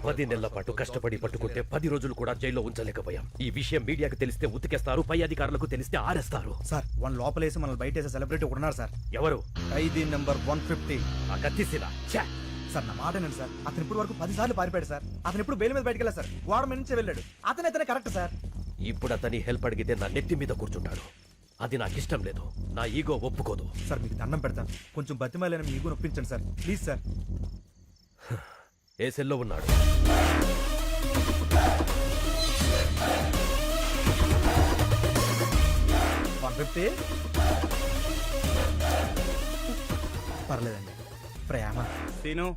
పది నెలల పాటు కష్టపడి పట్టుకుంటే 10 రోజులు కూడా జైల్లో ఉంచలేకపోయాం. ఈ విషయం మీడియాకు తెలిస్తే ఉతికేస్తారు, పై అధికారులకు తెలిస్తే ఆరేస్తారు. సార్ వన్ లోపలేసి మనల్ని బయటేసే సెలబ్రిటీ ఒకడున్నారు సార్. ఎవరు? ఖైదీ నెంబర్ 150. ఆ కత్తిసిల. సార్ నా మాట నేను సార్, అతను ఇప్పుడు వరకు 10 సార్లు పారిపోయాడు సార్. అతను ఇప్పుడు బెయిల్ మీద బయటకు వెళ్ళారు సార్, గోడ మీద నుంచి వెళ్ళాడు. అతనే కరెక్ట్ సార్. ఇప్పుడు అతని హెల్ప్ అడిగితే నా నెత్తి మీద కూర్చుంటాడు. అది నాకు ఇష్టం లేదు, నా ఈగో ఒప్పుకోదు. సార్ మీకు దండం పెడతాను, కొంచెం బతిమాలని మీ ఈగో నొప్పించండి సార్, ప్లీజ్ సార్. ఏ సెల్లో ఉన్నాడు? పర్లేదండి. ప్రేమ సీను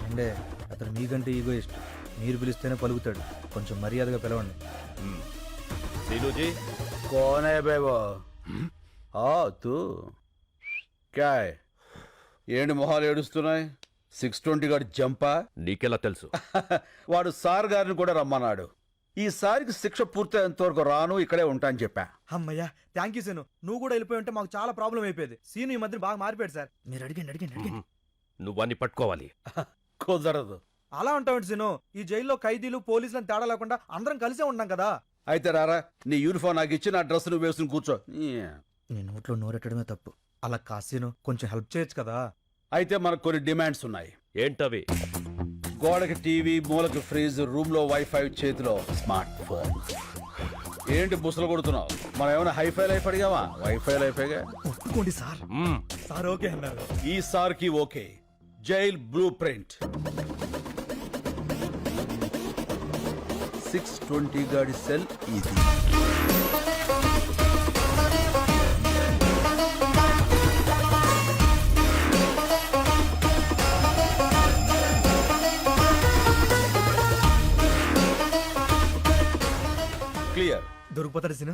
అంటే అతను మీకంటే ఈగో ఇష్టం, మీరు పిలిస్తేనే పలుకుతాడు. కొంచెం మర్యాదగా పిలవండి. సీనుజీ. कौन है बे वो? हाँ तू क्या है? ఏంటి మొహాలు ఏడుస్తున్నాయి? 620 గారి జంపా? నీకెలా తెలుసు? వాడు సార్ గారిని కూడా రమ్మన్నాడు. ఈసారికి శిక్ష పూర్తయ్యేంత వరకు రాను, ఇక్కడే ఉంటా అని చెప్పా. అమ్మయ్యా థ్యాంక్ యూ సీను. నువ్వు కూడా వెళ్ళిపోయి ఉంటే మాకు చాలా ప్రాబ్లం అయిపోయేది. సీను ఈ మధ్య బాగా మారిపోయాడు సార్. మీరు అడిగండి. నువ్వన్నీ పట్టుకోవాలి. కుదరదు. అలా ఉంటావు సీను. ఈ జైల్లో ఖైదీలు పోలీసులను తేడా లేకుండా అందరం కలిసే ఉన్నాం కదా. అయితే రారా, నీ యూనిఫామ్ నాకు ఇచ్చి నా డ్రెస్ నువ్వు వేసుకుని కూర్చో. నీ నోట్లో నోరెట్టడమే తప్పు. అలా కాసీను కొంచెం హెల్ప్ చేయొచ్చు కదా. అయితే మనకు కొన్ని డిమాండ్స్ ఉన్నాయి. ఏంటవి? గోడకి టీవీ, మూలకి ఫ్రిజ్, రూమ్ లో వైఫై, చేతిలో స్మార్ట్ ఫోన్. ఏంటి బుసలు కొడుతున్నావు? మనం ఏమైనా హైఫై లైఫ్ అడిగావా? వైఫై లైఫేగా. ఒప్పుకోండి సార్. సార్ ఓకే అన్నారు. ఈ సార్ కి ఓకే. Jail blue print. 620 గాడి సెల్ ఇది. క్లియర్. దొరికిపోతాడు సీను.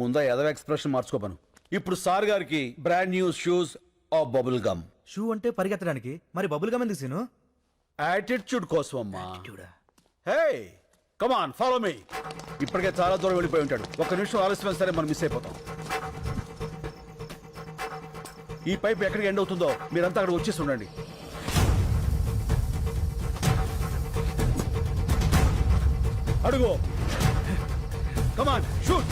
ముందా ఎదవ ఎక్స్ప్రెషన్ మార్చుకోపను. ఇప్పుడు సార్ గారికి బ్రాండ్ న్యూ షూస్ ఆ బబుల్ గమ్. షూ అంటే పరిగెత్తడానికి, మరి బబుల్ గమ్ ఎందుకు సీను? యాటిట్యూడ్ కోసం అమ్మా. హే కమాన్ ఫాలో మీ. ఇప్పటికే చాలా దూరం వెళ్ళిపోయి ఉంటాడు. ఒక్క నిమిషం ఆలస్యమైన సరే మనం మిస్ అయిపోతాం. ఈ పైప్ ఎక్కడికి ఎండ్ అవుతుందో మీరంతా అక్కడ వచ్చేసి ఉండండి. అడుగు. Come on shoot.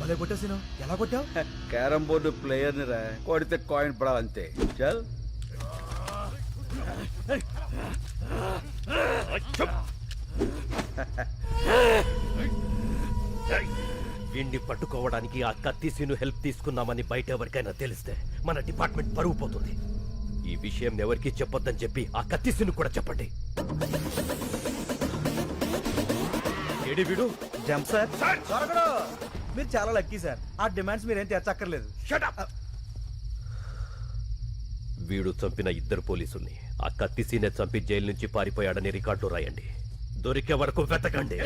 భలే కొట్టావు సీను. ఎలా కొట్టావు? క్యారమ్ బోర్డు ప్లేయర్ ని రా, కొడితే కాయిన్ పడాలంతే. చల్. వీణ్ణి పట్టుకోవడానికి ఆ కత్తిసీను హెల్ప్ తీసుకున్నామని బయట ఎవరికైనా తెలిస్తే మన డిపార్ట్మెంట్ పరువు పోతుంది. ఈ విషయం ఎవరికి చెప్పొద్దని చెప్పి ఆ కత్తిసీను కూడా చెప్పండి. ఏడి వీడు? Jump sir. దొరకడు. మీరు చాలా లక్కీ సార్. ఆ డిమాండ్స్ మీరేం తెచ్చక్కర్లేదు. వీడు చంపిన 2 పోలీసుల్ని ఆ కత్తిసీనే చంపి జైలు నుంచి పారిపోయాడని రికార్డులో రాయండి. దొరికే వరకు వెతకండి.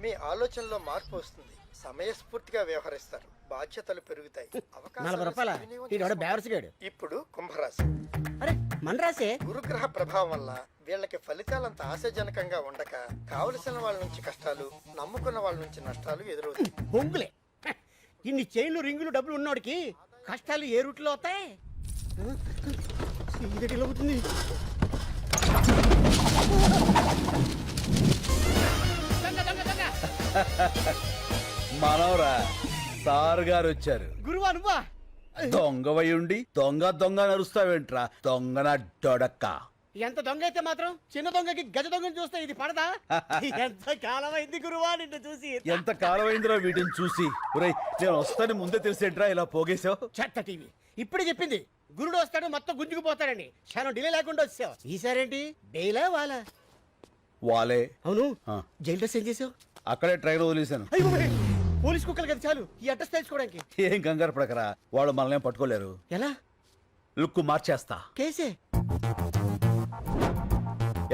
మీ ఆలోచనలో మార్పు వస్తుంది, సమయస్ఫూర్తిగా వ్యవహరిస్తారు, బాధ్యతలు పెరుగుతాయి, 40 రూపాయల ఈడోడ బేవర్సిగాడు. ఇప్పుడు కుంభరాశి. అరే మన రాసే గురుగ్రహ ప్రభావం వల్ల వీళ్ళకి ఫలితాలంత ఆశాజనకంగా ఉండక కావలసిన వాళ్ళ నుంచి కష్టాలు, నమ్ముకున్న వాళ్ళ నుంచి నష్టాలు ఎదురవుతాయి. బొంగులే. హ, ఇన్ని చైన్లు రింగులు డబ్బులు ఉన్నోడికి కష్టాలు ఏ రూట్లో అవుతాయి? ఇది ఇలా అవుతుంది. దొంగ, దొంగ, దొంగ. మనవరా సార్ గారు వచ్చారు. గురువా నువ్వా? దొంగవై ఉండి దొంగ దొంగ నరుస్తావేంట్రా దొంగ నా డొడక్క. ఎంత దొంగ అయితే మాత్రం చిన్న దొంగకి గజ దొంగని చూస్తే ఇది పడదా? ఎంత కాలం అయింది గురువా నిన్ను చూసి. ఎంత కాలమైందిరా వీటిని చూసి. ఒరేయ్ నేను వస్తాను ముందే తెలిసేంట్రా ఇలా పోగేశావు. చెత్త టీవీ ఇప్పుడే చెప్పింది గురుడు వస్తాడు మొత్తం గుంజుకుపోతాడని. క్షణం డిలే లేకుండా వచ్చావు. ఈసారేంటి బెయిలా వాలా? వాలే. అవును ఆ. జైలు డ్రెస్ ఏం చేసావు? అక్కడే ట్రైన్ వదిలేశాను. అయ్యో బాబోయ్, పోలీస్ కుక్కలు కదా చాలు ఈ అడ్రస్ తెలుసుకోవడానికి. ఏం కంగారు పడకరా, వాళ్ళు మనల్ని పట్టుకోలేరు. ఎలా? లుక్ మార్చేస్తా. కేసే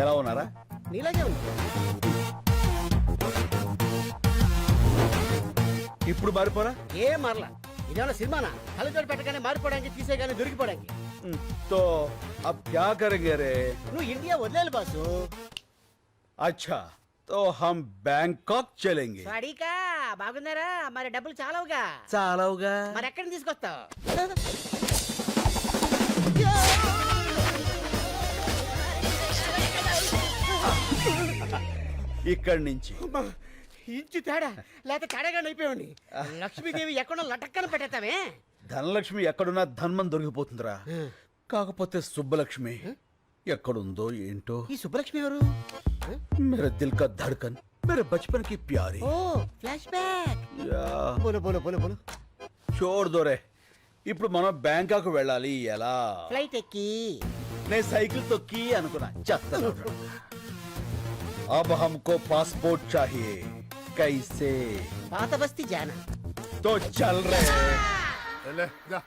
ఎలా ఉన్నారా? నీలాగే ఉంది. ఇప్పుడు మారిపోరా? ఏం మారలా. ఇదేమన్నా సినిమానా? కళ్ళజోడు పెట్టగానే మారిపోవడానికి తీసేగానే దొరికిపోవడానికి. తో అబ్ క్యా కరేంగే రే? నువ్వు ఇండియా వదిలేలు బాసు. अच्छा तो हम बैंकॉक चलेंगे. వాడికా బాగున్నారా? మరి డబ్బులు చాలవుగా. చాలవుగా. మరి ఎక్కడిని తీసుకొస్తావు? ఇక్కడి నుంచి ఇంచు తేడా లేకపోతే తేడాగా అయిపోయావండి. లక్ష్మీదేవి ఎక్కడో లటక్కన పెట్టేస్తావే. ధనలక్ష్మి ఎక్కడున్నా ధన్మం దొరికిపోతుందిరా. కాకపోతే సుబ్బలక్ష్మి ఎక్కడుందో ఏంటో. ఈ సుబ్బలక్ష్మి ఎవరు? मेरे दिल का धड़कन मेरे बचपन की प्यारी. ఓ ఫ్లాష్ బ్యాక్. యా బోలో బోలో బోలో బోలో. छोड़ दो रे. ఇప్పుడు మనం బ్యాంకాక్ వెళ్ళాలి. ఎలా? ఫ్లైట్ ఎక్కి. నేను సైకిల్ తొక్కి అనుకున్నా. చెత్త. अब हमको पासपोर्ट चाहिए. कैसे? పాత బస్తీ జానా. तो चल रहे. ले जा।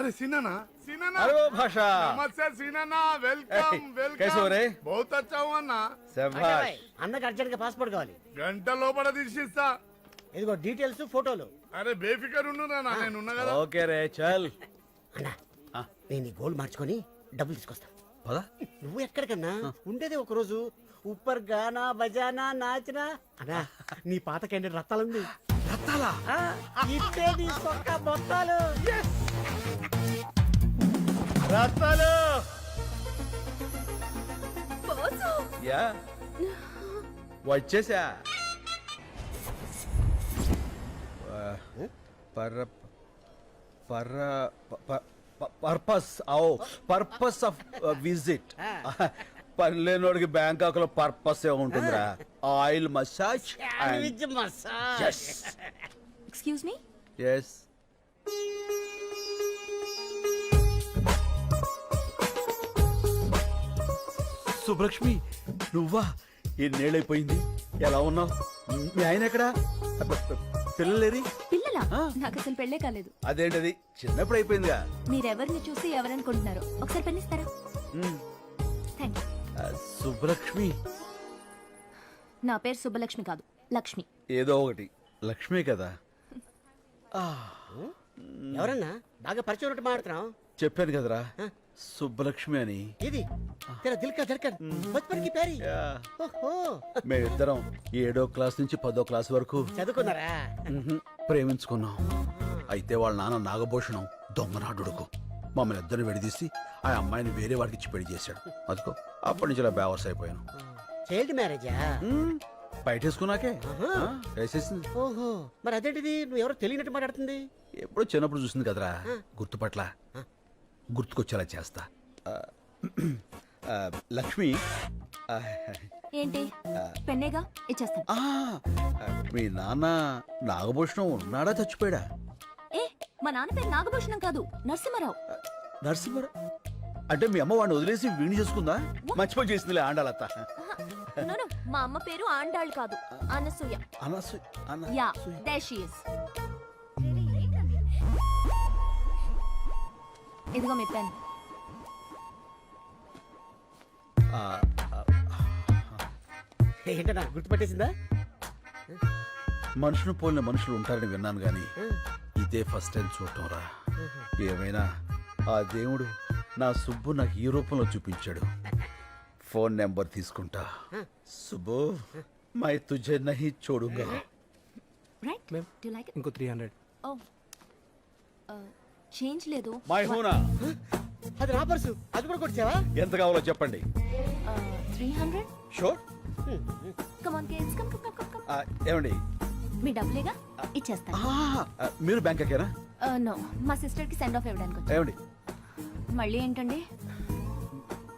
अरे सीनाना सीनाना अरे वो भाषा. नमस्ते सीनाना वेलकम वेलकम कैसे हो रे? बहुत अच्छा हुआ ना శభాష్. అన్నకు అర్జెంట్ గా పాస్పోర్ట్ కావాలి. గంట లోపల తీసిస్తా. ఇదిగో డీటెయిల్స్ ఫోటోలు. అరే బేఫికర్ ఉండు నా నేనున్నా కదా. ఓకే రే చల్. అన్నా ఆ. నేను ఈ గోల్డ్ మార్చుకొని డబ్బులు తీసుకొస్తా. పద. నువ్వు ఎక్కడికన్నా ఉండేది ఒక రోజు. ఉప్పర్ గానా బజానా నాచనా. అన్నా నీ పాత క్యాండిడేట్ రత్తాలుంది. రత్తాలా? ఇట్టే నీ సొక్క మొత్తాలు. రత్తాలు. యా వచ్చేసా. Purpose purpose of visit. పనిలేనోడికి బ్యాంకాక్ లో పర్పస్ ఏ ఉంటుందిరా. Oil massage sandwich massage. Excuse me. Yes. Subbalakshmi నువ్వా? ఎన్నేళ్ళైపోయింది. ఎలా ఉన్నావు? మీ ఆయన ఎక్కడా? పిల్లలేరి? పిల్లలా? ఆ. నాకు అసలు పెళ్ళే కాలేదు. అదేంటది చిన్నప్పుడు అయిపోయిందిగా. మీరెవరిని చూసి ఎవరనుకుంటున్నారు? ఒకసారి పెన్నిస్తారా? Thank you. సుబ్బలక్ష్మి నా పేరు సుబ్బలక్ష్మి కాదు, లక్ష్మి. ఏదో ఒకటి లక్ష్మి కదా. ఎవరన్నా బాగా పరిచయం ఉన్నట్టు మాట్లాడుతున్నావు. చెప్పాను కదరా సుబ్బలక్ష్మి అని. ఇది తెరా దిల్ కా ధడ్కన్ బచ్పన్ కి ప్యారీ. ఓహో మేమిద్దరం 7వ క్లాస్ నుంచి 10వ క్లాస్ వరకు చదువుకున్నారా? ప్రేమించుకున్నాం. అయితే వాళ్ళ నాన్న నాగభూషణం దొంగనాడుడుకు మమ్మల్ని ఇద్దరు విడదీసి ఆ అమ్మాయిని వేరే వాడికి ఇచ్చి పెళ్లి చేశాడు. అదిగో అప్పటి నుంచి ఇలా బేవర్స్ అయిపోయాను. చైల్డ్ మ్యారేజా? బయటేసుకున్నాకే వేసేసింది. ఓహో మరి అదేంటిది నువ్వు ఎవరో తెలియనట్టు మాట్లాడుతుంది? ఎప్పుడో చిన్నప్పుడు చూసింది కదరా, గుర్తుపట్ల గుర్తుకొచ్చేలా చేస్తా. లక్ష్మి ఏంటి పెన్నేగా ఇచ్చేస్తాను. మీ నాన్న నాగభూషణం ఉన్నాడా చచ్చిపోయాడా? ఏ మా నాన్న పేరు నాగభూషణం కాదు, నరసింహారావు. నరసింహరావు అంటే మీ అమ్మ వాడిని వదిలేసి వీణి చేసుకుందా? మర్చిపోయి చేసిందిలే ఆండాలత్త. నోను, మా అమ్మ పేరు ఆండాళ్ కాదు, Anasuya. Yeah there she is. ఇదిగో మీ పెన్. ఏంటన్నా గుర్తుపట్టేసిందా? మనుషులు పోలిన మనుషులు ఉంటారని విన్నాను గాని ఇదే ఫస్ట్ టైం చూడటం రా. ఏమైనా ఆ దేవుడు నా సుబ్బు నాకు ఈ రూపంలో చూపించాడు. ఫోన్ నెంబర్ తీసుకుంటా. సుబ్బు మై తుజే నహీ చూడుగా. Right do like it? ఇంకో 300. ఓ చేంజ్ లేదు. మై హూనా అది నా పర్సు, అది కూడా కొట్టావా? ఎంత కావాలో చెప్పండి. 300. Sure. Come on kids, come come come come. ఏమండి మీ డబ్బులేగా ఇచ్చేస్తాను. మీరు బ్యాంక్ ఎక్కారా? నో, మా సిస్టర్ కి సెండ్ ఆఫ్ ఇవ్వడానికి వచ్చాను. ఏమండి మళ్ళీ ఏంటండి?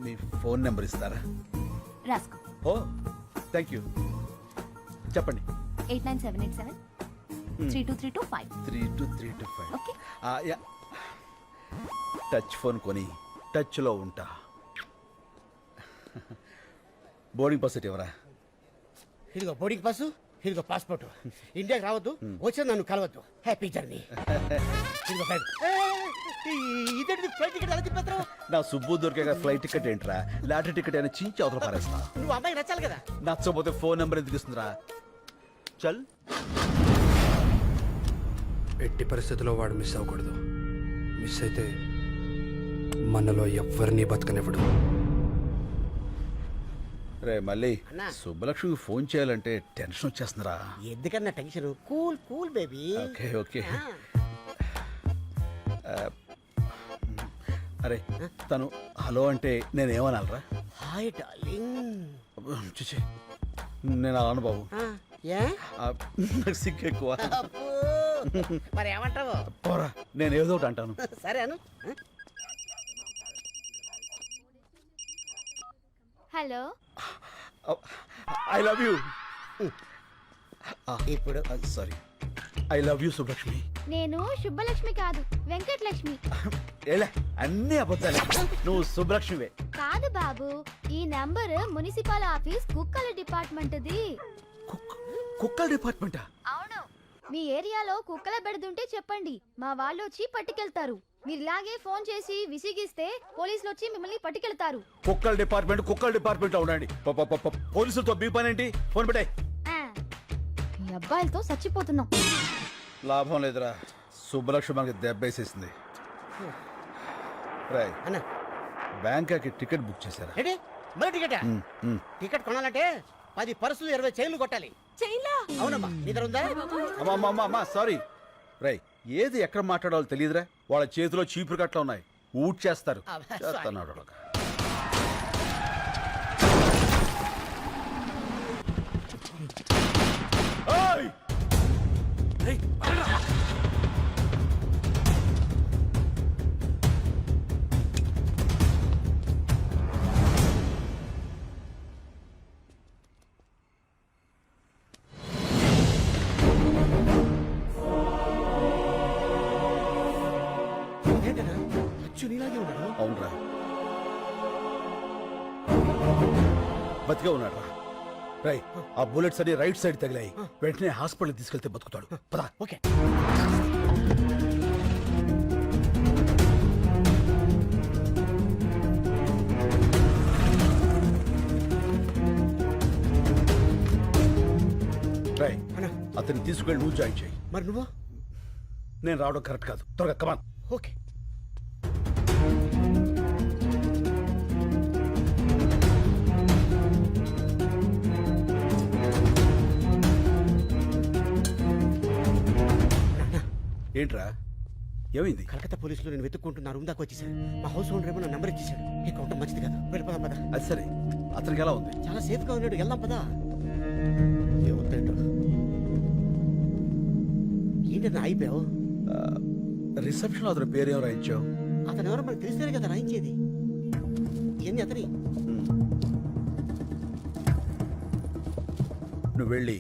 మీ ఫోన్ నెంబర్ ఇస్తారా? రాసుకో. ఓ థ్యాంక్ యూ. చెప్పండి. 89787 32325. 32325. ఓకే. టచ్ ఫోన్ కొని టచ్ లో ఉంటా. బోర్డింగ్ పాస్ ఎవరా? ఇదిగో బోర్డింగ్ పాసు, ఇదిగో పాస్పోర్ట్. ఇండియాకి రావద్దు, వచ్చి నన్ను కలవద్దు. Happy journey. ఇదిగో ఫ్లైట్. ఇదేంటి ఫ్లైట్ టికెట్ ఎలా తిప్పేస్తావు? నా సుబ్బు దొరికే ఫ్లైట్ టికెట్ ఏంట్రా? లాటరీ టికెట్ అయినా చించి అవతల పారేస్తా. నువ్వు అమ్మాయికి నచ్చాలి కదా. నచ్చకపోతే ఫోన్ నెంబర్ ఎందుకు ఇస్తుందిరా? చల్. ఎట్టి పరిస్థితుల్లో వాడు మిస్ అవ్వకూడదు. మిస్ అయితే మనలో ఎవ్వరినీ బతకనివ్వడు. రే మళ్ళీ అన్నా. సుబ్బలక్ష్మికి ఫోన్ చేయాలంటే టెన్షన్ వచ్చేస్తుందిరా. ఎందుకన్నా tension? Cool cool baby. Okay okay. అరే తను హలో అంటే నేనేమనాలరా? Hi darling. చూచి నేను అలాను బాబు. ఏ నాకు సిగ్గు ఎక్కువ. అబ్బో. మరి ఏమంటావు? పోరా, నేను ఏదో ఒకటి అంటాను. సరే అను. హలో. I love you. ఇప్పుడు sorry. I love you Subbalakshmi. నేను శుభలక్ష్మి కాదు, వెంకటలక్ష్మి. ఏలే అన్నీ అబద్ధాలే. నువ్వు సుబ్బలక్ష్మివే. కాదు బాబు, ఈ నంబర్ మున్సిపల్ ఆఫీస్ కుక్కల డిపార్ట్మెంట్ది. కుక్కల డిపార్ట్మెంటా? అవును. మీ ఏరియాలో కుక్కల బెడదుంటే చెప్పండి, మా వాళ్ళు వచ్చి పట్టుకెళ్తారు. మీరు ఇలాగే ఫోన్ చేసి విసిగిస్తే పోలీసులు వచ్చి మిమ్మల్ని పట్టుకెళ్తారు. కుక్కల డిపార్ట్మెంట్ లో ఉండండి. పోలీసులతో మీ పని ఏంటి? ఫోన్ పెట్టాయి. ఈ అబ్బాయిలతో చచ్చిపోతున్నాం. లాభం లేదురా, సుబ్బలక్ష్మి మనకి దెబ్బేసేసింది. రాయ్ అన్న బ్యాంకాకి టికెట్ బుక్ చేశారా? ఏంటి మరి టికెట్? టికెట్ కొనాలంటే 10 పర్సులు 20 చైన్లు కొట్టాలి. చైలా? అవునమ్మా, నీ దగ్గర ఉందా? అమ్మా సారీ. రై ఏది ఎక్కడ మాట్లాడాలో తెలియదురా. వాళ్ళ చేతిలో చీపురు కట్ల ఉన్నాయి, ఊట్ చేస్తారు. చేస్తున్నాడు వాళ్ళకి. ఏయ్! ఏంటన్నా అచ్చు నీలాగే ఉన్నాడు. అవునరా, బతికే ఉన్నాడు రా. రై ఆ బుల్లెట్స్ అన్ని రైట్ సైడ్ తగిలాయి. వెంటనే హాస్పిటల్ తీసుకెళ్తే బతుకుతాడు. పదా. ఓకే. రై అన్నా అతన్ని తీసుకెళ్ళి నువ్వు జాయిన్ చేయి. మరి నువ్వు? నేను రావడం కరెక్ట్ కాదు. త్వరగా కమాన్. ఓకే. ఏంట్రా ఏమైంది? కలకత్తా పోలీసులు నేను వెతుక్కుంటూ నా రూమ్ దాకా వచ్చేసాను. మా హౌస్ ఓనర్ ఏమో నా నంబర్ ఇచ్చేసాడు. ఇక ఉండటం మంచిది కాదు. వెళ్ళిపోదాం పదా. అది సరే, అతనికి ఎలా ఉంది? చాలా సేఫ్ గా ఉన్నాడు. వెళ్దాం పదా. ఏమవుతాడు? ఏంటన్నా అయిపోయావు? రిసెప్షన్ అతని పేరేం రాయించావు? అతను ఎవరో మనకు తెలిస్తేనే కదా రాయించేది. ఏంది అతని? నువ్వు వెళ్ళి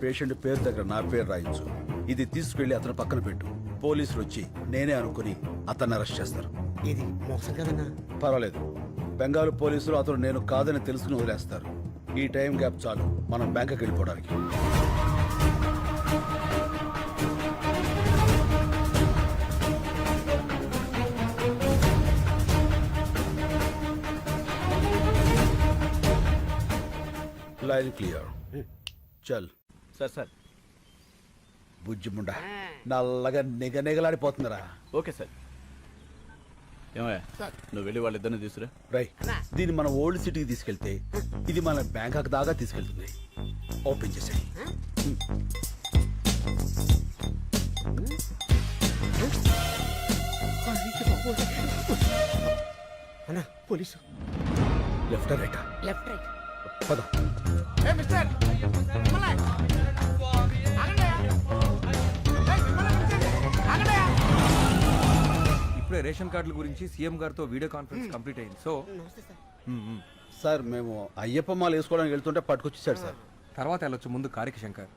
పేషెంట్ పేరు దగ్గర నా పేరు రాయించు. ఇది తీసుకెళ్లి అతను పక్కన పెట్టు. పోలీసులు వచ్చి నేనే అనుకుని అతన్ని అరెస్ట్ చేస్తారు. ఇది మోసం కదన్నా. పర్వాలేదు, బెంగాల్ పోలీసులు అతను నేను కాదని తెలుసుకుని వదిలేస్తారు. ఈ టైం గ్యాప్ చాలు మనం బ్యాంకుకి వెళ్ళిపోవడానికి. Line clear. చల్. సార్ బుజ్జిముండ నల్లగా నిగనిగలాడిపోతుందిరా. Okay sir. ఏమయ్యా నువ్వు వెళ్ళి వాళ్ళిద్దరిని తీసుకురా. రై దీన్ని మన ఓల్డ్ సిటీకి తీసుకెళ్తే ఇది మన బ్యాంకాక్ దాకా తీసుకెళ్తుంది. ఓపెన్ చేసాయి. అన్నా police. Left right left right. పద. ఇప్పుడే రేషన్ కార్డుల గురించి సీఎం గారితో వీడియో కాన్ఫరెన్స్ కంప్లీట్ అయింది. సో నమస్తే సార్. సార్ మేము అయ్యప్ప మాల వేసుకోవడానికి వెళ్తుంటే పట్టుకొచ్చేసాడు సార్. తర్వాత వెళ్ళొచ్చు, ముందు కారికి శంకర్.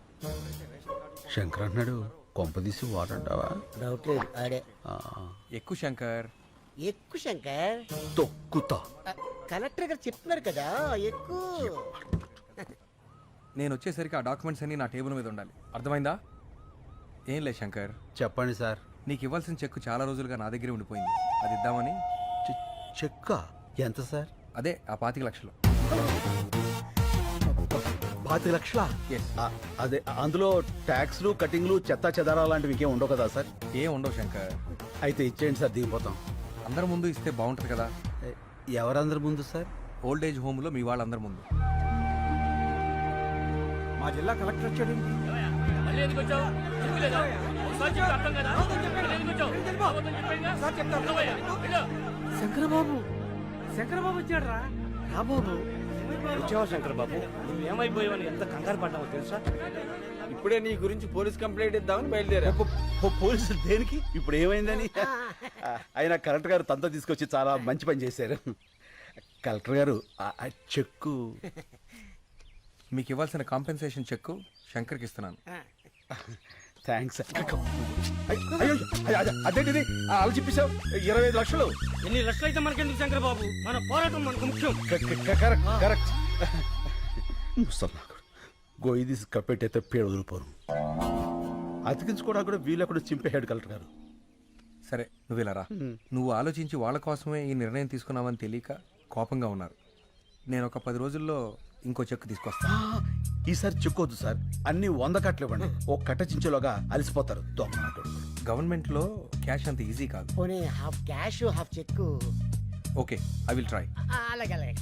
శంకర్ అన్నాడు కొంపదీసి వాడంటావా? డౌట్ లేదు ఆడే. ఎక్కువ శంకర్. ఎక్కువ శంకర్. తొక్కుతా. కలెక్టర్ గారు చెప్తున్నారు కదా ఎక్కువ. నేను వచ్చేసరికి ఆ డాక్యుమెంట్స్ అన్ని నా టేబుల్ మీద ఉండాలి, అర్థమైందా? ఏం లేదు శంకర్, చెప్పండి సార్. నీకు ఇవ్వాల్సిన చెక్కు చాలా రోజులుగా నా దగ్గరే ఉండిపోయింది, అది ఇద్దామని. చెక్క ఎంత సార్? అదే ఆ 25 లక్షలు. 25 లక్షలా? Yes. అదే అందులో ట్యాక్స్లు కటింగ్లు చెత్త చెదారా లాంటివి ఇంకేం ఉండవు కదా సార్? ఏం ఉండవు శంకర్. అయితే ఇచ్చేయండి సార్, దిగిపోతాం. అందరి ముందు ఇస్తే బాగుంటుంది కదా. ఎవరందరి ముందు సార్? ఓల్డ్ ఏజ్ హోమ్లో మీ వాళ్ళందరి ముందు. మా జిల్లా కలెక్టర్ వచ్చాడు. శంకరబాబు శంకరబాబు వచ్చాడు రా. బాబు వచ్చావా శంకర్ బాబు? నువ్వేమైపోయావని ఎంత కంగారు పడ్డావో తెలుసా? ఇప్పుడే నీ గురించి పోలీస్ కంప్లైంట్ ఇద్దామని బయలుదేరా. పోలీసులు దేనికి? ఇప్పుడు ఏమైందని? అయినా కలెక్టర్ గారు తనతో తీసుకొచ్చి చాలా మంచి పని చేశారు. కలెక్టర్ గారు ఆ చెక్కు మీకు ఇవ్వాల్సిన కాంపెన్సేషన్ చెక్కు శంకర్కి ఇస్తున్నాను. థ్యాంక్స్. అదేంటిది అలా చెప్పేశావు? 25 లక్షలు. ఎన్ని లక్షలు అయితే మనకెందుకు శంకరబాబు, మన పోరాటం మనకు ముఖ్యం. కరెక్ట్. ముసల్లాకుడు గొయ్యి తీసి కప్పెట్టయితే పేరు వదిలిపోరు. అతికించుకోవడానికి కూడా వీళ్ళు అక్కడ చింపేశాడు కలెక్టర్ గారు. సరే నువ్వు ఇలా రా. నువ్వు ఆలోచించి వాళ్ళ కోసమే ఈ నిర్ణయం తీసుకున్నావని తెలియక కోపంగా ఉన్నారు. నేను ఒక 10 రోజుల్లో ఇంకో చెక్కు తీసుకొస్తా. ఈసారి చెక్కొద్దు సార్, అన్ని 100 కట్టలు ఇవ్వండి. ఓ కట్ట చించేలోగా అలసిపోతారు దొంగ. గవర్నమెంట్లో క్యాష్ అంత ఈజీ కాదు. పోనీ half cash half cheque. Okay, I will try. అలాగే అలాగే.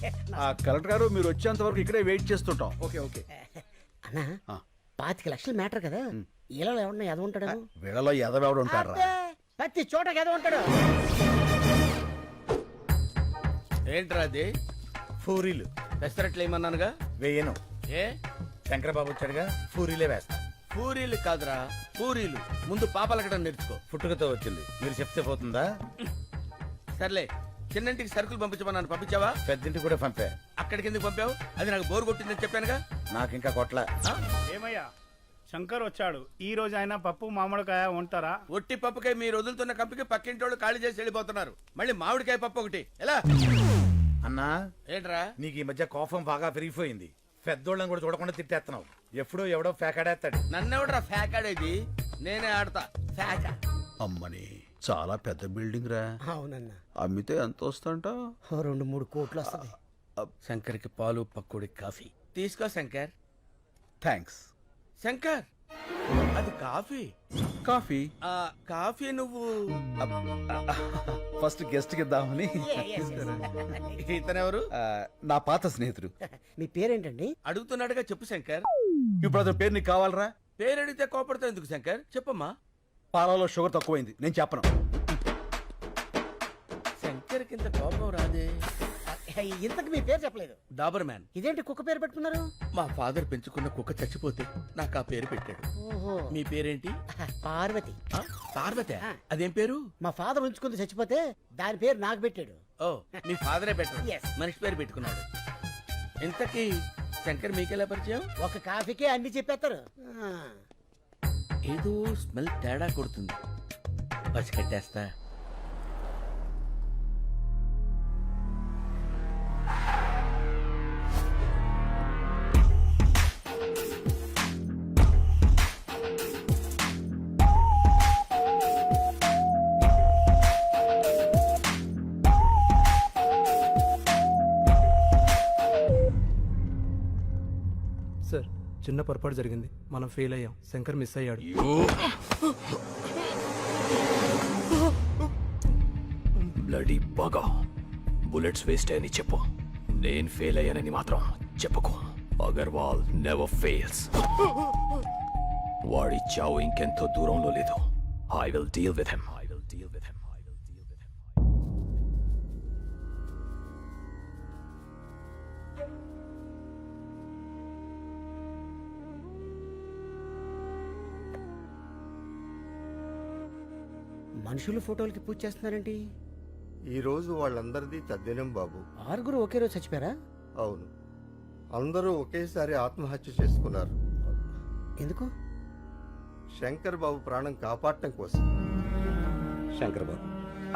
కలెక్టర్ గారు మీరు వచ్చేంత వరకు ఇక్కడే వెయిట్ చేస్తుంటాం. ఓకే. అన్నా 25 లక్షలు మ్యాటర్ కదా, ఇలా ఎవరన్నా ఎద ఉంటాడు? వీళ్ళలో ఎదవెవడు ఉంటారా? ప్రతి చోట ఎద ఉంటాడు. ఏంట్రా అది? పూరీలు పెసరట్లు ఏమన్నానుగా? వేయను. ఏ శంకరబాబు వచ్చాడుగా, పూరీలే వేస్తా. పూరీలు కాదురా పూరీలు. ముందు పాపలకడం నేర్చుకో. పుట్టుకతో వచ్చింది, మీరు చెప్తే పోతుందా? సర్లే, చిన్నంటికి సరుకులు పంపించమన్నాను, పంపించావా? పెద్దింటికి కూడా పంపా. అక్కడికి ఎందుకు పంపావు? అది నాకు బోర్ కొట్టిందని చెప్పానుగా. నాకు ఇంకా కొట్ల. ఏమయ్యా శంకర్ వచ్చాడు, ఈ రోజు ఆయన పప్పు మామిడికాయ ఉంటారా? ఒట్టి పప్పుకాయ మీరు వదులుతున్న కంపికి పక్కింటి వాళ్ళు ఖాళీ చేసి వెళ్ళిపోతున్నారు. మళ్ళీ మామిడికాయ పప్పు ఒకటి ఎలా? అన్నా ఏంట్రా? నీకు ఈ మధ్య కోపం బాగా పెరిగిపోయింది. పెద్దోళ్ళని కూడా చూడకుండా తిట్టేస్తున్నావు. ఎప్పుడో ఎవడో ఫేకాడేస్తాడు. నన్నెవడరా ఫ్యాకాడేది? నేనే ఆడతా ఫ్యాక. అమ్మని చాలా పెద్ద బిల్డింగ్ రా. అవునన్నా, అమ్మితే ఎంత వస్తుంట? 2-3 కోట్లు వస్తుంది. శంకర్కి పాలు పక్కుడి కాఫీ తీసుకో శంకర్. థ్యాంక్స్. శంకర్ అది కాఫీ. కాఫీ ఆ కాఫీ నువ్వు ఫస్ట్ గెస్ట్ కి ఇద్దామని. ఇతనెవరు? నా పాత స్నేహితుడు. మీ పేరేంటండి? అడుగుతున్నాడుగా చెప్పు శంకర్. ఇప్పుడు అతని పేరు నీకు కావాలరా? పేరు అడిగితే కోపడతావు ఎందుకు శంకర్? చెప్పమ్మా. పాలలో షుగర్ తక్కువైంది, నేను చెప్పను. శంకర్ కింద కోపం రాదే. ఇంతకు మీ పేరు చెప్పలేదు. డాబర్ మ్యాన్. ఇదేంటి కుక్క పేరు పెట్టుకున్నారు? మా ఫాదర్ పెంచుకున్న కుక్క చచ్చిపోతే నాకు ఆ పేరు పెట్టాడు. ఓహో, మీ పేరేంటి? పార్వతి. ఆ, పార్వతి. అదేం పేరు? మా ఫాదర్ ఉంచుకుంది చచ్చిపోతే దాని పేరు నాకు పెట్టాడు. ఓ, మీ ఫాదరే పెట్టాడు. Yes. మనిషి పేరు పెట్టుకున్నాడు. ఇంతకీ శంకర్ మీకెలా పరిచయం? ఒక కాఫీకే అన్ని చెప్పేస్తారు. ఏదో స్మెల్ తేడా కొడుతుంది, పసికట్టేస్తా. చిన్న పొరపాటు జరిగింది, మనం ఫెయిల్ అయ్యాం, శంకర్ మిస్ అయ్యాడు. బ్లడీ బాగా బుల్లెట్స్ వేస్ట్ అని చెప్పు. నేను ఫెయిల్ అయ్యానని మాత్రం చెప్పకు. Agarwal never fails. వాడి చావు ఇంకెంతో దూరంలో లేదు. I will deal with him. మనుషులు ఫోటోలకి పూజ చేస్తున్నారేంటి? ఈ రోజు వాళ్ళందరిది తద్దినం బాబు. 6 ఒకే రోజు చచ్చిపోయారా? అవును, అందరూ ఒకేసారి ఆత్మహత్య చేసుకున్నారు. ఎందుకు? శంకర్ బాబు ప్రాణం కాపాడటం కోసం. శంకర్ బాబు,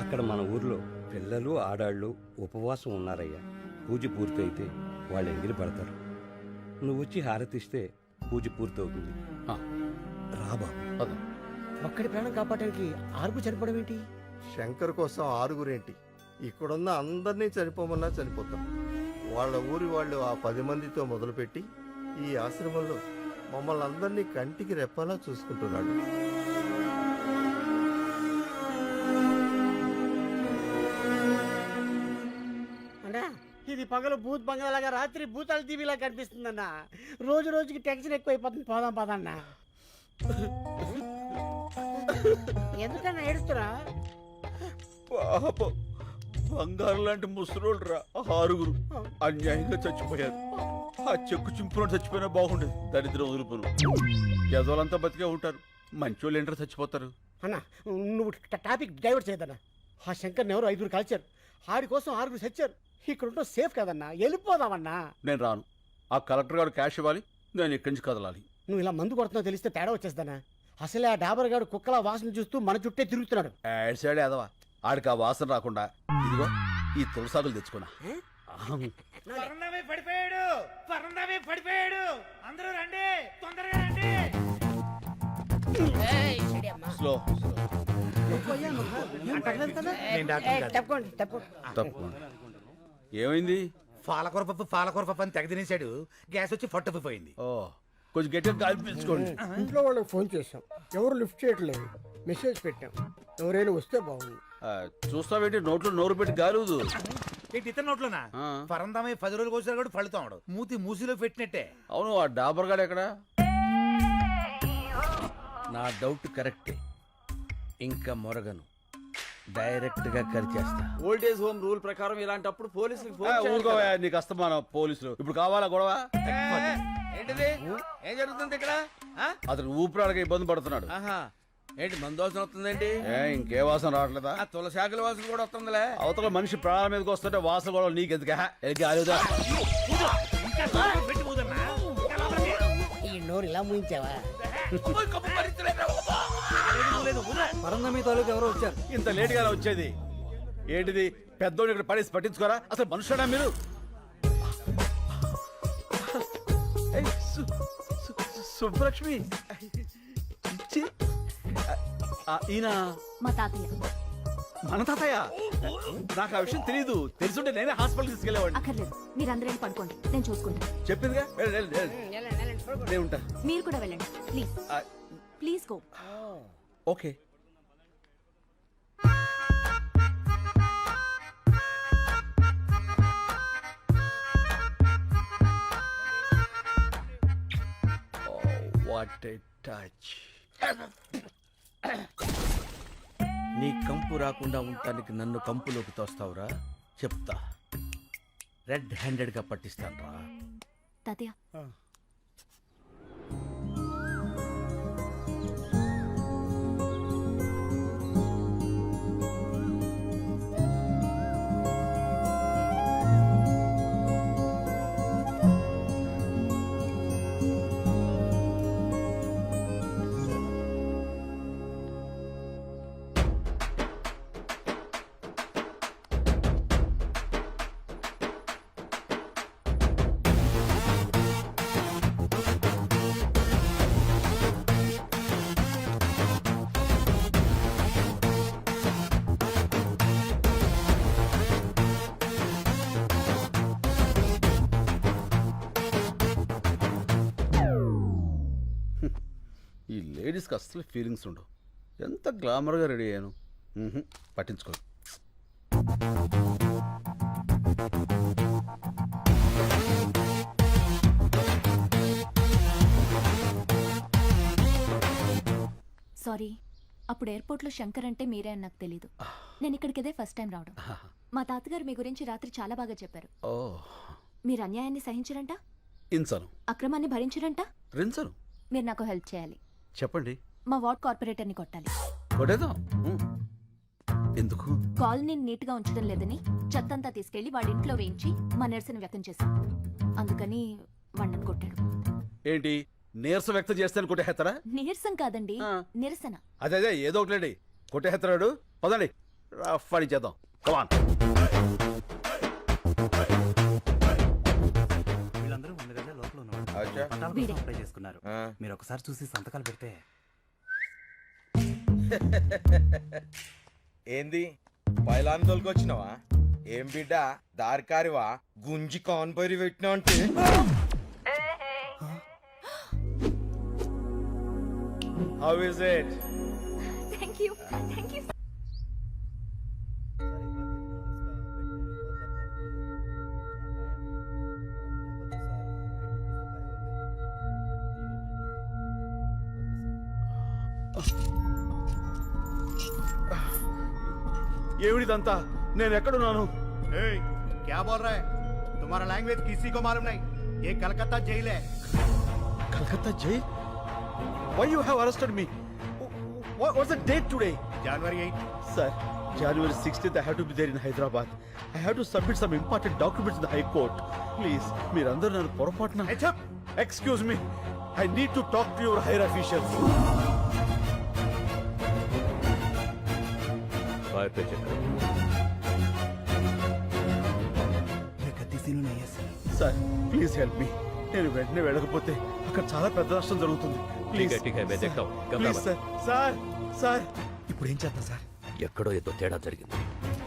అక్కడ మన ఊర్లో పిల్లలు ఆడాళ్ళు ఉపవాసం ఉన్నారయ్యా. పూజ పూర్తయితే వాళ్ళు ఎంగిలి పడతారు. నువ్వు వచ్చి హారతిస్తే పూజ పూర్తవుతుంది. రా బాబు. ఒక్కడి ప్రాణం కాపాడడానికి 6 చనిపోవడం ఏంటి? శంకర్ కోసం 6 ఇక్కడున్న అందరినీ చనిపోమన్నా చనిపోతాం. వాళ్ళ ఊరి వాళ్ళు ఆ 10 మందితో మొదలుపెట్టి ఈ ఆశ్రమంలో మమ్మల్ని అందరినీ కంటికి రెప్పలా చూసుకుంటున్నాడు. అన్నా, ఇది పగలు భూత్ బంగాలాగా, రాత్రి భూతాల టీవీలా కనిపిస్తుందన్నా. రోజు రోజుకి టెన్షన్ ఎక్కువైపోతుంది. పోదాం పదన్నా. ఎందుకన్నా ఏడుస్తురా? పాపం బంగారు లాంటి ముసలోళ్ళు రా 6 అన్యాయంగా చచ్చిపోయారు. ఆ చెక్కు చింపులో చచ్చిపోయినా బాగుండేది. దరిద్రం వదులుపులు యజోలంతా బతికే ఉంటారు, మంచోళ్ళు ఏంటో చచ్చిపోతారు. అన్నా, నువ్వు టాపిక్ డైవర్ట్ చేయదన్నా. ఆ శంకర్ని ఎవరు 5 కాల్చారు. ఆడి కోసం 6 చచ్చారు. ఇక్కడ ఉంటే సేఫ్ కదన్నా, వెళ్ళిపోదామన్నా. నేను రాను. ఆ కలెక్టర్ గారు క్యాష్ ఇవ్వాలి, నేను ఇక్కడి నుంచి కదలాలి. నువ్వు ఇలా మందు కొడుతున్నావు తెలిస్తే తేడా వచ్చేస్తానా? అసలే ఆ డాబర్ గాడు కుక్కల వాసన చూస్తూ మన చుట్టే తిరుగుతున్నాడు. యాడ్ సైడ్ ఎదవా, ఆడికి ఆ వాసన రాకుండా ఇదిగో ఈ తులసాకులు తెచ్చుకున్నా. పడిపోయాడు. అందరూ రండి, తొందరగా రండి. స్లో తప్పకుండా. ఏమైంది? పాలకూర పప్పు అని తెగ తినేశాడు. గ్యాస్ వచ్చి పట్టుకుపోయింది. ఓ, కొంచెం గట్టిగా గాలి పీల్చుకోండి. ఇంట్లో వాళ్ళకి ఫోన్ చేశాం, ఎవరు లిఫ్ట్ చేయట్లేదు. మెసేజ్ పెట్టాం, ఎవరైనా వస్తే బాగుంది. చూస్తావేంటి, నోట్లో నోరు పెట్టి గాలుదు. ఏంటి ఇతర నోట్లోనా? పరందామై 10 రోజులు కోసారు కూడా పళ్ళుతాడు. మూతి మూసిలో పెట్టినట్టే. అవును, ఆ డాబర్ గాడు ఎక్కడ? నా డౌట్ కరెక్టే. ఇంకా మొరగను, డైరెక్ట్ గా కరిచేస్తా. ఓల్డేజ్ హోమ్ రూల్ ప్రకారం ఇలాంటప్పుడు పోలీసులకు ఊరుకోవా, నీకు అస్తమానం పోలీసులు. ఇప్పుడు కావాలా గొడవ? ఏంటిది? ఏం జరుగుతుంది ఇక్కడ? అతను ఊపిరాడక ఇబ్బంది పడుతున్నాడు. ఏంటి మందోసం వస్తుందేంటి? ఇంకే వాసన రావట్లేదా? తులసాకుల వాసన కూడా వస్తుందిలే. అవతల మనిషి ప్రాణాల మీదకి వస్తుంటే వాసన గొడవ నీకెందుకా? ఆలుదా ఈ నోరు ఇలా ముయించావా? పరందమీ తాలూకు ఎవరో వచ్చారు. ఇంత లేట్ గా వచ్చేది ఏంటిది? పెద్దోడు ఇక్కడ పడేసి పట్టించుకోరా? అసలు మనుషుడా మీరు? సుబ్బలక్ష్మి, ఈయన మా తాతయ్య. మన తాతయ్య? నాకు ఆ విషయం తెలీదు. తెలుసుంటే నేనే హాస్పిటల్ తీసుకెళ్లేవాడిని. అక్కర్లేదు, మీరందరూ పడుకోండి, నేను చూసుకుంటా. చెప్పిందిగా, నేను ఉంటా. మీరు కూడా వెళ్ళండి please. Please go. Okay. What a touch. నీ కంపు రాకుండా ఉండటానికి నన్ను కంపులోకి తోస్తావురా? చెప్తా, రెడ్ హ్యాండెడ్ గా పట్టిస్తాను రా. తాతయ్య, ఈ లేడీస్కి అస్సలు ఫీలింగ్స్ ఉండవు. ఎంత గ్లామర్గా రెడీ అయ్యాను. పట్టించుకో. సారీ, అప్పుడు ఎయిర్పోర్ట్లో శంకర్ అంటే మీరే అని నాకు తెలీదు. నేను ఇక్కడికి ఇదే ఫస్ట్ టైం రావడం. మా తాతగారు మీ గురించి రాత్రి చాలా బాగా చెప్పారు. ఓ, మీరు అన్యాయాన్ని సహించరంట, ఇన్సను అక్రమాన్ని భరించరంట. రిన్సను. మీరు నాకు హెల్ప్ చేయాలి. చెప్పండి. మా వార్డ్ కార్పొరేటర్ని కొట్టాలి. కొట్టేద్దాం. ఎందుకు? కాలనీని నీట్గా ఉంచడం లేదని చెత్తంతా తీసుకెళ్లి వాడి ఇంట్లో వేయించి మా నిరసన వ్యక్తం చేశాం. అందుకని వాడిని కొట్టాడు. ఏంటి నీరసం వ్యక్తం చేస్తాను కొట్టేస్తారా? నీరసం కాదండి, నిరసన. అదే ఏదో ఒకటి కొట్టేస్తున్నాడు. పదండి రఫ్ చేద్దాం. కమాన్. వీళ్ళందరూ ముందుగా లోపల ఉన్నవాళ్ళు వీడే. అప్లై చేసుకున్నారు. మీరు ఒకసారి చూసి సంతకాలు పెడితే. ఏంది పైలాన్ తోలుకొచ్చినావా? ఏం బిడ్డ దారికారివా? గుంజి కాన్పరి పెట్టినా అంటే how is it? Thank you, thank you. ఏమిడిదంతా? నేను ఎక్కడున్నాను? क्या बोल रहा है? तुम्हारा लैंग्वेज किसी को मालूम नहीं. ये कलकत्ता जेल है. Calcutta jail? Why you have arrested me? What's the date today? January 8. Sir, January 16th I have to be there in Hyderabad. I have to submit some important documents in the High Court. Please, మీరందరూ నన్ను పొరపాటున. Excuse me. I need to talk to your higher officials. Sir please help me. నేను వెంటనే వెళ్ళకపోతే అక్కడ చాలా పెద్ద నష్టం జరుగుతుంది. Please sir. సార్ సార్ ఇప్పుడు ఏం చేద్దాం సార్? ఎక్కడో ఏదో తేడా జరిగింది.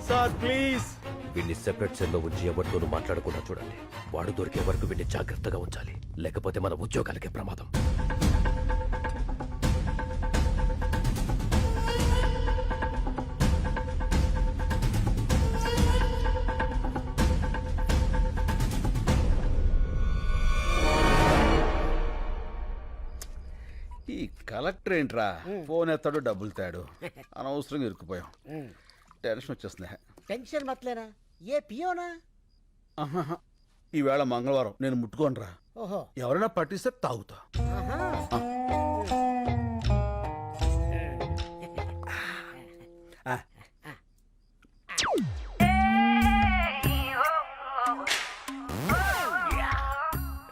Sir please. వీడిని సెపరేట్ సెల్లో ఉంచి ఎవరితోనూ మాట్లాడకుండా చూడండి. వాడు దొరికే వరకు వీడిని జాగ్రత్తగా ఉంచాలి, లేకపోతే మన ఉద్యోగాలకే ప్రమాదం. ఈ కలెక్టర్ ఏంట్రా ఫోన్ ఎత్తాడు డబ్బులు తాడు. అనవసరంగా ఇరుక్కుపోయాం. టెన్షన్ వచ్చేస్తుంది. టెన్షన్ మతలేనా? ఏ పియోనా? ఆహాహా. ఈవేళ మంగళవారం నేను ముట్టుకోనరా. ఓహో, ఎవరైనా పట్టిస్తే తాగుతా.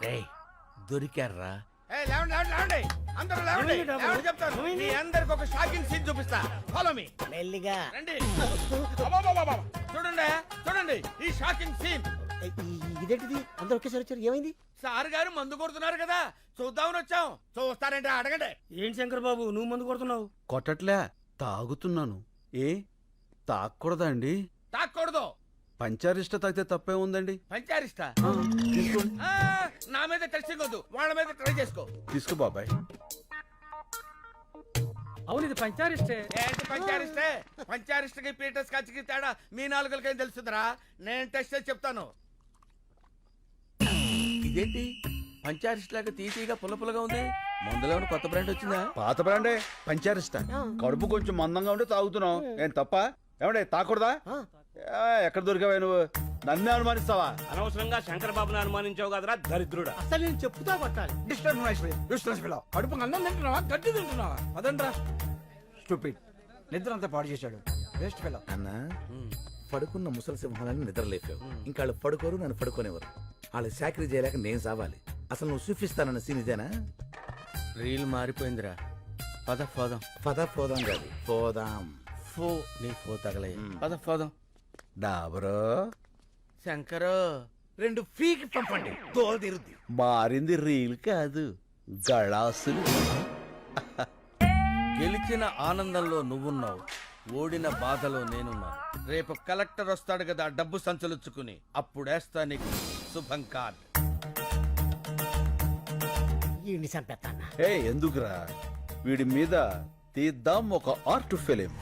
రేయ్ దొరికారా? అందరూ లేవండి. లేవండి చెప్తాను. మీ అందరికి ఒక షాకింగ్ సీన్ చూపిస్తా. Follow me. మెల్లిగా రండి. అబ్బబ్బబ్బబ్బ. చూడండి చూడండి ఈ షాకింగ్ సీన్. ఇదేంటిది? అందరూ ఒకేసారి వచ్చారు. ఏమైంది? సార్ గారు మందు కొడుతున్నారు కదా, చూద్దామని వచ్చాం. చూస్తారంటే అడగండి. ఏంటి శంకర్ బాబు నువ్వు మందు కొడుతున్నావు? కొట్టట్లే, తాగుతున్నాను. ఏ తాగకూడదా అండి? తాక్కూడదు. పంచారిష్ట తాగితే తప్పే ఉందండి. పంచారిస్తా? తీసుకోండి. నా మీద టెస్టింగ్ వద్దు, వాళ్ళ మీద ట్రై చేసుకో. తీసుకో బాబాయ్. అవును ఇది పంచారిస్టే. ఏంటి పంచారిస్టే? పంచారిస్ట్కి పీటర్స్ కచ్చికి తేడా మీ నాలుగులకేం తెలుస్తుందిరా? నేను టెస్ట్ చేసి చెప్తాను. ఇదేంటి పంచారిస్ట్ లాగా తీసిగా పుల్లపుల్లగా ఉంది? మందులో కొత్త బ్రాండ్ వచ్చిందా? పాత బ్రాండే పంచారిష్ట. కడుపు కొంచెం మందంగా ఉంటే తాగుతున్నావు. ఏం తప్ప? ఏమంటే తాకూడదా? ఎక్కడ దొరికావా నువ్వు? నన్నే అనుమానిస్తావా? అనవసరంగా శంకర్ బాబుని అనుమానించావు కదరా దరిద్రుడా. అసలు నేను చెప్తా కొట్టాలి. కడుపు అన్నం తింటున్నావా, గడ్డి తింటున్నావా? అదండ్రా స్టూపిడ్. నిద్ర అంతా పాడు చేశాడు. Waste fellow. అన్న పడుకున్న ముసలి సింహాలని నిద్రలేపావు. ఇంకా వాళ్ళు పడుకోరు, నన్ను పడుకోనేవారు. వాళ్ళు చాకరీ చేయలేక నేను సావాలి. అసలు నువ్వు చూపిస్తానన్న సీన్ ఇదేనా? రీల్ మారిపోయిందిరా. పద పోదాం. పద పోదాం కాదు, పోదాం. ఫో నీ ఫో తగలయ్య. పద పోదాం. డాబరో శంకరు 2 ఫీకి పంపండి, తోలు తీరుద్ది. మారింది రీల్ కాదు, గళాసులు. గెలిచిన ఆనందంలో నువ్వున్నావు, ఓడిన బాధలో నేనున్నాను. రేపు కలెక్టర్ వస్తాడు కదా డబ్బు సంచలుచ్చుకుని, అప్పుడేస్తా నీకు శుభం కార్డ్. ఈ చంపేస్తానా? ఏ ఎందుకురా? వీడి మీద తీద్దాం ఒక ఆర్ట్ ఫిలిం.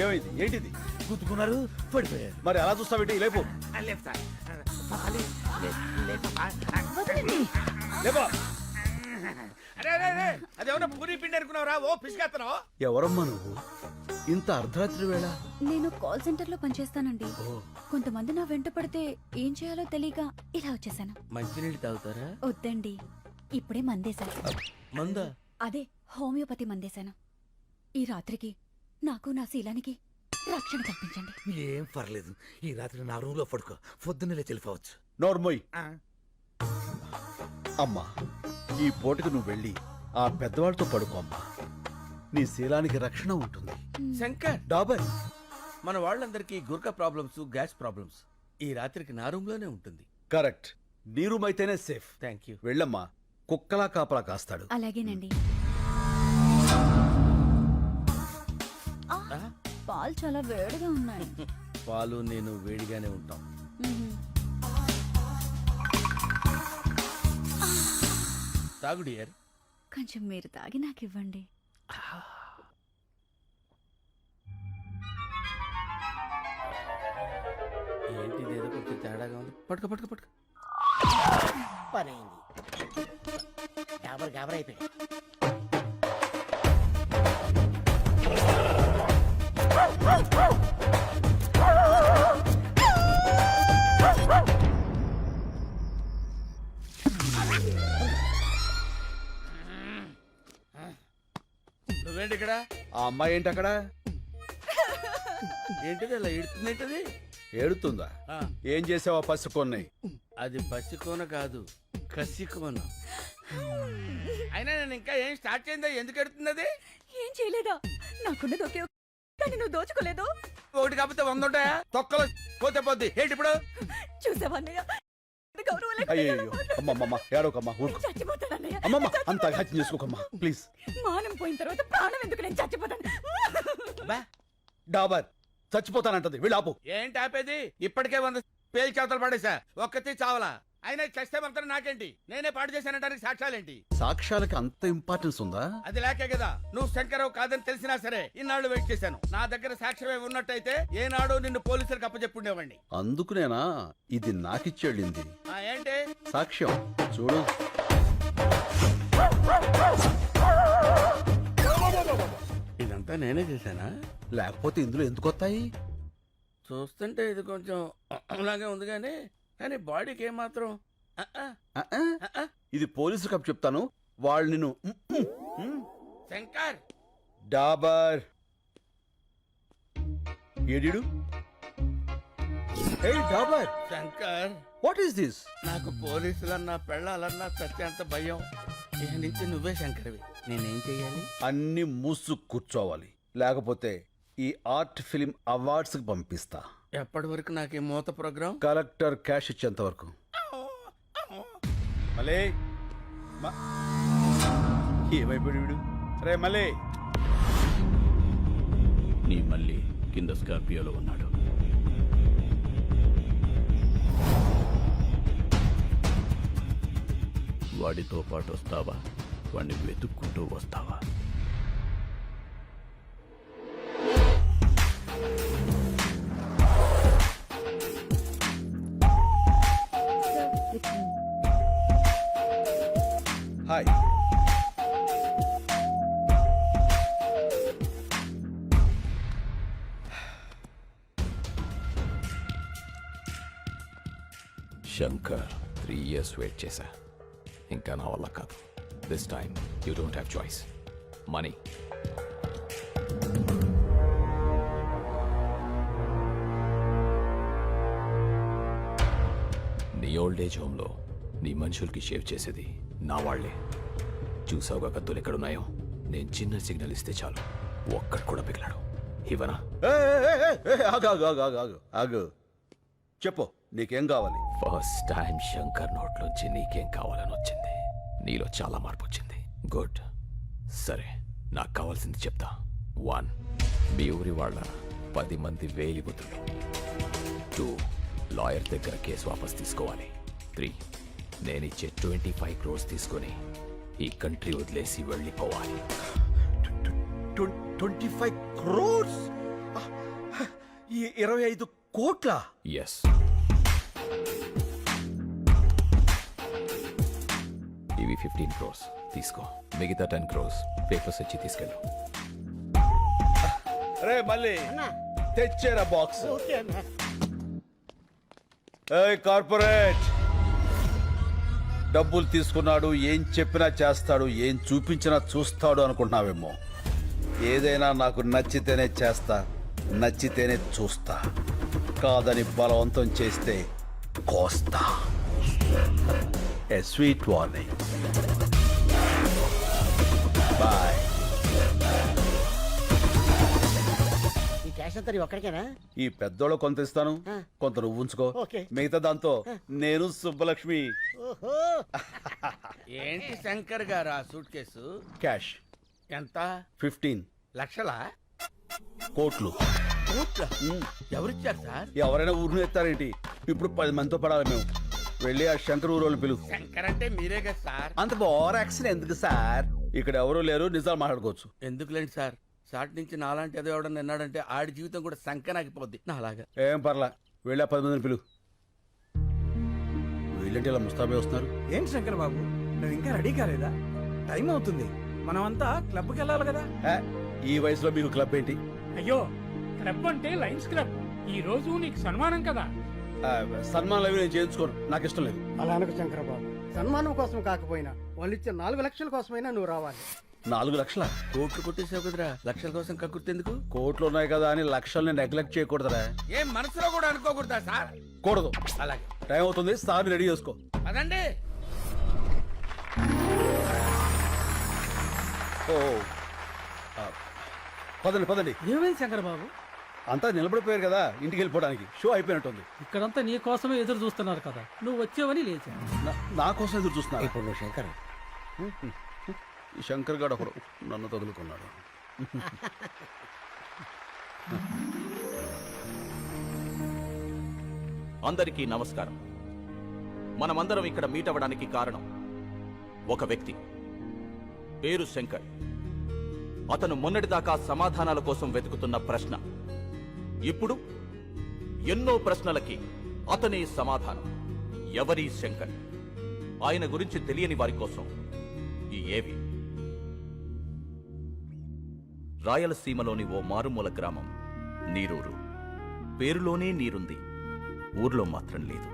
ఏమైంది? ఏంటిది? గుద్దుకున్నారు, పడిపోయారు. మరి అలా చూస్తావేంటి? లేపు లేదు సార్. పాపా, లేదు పాపా. లేపా. అరే అరే అరే, అదేమన్నా పూరి పిండి అనుకున్నావురా? ఓ పిసిగేస్తున్నావు. ఎవరమ్మా నువ్వు? ఇంత అర్ధరాత్రి వేళ? నేను కాల్ సెంటర్ లో పనిచేస్తానండి. కొంతమంది నా వెంట పడితే ఏం చేయాలో తెలియక ఇలా వచ్చేసాను. మంచినీళ్ళు తాగుతారా? వద్దండి, ఇప్పుడే మందేశాను. మందా? అదే హోమియోపతి మందేశాను. ఈ రాత్రికి నాకు నా శీలానికి రక్షణ కల్పించండి. ఏం పర్లేదు, ఈ రాత్రి నా రూమ్ లో పడుకో, పొద్దున్నే తెలిపోవచ్చు. నోర్మోయ్. అమ్మా, ఈ పూటకు నువ్వు వెళ్ళి ఆ పెద్దవాళ్ళతో పడుకో అమ్మా. నీ శీలానికి రక్షణ ఉంటుంది. శంకర్, డాబర్, మన వాళ్ళందరికీ గుర్కా ప్రాబ్లమ్స్, గ్యాస్ ప్రాబ్లమ్స్. ఈ రాత్రికి నా రూమ్ లోనే ఉంటుంది. కరెక్ట్. నీ రూమ్ అయితేనే సేఫ్. Thank you. వెళ్ళమ్మా, కుక్కలా కాపలా కాస్తాడు. అలాగేనండి. పాలు చాలా వేడిగా ఉన్నాయి. పాలు నేను వేడిగానే ఉంటాం. తాగు డియర్. కొంచెం మీరు తాగి నాకు ఇవ్వండి. ఏంటి ఏదో కొంచెం తేడాగా ఉంది. పట్టుకో పట్టుకో పట్టుకో. పని అయింది. గాబరైపోయాయి. నువ్వేంటి ఇక్కడ? ఆ అమ్మాయి ఏంటి అక్కడ? ఏంటిది అలా ఏడుతుందేంటది? ఏడుతుందా? ఏం చేసావా పసుకొన్నాయి? అది పసికోన కాదు, కసికోన. అయినా నేను ఇంకా ఏం స్టార్ట్ చేయిందా? ఎందుకు ఎడుతుంది అది? ఏం చేయలేదా? నాకున్నది ఒకే కానీ నువ్వు దోచుకోలేదు. ఒకటి కాకపోతే 100 ఉంటాయా? తొక్కలో పోతే పోద్ది. ఏంటి ఇప్పుడు? చూసావన్నయ్య, అయ్యో అమ్మమ్మ, ఏడోకమ్మా, ఊరుకో. చచ్చిపోతానన్నయ్య. అమ్మమ్మ, అంత హత్య చేసుకోకమ్మా ప్లీజ్. మానం పోయిన తర్వాత ప్రాణం ఎందుకు? నేను చచ్చిపోతాను. డాబర్ చచ్చిపోతానంటది. వీళ్ళు ఆపు. ఏంటి ఆపేది? ఇప్పటికే 100 పేలు చేతలు పడేసా, ఒక్కతి చావలా. అయినా చస్తే మాత్రం నాకేంటి? నేనే పాడు చేశానంటానికి సాక్ష్యాలేంటి? సాక్ష్యాలకి అంత ఇంపార్టెన్స్ ఉందా? అది లేకే కదా నువ్వు శంకరావు కాదని తెలిసినా సరే ఇన్నాళ్ళు వెయిట్ చేశాను. నా దగ్గర సాక్ష్యమే ఉన్నట్టయితే ఏనాడు నిన్ను పోలీసులకు అప్పచెప్పుండేవాడిని. అందుకునేనా ఇది నాకిచ్చేళ్ళింది? ఏంటి సాక్ష్యం చూడు. ఇదంతా నేనే చేశానా? లేకపోతే ఇందులో ఎందుకు వస్తాయి? చూస్తుంటే ఇది కొంచెం అలాగే ఉంది కానీ బాడీకి ఏమాత్రం ఇది పోలీసు కప్ చెప్తాను. వాళ్ళు నిన్ను శంకర్. డాబర్ ఏడిడు? ఏయ్ Dabur. Shankar, what is this? నాకు పోలీసులన్నా పెళ్ళాలన్నా సత్యంత భయం. ఇక నుంచి నువ్వే శంకర్వి. నేనేం చెయ్యాలి? అన్ని మూసు కూర్చోవాలి, లేకపోతే ఈ ఆర్ట్ ఫిలిం అవార్డ్స్ కి పంపిస్తా. ఎప్పటి వరకు నాకు ఈ మూత ప్రోగ్రాం? కలెక్టర్ క్యాష్ ఇచ్చేంత వరకు. మలే ఏమైపోయాడు వీడు? రే మలే. నీ మళ్ళీ కింద స్కార్పియోలో ఉన్నాడు. వాడితో పాటు వస్తావా? వాడిని వెతుక్కుంటూ వస్తావా? హాయ్. శంకర్, 3 years వెయిట్ చేశా. ఇంకా నా వల్ల కాదు. This time you don't have choice. Money. నీ ఓల్డ్ ఏజ్ హోమ్లో నీ మనుషులకి షేవ్ చేసేది నా వాళ్లే. చూసావుగా కత్తులు ఎక్కడున్నాయో? నేను చిన్న సిగ్నల్ ఇస్తే చాలు, ఒక్కడు కూడా పిగిలాడు. ఇవ్వనా? ఆగు ఆగు ఆగు ఆగు ఆగు ఆగు. చెప్పు నీకేం కావాలి? ఫస్ట్ టైం శంకర్ నోట్లోంచి నీకేం కావాలని వచ్చింది. నీలో చాలా మార్పు వచ్చింది. గుడ్. సరే, నాకు కావాల్సింది చెప్తా. 1, మీ ఊరి వాళ్ళ 10 మంది వేలిబుద్ధులు. 2, లాయర్ దగ్గర కేసు వాపస్ తీసుకోవాలి. 3, నేనిచ్చే 25 crores తీసుకొని ఈ కంట్రీ వదిలేసి వెళ్ళిపోవాలి. 25 crores? 25 కోట్ల? ఎస్. ఇవి 15 crores తీసుకో. మిగతా 10 crores పేపర్స్ వచ్చి తీసుకెళ్ళు. రే మళ్ళీ తెచ్చేరా బాక్స్. ఓకే అన్న. కార్పొరేట్ డబ్బులు తీసుకున్నాడు, ఏం చెప్పినా చేస్తాడు, ఏం చూపించినా చూస్తాడు అనుకుంటున్నావేమో. ఏదైనా నాకు నచ్చితేనే చేస్తా, నచ్చితేనే చూస్తా. కాదని బలవంతం చేస్తే కోస్తా. ఏ స్వీట్ వార్నింగ్. బాయ్. ఈ క్యాష్ అంతా నీ ఒక్కడికేనా? ఈ పెద్దోళ్ళు కొంత ఇస్తాను, కొంత నువ్వు ఉంచుకో. ఓకే. మిగతా దాంతో నేను సుబ్బలక్ష్మి. ఓహో. ఏంటి శంకర్ గారు ఆ సూట్ కేసు? క్యాష్ ఎంత? 15 లక్షల కోట్లు. ఎవరిచ్చారు సార్? ఎవరైనా ఊరిని ఎత్తారేంటి? ఇప్పుడు 10 మందితో పడాలి మేము. వెళ్ళి ఆ శంకర్ ఊరోళ్ళు పిలువు. శంకర్ అంటే మీరే కదా సార్? అంత ఓవర్ యాక్షన్ ఎందుకు సార్? ఇక్కడ ఎవరు లేరు, నిజాలు మాట్లాడుకోవచ్చు. ఎందుకులేండి సార్, సాటి నుంచి నాలాంటి ఏదో ఎవడన్నా విన్నాడంటే ఆడి జీవితం కూడా సంకనాగిపోద్ది నాలాగా. ఏం పర్లా, వెళ్ళి ఆ 10 మందిని పిలువు. వీళ్ళంటే ఇలా ముస్తాబే వస్తున్నారు. ఏంటి శంకర్ బాబు, నువ్వు ఇంకా రెడీ కాలేదా? టైం అవుతుంది, మనమంతా క్లబ్కి వెళ్ళాలి కదా. ఈ వయసులో మీకు క్లబ్ ఏంటి? అయ్యో, క్లబ్ అంటే లయన్స్ క్లబ్. ఈ రోజు నీకు సన్మానం కదా. సన్మానాలు అవి నేను చేయించుకోను, నాకు ఇష్టం లేదు. అలా అనకు శంకరబాబు. సన్మానం కోసం కాకపోయినా వాళ్ళు ఇచ్చే 4 లక్షల కోసమైనా నువ్వు రావాలి. 4 లక్షల? కోట్లు కొట్టేసావు కదరా, లక్షల కోసం కక్కుర్తెందుకు? కోట్లు ఉన్నాయి కదా అని లక్షల్ని నెగ్లెక్ట్ చేయకూడదురా. ఏం మనసులో కూడా అనుకోకూడదా సార్? కూడదు. అలాగే, టైం అవుతుంది, సార్ రెడీ చేసుకో. అదండి. ఓ పదండి పదండి. ఏమైంది శంకర్ బాబు? అంతా నిలబడిపోయారు కదా, ఇంటికి వెళ్ళిపోవడానికి. షో అయిపోయినట్టుంది. ఇక్కడంతా నీ కోసమే ఎదురు చూస్తున్నారు కదా, నువ్వు వచ్చేవని లేచా. నా కోసం ఎదురు చూస్తున్నా. ఇప్పుడు నువ్వు శంకర్. ఈ శంకర్ గారు ఒకడు నన్ను తగులుకున్నాడు. అందరికీ నమస్కారం. మనమందరం ఇక్కడ మీట్ అవ్వడానికి కారణం ఒక వ్యక్తి, పేరు శంకర్. అతను మొన్నటిదాకా సమాధానాల కోసం వెతుకుతున్న ప్రశ్న, ఇప్పుడు ఎన్నో ప్రశ్నలకి అతనే సమాధానం. ఎవరి శంకర్? ఆయన గురించి తెలియని వారి కోసం ఈ ఏవి. రాయలసీమలోని ఓ మారుమూల గ్రామం నీరూరు. పేరులోనే నీరుంది, ఊర్లో మాత్రం లేదు.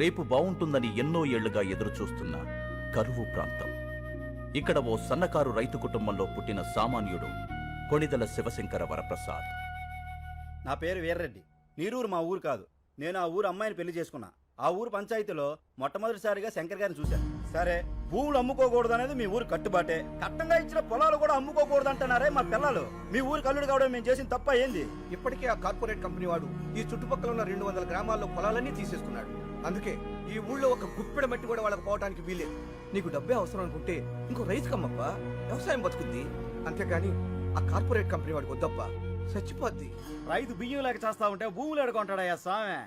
రేపు బావుంటుందని ఎన్నో ఏళ్లుగా ఎదురుచూస్తున్న కరువు ప్రాంతం. ఇక్కడ ఓ సన్నకారు రైతు కుటుంబంలో పుట్టిన సామాన్యుడు కొణిదల శివశంకర వరప్రసాద్. నా పేరు వీర్రెడ్డి. నీరూరు మా ఊరు కాదు. నేను ఆ ఊరు అమ్మాయిని పెళ్లి చేసుకున్నా. ఆ ఊరు పంచాయతీలో మొట్టమొదటిసారిగా శంకర్ గారిని చూశాను. సరే, భూములు అమ్ముకోకూడదు అనేది మీ ఊరు కట్టుబాటే. కట్టంగా ఇచ్చిన పొలాలు కూడా అమ్ముకోకూడదు అంటున్నారే మా పిల్లలు. మీ ఊరు కల్లుడు కావడం మేము చేసిన తప్ప ఏంది? ఇప్పటికే ఆ కార్పొరేట్ కంపెనీ వాడు ఈ చుట్టుపక్కల ఉన్న 200 గ్రామాల్లో పొలాలన్నీ తీసేసుకున్నాడు. అందుకే ఈ ఊళ్ళో ఒక గుప్పెడ మట్టి కూడా వాళ్ళకి పోవడానికి వీలేదు. నీకు డబ్బే అవసరం అనుకుంటే ఇంకో రైతు కమ్మప్పా, వ్యవసాయం బతుకుద్ది. అంతేగాని ఆ కార్పొరేట్ కంపెనీ వాడికి వద్దప్పా, చచ్చిపోద్ది. రైతు బియ్యం లేక చేస్తా ఉంటే భూములు ఎడుకుంటాడయ్యా స్వామి.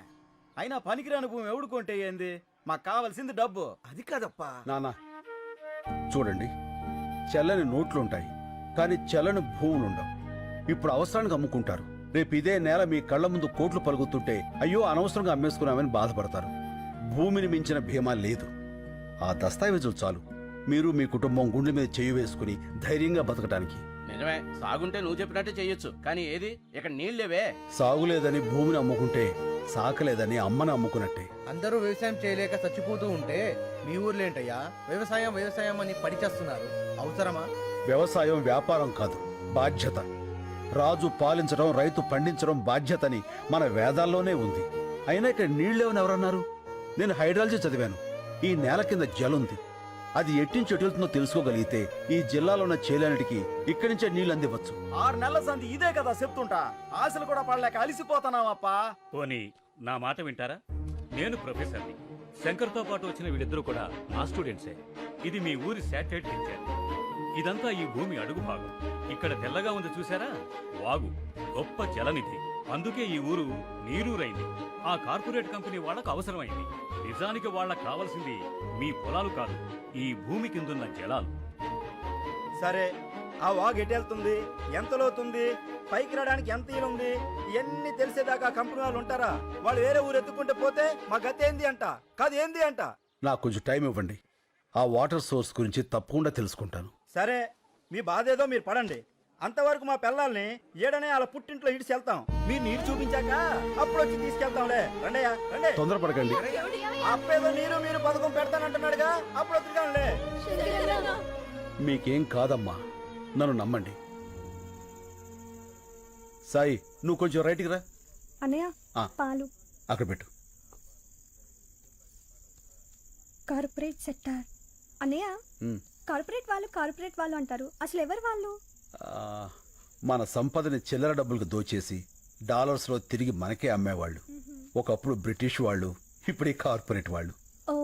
అయినా పనికిరాని భూమి ఎవడుకుంటే ఏంది? మాకు కావాల్సింది డబ్బు. అది కాదప్పా. నాన్న చూడండి, చెల్లని నోట్లుంటాయి కానీ చెల్లని భూములుండవు. ఇప్పుడు అవసరానికి అమ్ముకుంటారు. రేపు ఇదే నేల మీ కళ్ళ ముందు కోట్లు పలుకుతుంటే అయ్యో అనవసరంగా అమ్మేసుకున్నామని బాధపడతారు. భూమిని మించిన భీమా లేదు. ఆ దస్తావేజులు చాలు మీరు మీ కుటుంబం గుండె మీద చేయి వేసుకుని ధైర్యంగా బతకడానికి. నిజమే, సాగుంటే నువ్వు చెప్పినట్టే చెయ్యొచ్చు, కానీ ఏది ఇక్కడ నీళ్ళేవే. సాగులేదని భూమిని అమ్ముకుంటే సాకలేదని అమ్మని అమ్ముకున్నట్టే. అందరూ వ్యవసాయం చేయలేక చచ్చిపోతూ ఉంటే మీ ఊర్లో ఏంటయ్యా వ్యవసాయం వ్యవసాయం అని పడిచేస్తున్నారు? అవసరమా? వ్యవసాయం వ్యాపారం కాదు, బాధ్యత. రాజు పాలించడం, రైతు పండించడం బాధ్యతని మన వేదాల్లోనే ఉంది. అయినా ఇక్కడ నీళ్ళేవని ఎవరన్నారు? నేను హైడ్రాలజీ చదివాను. ఈ నేల కింద జలుంది. అది ఎట్టించి ఎటుతుందో తెలుసుకోగలిగితే ఈ జిల్లాలో ఉన్న చేలన్నిటికి ఇక్కడి నుంచే నీళ్లు అందివచ్చు. 6 నెలల సంది ఇదే కదా చెప్తుంటా. ఆశలు కూడా పడలేక అలిసిపోతున్నావప్పా. పోనీ నా మాట వింటారా? నేను ప్రొఫెసర్ని. శంకర్తో పాటు వచ్చిన వీళ్ళిద్దరూ కూడా నా స్టూడెంట్సే. ఇది మీ ఊరి శాటిలైట్ పిక్చర్. ఇదంతా ఈ భూమి అడుగు భాగం. ఇక్కడ తెల్లగా ఉంది చూసారా? వాగు, గొప్ప జలనిధి. అందుకే ఈ ఊరు నీరూరైంది. ఆ కార్పొరేట్ కంపెనీ వాళ్ళకు అవసరమైంది. నిజానికి వాళ్ళకు కావాల్సింది మీ పొలాలు కాదు, ఈ భూమి కిందున్న జలాలు. సరే, ఆ వాగు ఎటెళ్తుంది, ఎంత లోతుంది, పైకి రావడానికి ఎంత ఈలుంది, ఇవన్నీ తెలిసేదాకా కంపెనీ వాళ్ళు ఉంటారా? వాళ్ళు వేరే ఊరు ఎత్తుకుంటే పోతే మా గతి ఏంది అంట, కాదు ఏంది అంట. నాకు కొంచెం టైం ఇవ్వండి. ఆ వాటర్ సోర్స్ గురించి తప్పకుండా తెలుసుకుంటాను. సరే, మీ బాధ ఏదో మీరు పడండి. అంతవరకు మా పిల్లల్ని ఏడనే వాళ్ళ పుట్టింట్లో ఇడిచి వెళ్తాం. మీరు నీరు చూపించాక అప్పుడు వచ్చి తీసుకెళ్తాంలే. రండయ్యా, రండి. తొందరపడకండి. అప్పేదో నీరు మీరు పథకం పెడతానంటున్నాడుగా, అప్పుడు వద్దుగానులే. మీకేం కాదమ్మా, నన్ను నమ్మండి. సాయి, నువ్వు కొంచెం రైట్కి రా. అన్నయ్య ఆ. పాలు. అక్కడ పెట్టు. Corporate sector. అన్నయ్య ఉమ్. కార్పొరేట్ వాళ్ళు అంటారు. అసలు ఎవరు వాళ్ళు? మన సంపదని చిల్లర డబ్బులకు దోచేసి డాలర్స్లో తిరిగి మనకే అమ్మేవాళ్ళు. ఒకప్పుడు బ్రిటిష్ వాళ్ళు, ఇప్పుడు ఈ కార్పొరేట్ వాళ్ళు. ఓ,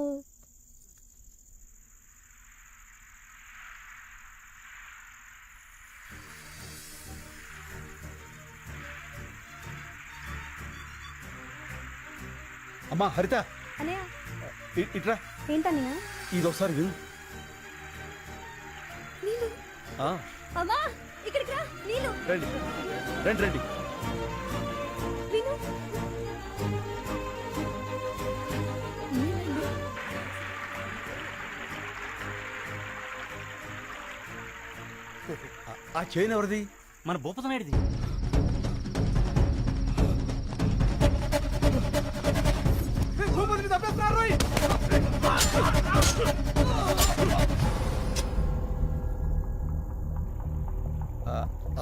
అమ్మా హరిత, అన్నయ్య ఇట్రా. ఏంటన్నయ్య? ఇదొకసారి విను. నీళ్ళు. ఆ, అమ్మా ఇక్కడికి రా. నీళ్ళు. రండి రండి రండి. విను. ఆ చైన్ ఎవరిది? మన భూపతనాయుడిది.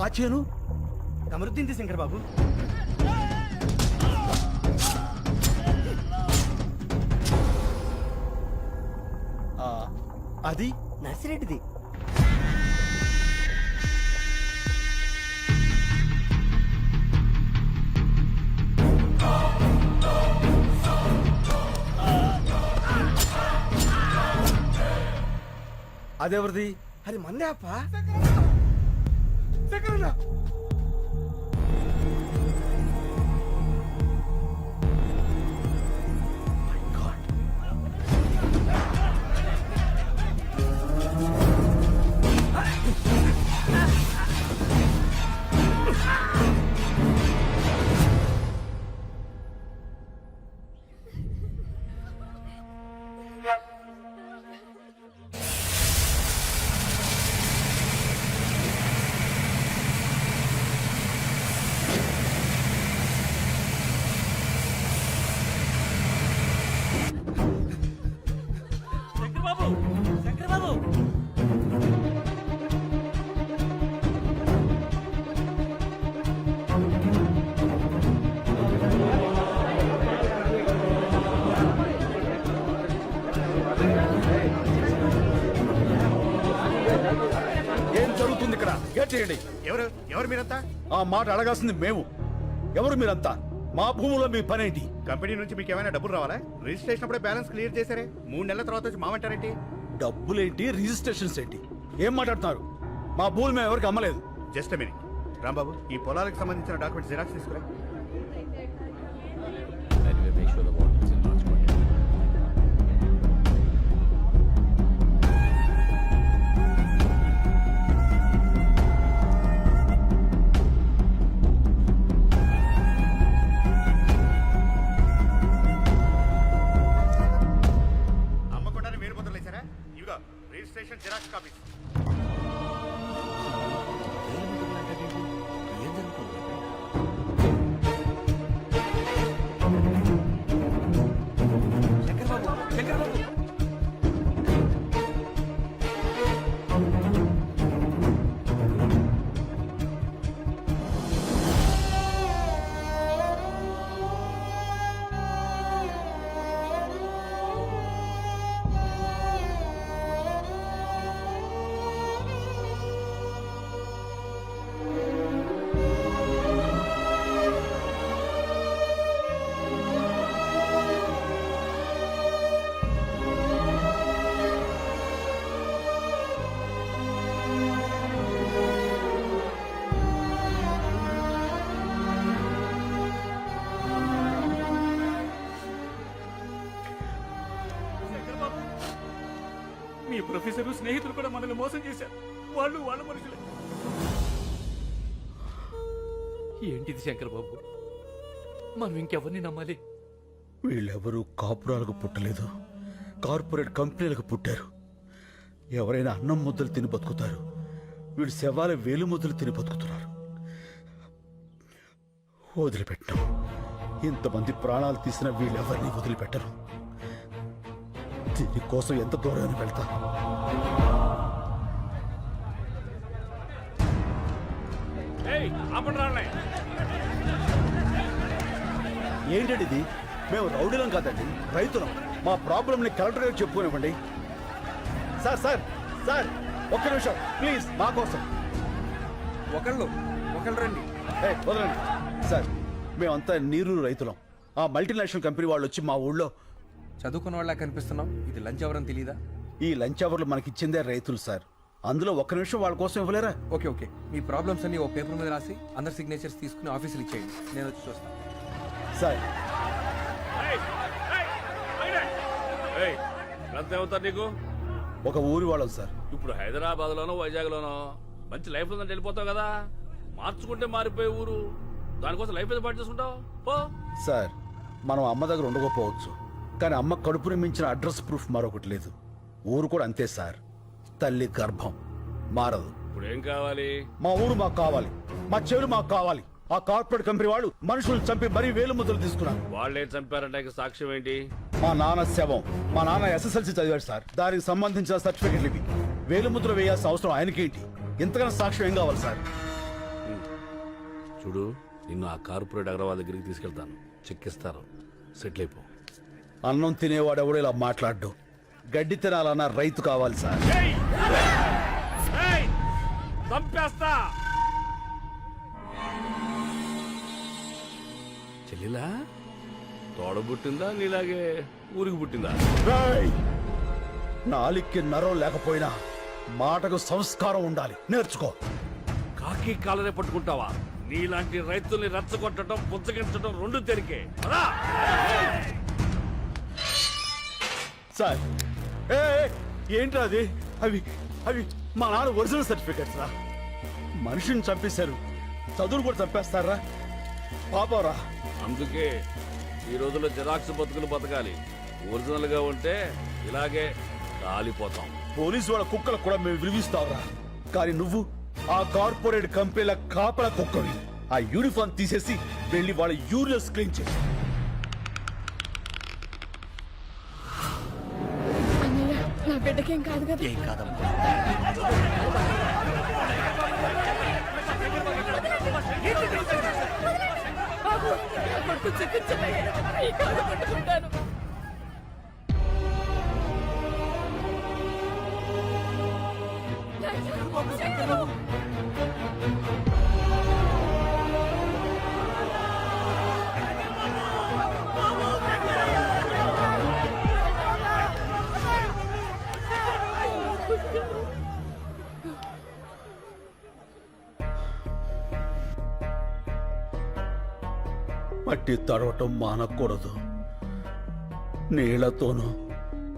ఆ చేను కమరుద్దీన్ శంకర్ బాబు. అది నర్సిరెడ్డిది. అదెవరిది? అది మందే అప్ప. ఏం జరుగుతుంది ఇక్కడ? గేట్ చేయండి. ఎవరు మీరంతా? ఆ మాట అడగాల్సింది మేము. ఎవరు మీరంతా? మా భూములో మీ పనేంటి? కంపెనీ నుంచి మీకు ఏమైనా డబ్బులు రావాలా? రిజిస్ట్రేషన్ అప్పుడే బ్యాలెన్స్ క్లియర్ చేశారే, 3 నెలల తర్వాత వచ్చి మామంటారేంటి? డబ్బులేంటి, రిజిస్ట్రేషన్స్ ఏంటి? ఏం మాట్లాడుతున్నారు? మా భూములు మేము ఎవరికి అమ్మలేదు. జస్ట్ మినిట్ రాంబాబు, ఈ పొలాలకు సంబంధించిన డాక్యుమెంట్స్ జిరాక్స్ తీసుకురా. అమ్మకుండానే వేరు ముద్రలు వేశారా? ఇవిగో రిజిస్ట్రేషన్ జిరాక్స్ కాపీస్. ఏం జరుగుతుంది? ప్రొఫెసర్ స్నేహితులు కూడా మనల్ని మోసం చేశారు. వాళ్ళు వాళ్ళ మనుషులే. ఏంటిది శంకర్ బాబు, మనం ఇంకెవరిని నమ్మాలి? వీళ్ళెవరూ కాపురాలకు పుట్టలేదు, కార్పొరేట్ కంపెనీలకు పుట్టారు. ఎవరైనా అన్నం ముద్దలు తిని బతుకుతారు, వీళ్ళు శవాల వేలు ముద్దలు తిని బతుకుతున్నారు. వదిలిపెట్టం. ఇంతమంది ప్రాణాలు తీసిన వీళ్ళెవరిని వదిలిపెట్టరు. దీనికోసం ఎంత దూరాన్ని వెళ్తా. ఏంటండి ఇది? మేము రౌడీలం కాదండి, రైతులం. మా ప్రాబ్లంని కలెక్టర్ గారికి చెప్పుకోనివ్వండి. సార్ సార్ సార్ ఒక్క నిమిషం ప్లీజ్, మా కోసం. ఒకళ్ళు రండి. వదలండి సార్. మేమంతా నీరు రైతులం. ఆ మల్టీనేషనల్ కంపెనీ వాళ్ళు వచ్చి మా ఊళ్ళో చదువుకున్న వాళ్ళ కనిపిస్తున్నాం. ఇది లంచ్ అవర్ అని తెలీదా? ఈ లంచ్ అవర్లు మనకిచ్చిందే రైతులు సార్. అందులో ఒక్క నిమిషం వాళ్ళ కోసం ఇవ్వలేరా? ఓకే, మీ ప్రాబ్లమ్స్ అన్ని ఓ పేపర్ మీద రాసి అందరి సిగ్నేచర్స్ తీసుకుని ఆఫీసులు ఇచ్చేయండి. నేను వచ్చి చూస్తాను. సార్ అవుతారు నీకు ఒక ఊరి వాళ్ళం సార్. ఇప్పుడు హైదరాబాద్ లోనో వైజాగ్ లోనో మంచి లైఫ్ ఉందని వెళ్ళిపోతావు కదా. మార్చుకుంటే మారిపోయే ఊరు, దానికోసం లైఫ్ ఏదో పాటు చేసుకుంటావు. సార్ మనం అమ్మ దగ్గర ఉండకపోవచ్చు, కానీ అమ్మ కడుపుని మించిన అడ్రస్ ప్రూఫ్ మరొకటి లేదు. ఊరు కూడా అంతే సార్, తల్లి గర్భం మారదు. ఇప్పుడు ఏం కావాలి? మా ఊరు మాకు కావాలి, మా చెవులు మాకు కావాలి. ఆ కార్పొరేట్ కంపెనీ వాళ్ళు మనుషులు చంపి మరీ వేలు ముద్రలు తీసుకున్నారు. వాళ్ళే చంపారంటే సాక్ష్యం ఏంటి? మా నాన్న శవం. మా నాన్న SSLC చదివాడు సార్, దానికి సంబంధించిన సర్టిఫికెట్లు ఇవి. వేలు ముద్ర వేయాల్సిన అవసరం ఆయనకేంటి? ఇంతకన్నా సాక్ష్యం ఏం కావాలి సార్? చూడు, నిన్ను ఆ కార్పొరేట్ అగ్రవాల్ దగ్గరికి తీసుకెళ్తాను, చెక్కిస్తారు, సెటిల్ అయిపో. అన్నం తినేవాడెవడో ఇలా మాట్లాడ్డు. గడ్డి తినాలన్న రైతు కావాలి సార్. చంపేస్తా. చెల్లిలా తోడ పుట్టిందా నీలాగే ఊరికి పుట్టిందా? నాలికి నరం లేకపోయినా మాటకు సంస్కారం ఉండాలి, నేర్చుకో. కాకి కాలనే పట్టుకుంటావా? నీలాంటి రైతుల్ని రెచ్చగొట్టడం, పుచ్చగించడం రెండు తెరికే. సార్ ఏంట్రా అది? అవి అవి మా నాన్న ఒరిజినల్ సర్టిఫికెట్స్ రా. మనిషిని చంపేశారు, చదువులు కూడా చంపేస్తారా? పాపరా. అందుకే ఈ రోజుల్లో జిరాక్స్ బతుకులు బతకాలి. ఒరిజినల్ గా ఉంటే ఇలాగే కాలిపోతాం. పోలీసు వాళ్ళ కుక్కలకు కూడా మేము విలువిస్తావురా, కానీ నువ్వు ఆ కార్పొరేట్ కంపెనీల కాపల కుక్కవి. ఆ యూనిఫామ్ తీసేసి వెళ్ళి వాళ్ళ యూరియస్ క్లీన్ చేసి. నా బిడ్డకేం కాదు కదా? ఏం కాదమ్మా. బాబు, నా కొడుకు చికిత్సలయ్యా. ఈ కాలు పట్టుకుంటాను. మట్టి తడవటం మానకూడదు. నీళ్లతోనూ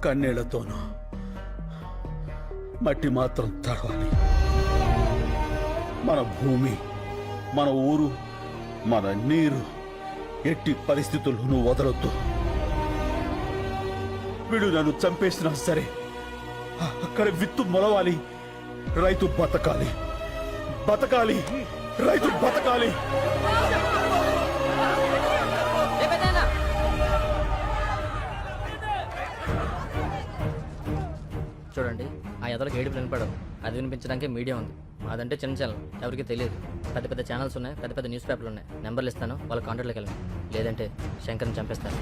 కన్నీళ్లతోనూ మట్టి మాత్రం తడవాలి. మన భూమి, మన ఊరు, మన నీరు ఎట్టి పరిస్థితుల్లోనూ వదలొద్దు. వీడు నన్ను చంపేసినా సరే అక్కడ విత్తు మొలవాలి, రైతు బతకాలి. బతకాలి, రైతు బతకాలి. చూడండి, ఆ ఎదలకు ఏడుపు వినపడదు. అది వినిపించడానికి మీడియా ఉంది. అదంటే చిన్న ఛానల్, ఎవరికి తెలియదు. పెద్ద పెద్ద ఛానల్స్ ఉన్నాయి, పెద్ద పెద్ద న్యూస్ పేపర్లు ఉన్నాయి. నెంబర్లు ఇస్తాను, వాళ్ళ కాంటాక్ట్లోకి వెళ్ళండి. లేదంటే శంకర్ని చంపేస్తాను.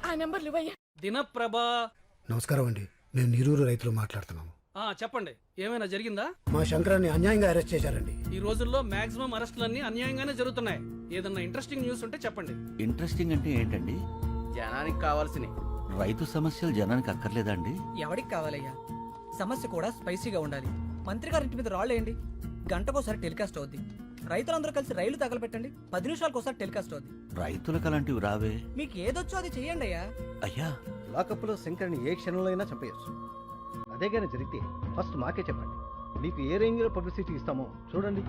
ఆ నెంబర్లు ఇవ్వయ్యా. దినప్రభా. నమస్కారం అండి, నేను నీరూరు రైతులు మాట్లాడుతున్నాను. చెప్పండి, ఏమైనా జరిగిందా? మా శంకరాన్ని అన్యాయంగా అరెస్ట్ చేశారండి. ఈ రోజుల్లో మాక్సిమం అరెస్టులన్నీ అన్యాయంగానే జరుగుతున్నాయి. ఏదన్నా ఇంట్రెస్టింగ్ న్యూస్ ఉంటే చెప్పండి. ఇంట్రెస్టింగ్ అంటే ఏంటండి? జనానికి కావాల్సినవి. రైతు సమస్యలు జనానికి అక్కర్లేదండి. ఎవరికి కావాలయ్యా? సమస్య కూడా స్పైసీగా ఉండాలి. మంత్రి గారి ఇంటి మీద రాళ్ళేయండి, గంటకోసారి టెలికాస్ట్ అవుద్ది. రైతులందరూ కలిసి రైలు తగలబెట్టండి, 10 నిమిషాలకోసారి టెలికాస్ట్ అవుద్ది. రైతులకు అలాంటివి రావే. మీకు ఏదొచ్చో అది చెయ్యండి అయ్యా. అయ్యా, లాకప్లో శంకర్ని ఏ క్షణంలో అయినా చంపేయచ్చు. అదే కానీ జరిగితే ఫస్ట్ మాకే చెప్పండి. మీకు ఏ రేంజ్లో పబ్లిసిటీ ఇస్తామో చూడండి.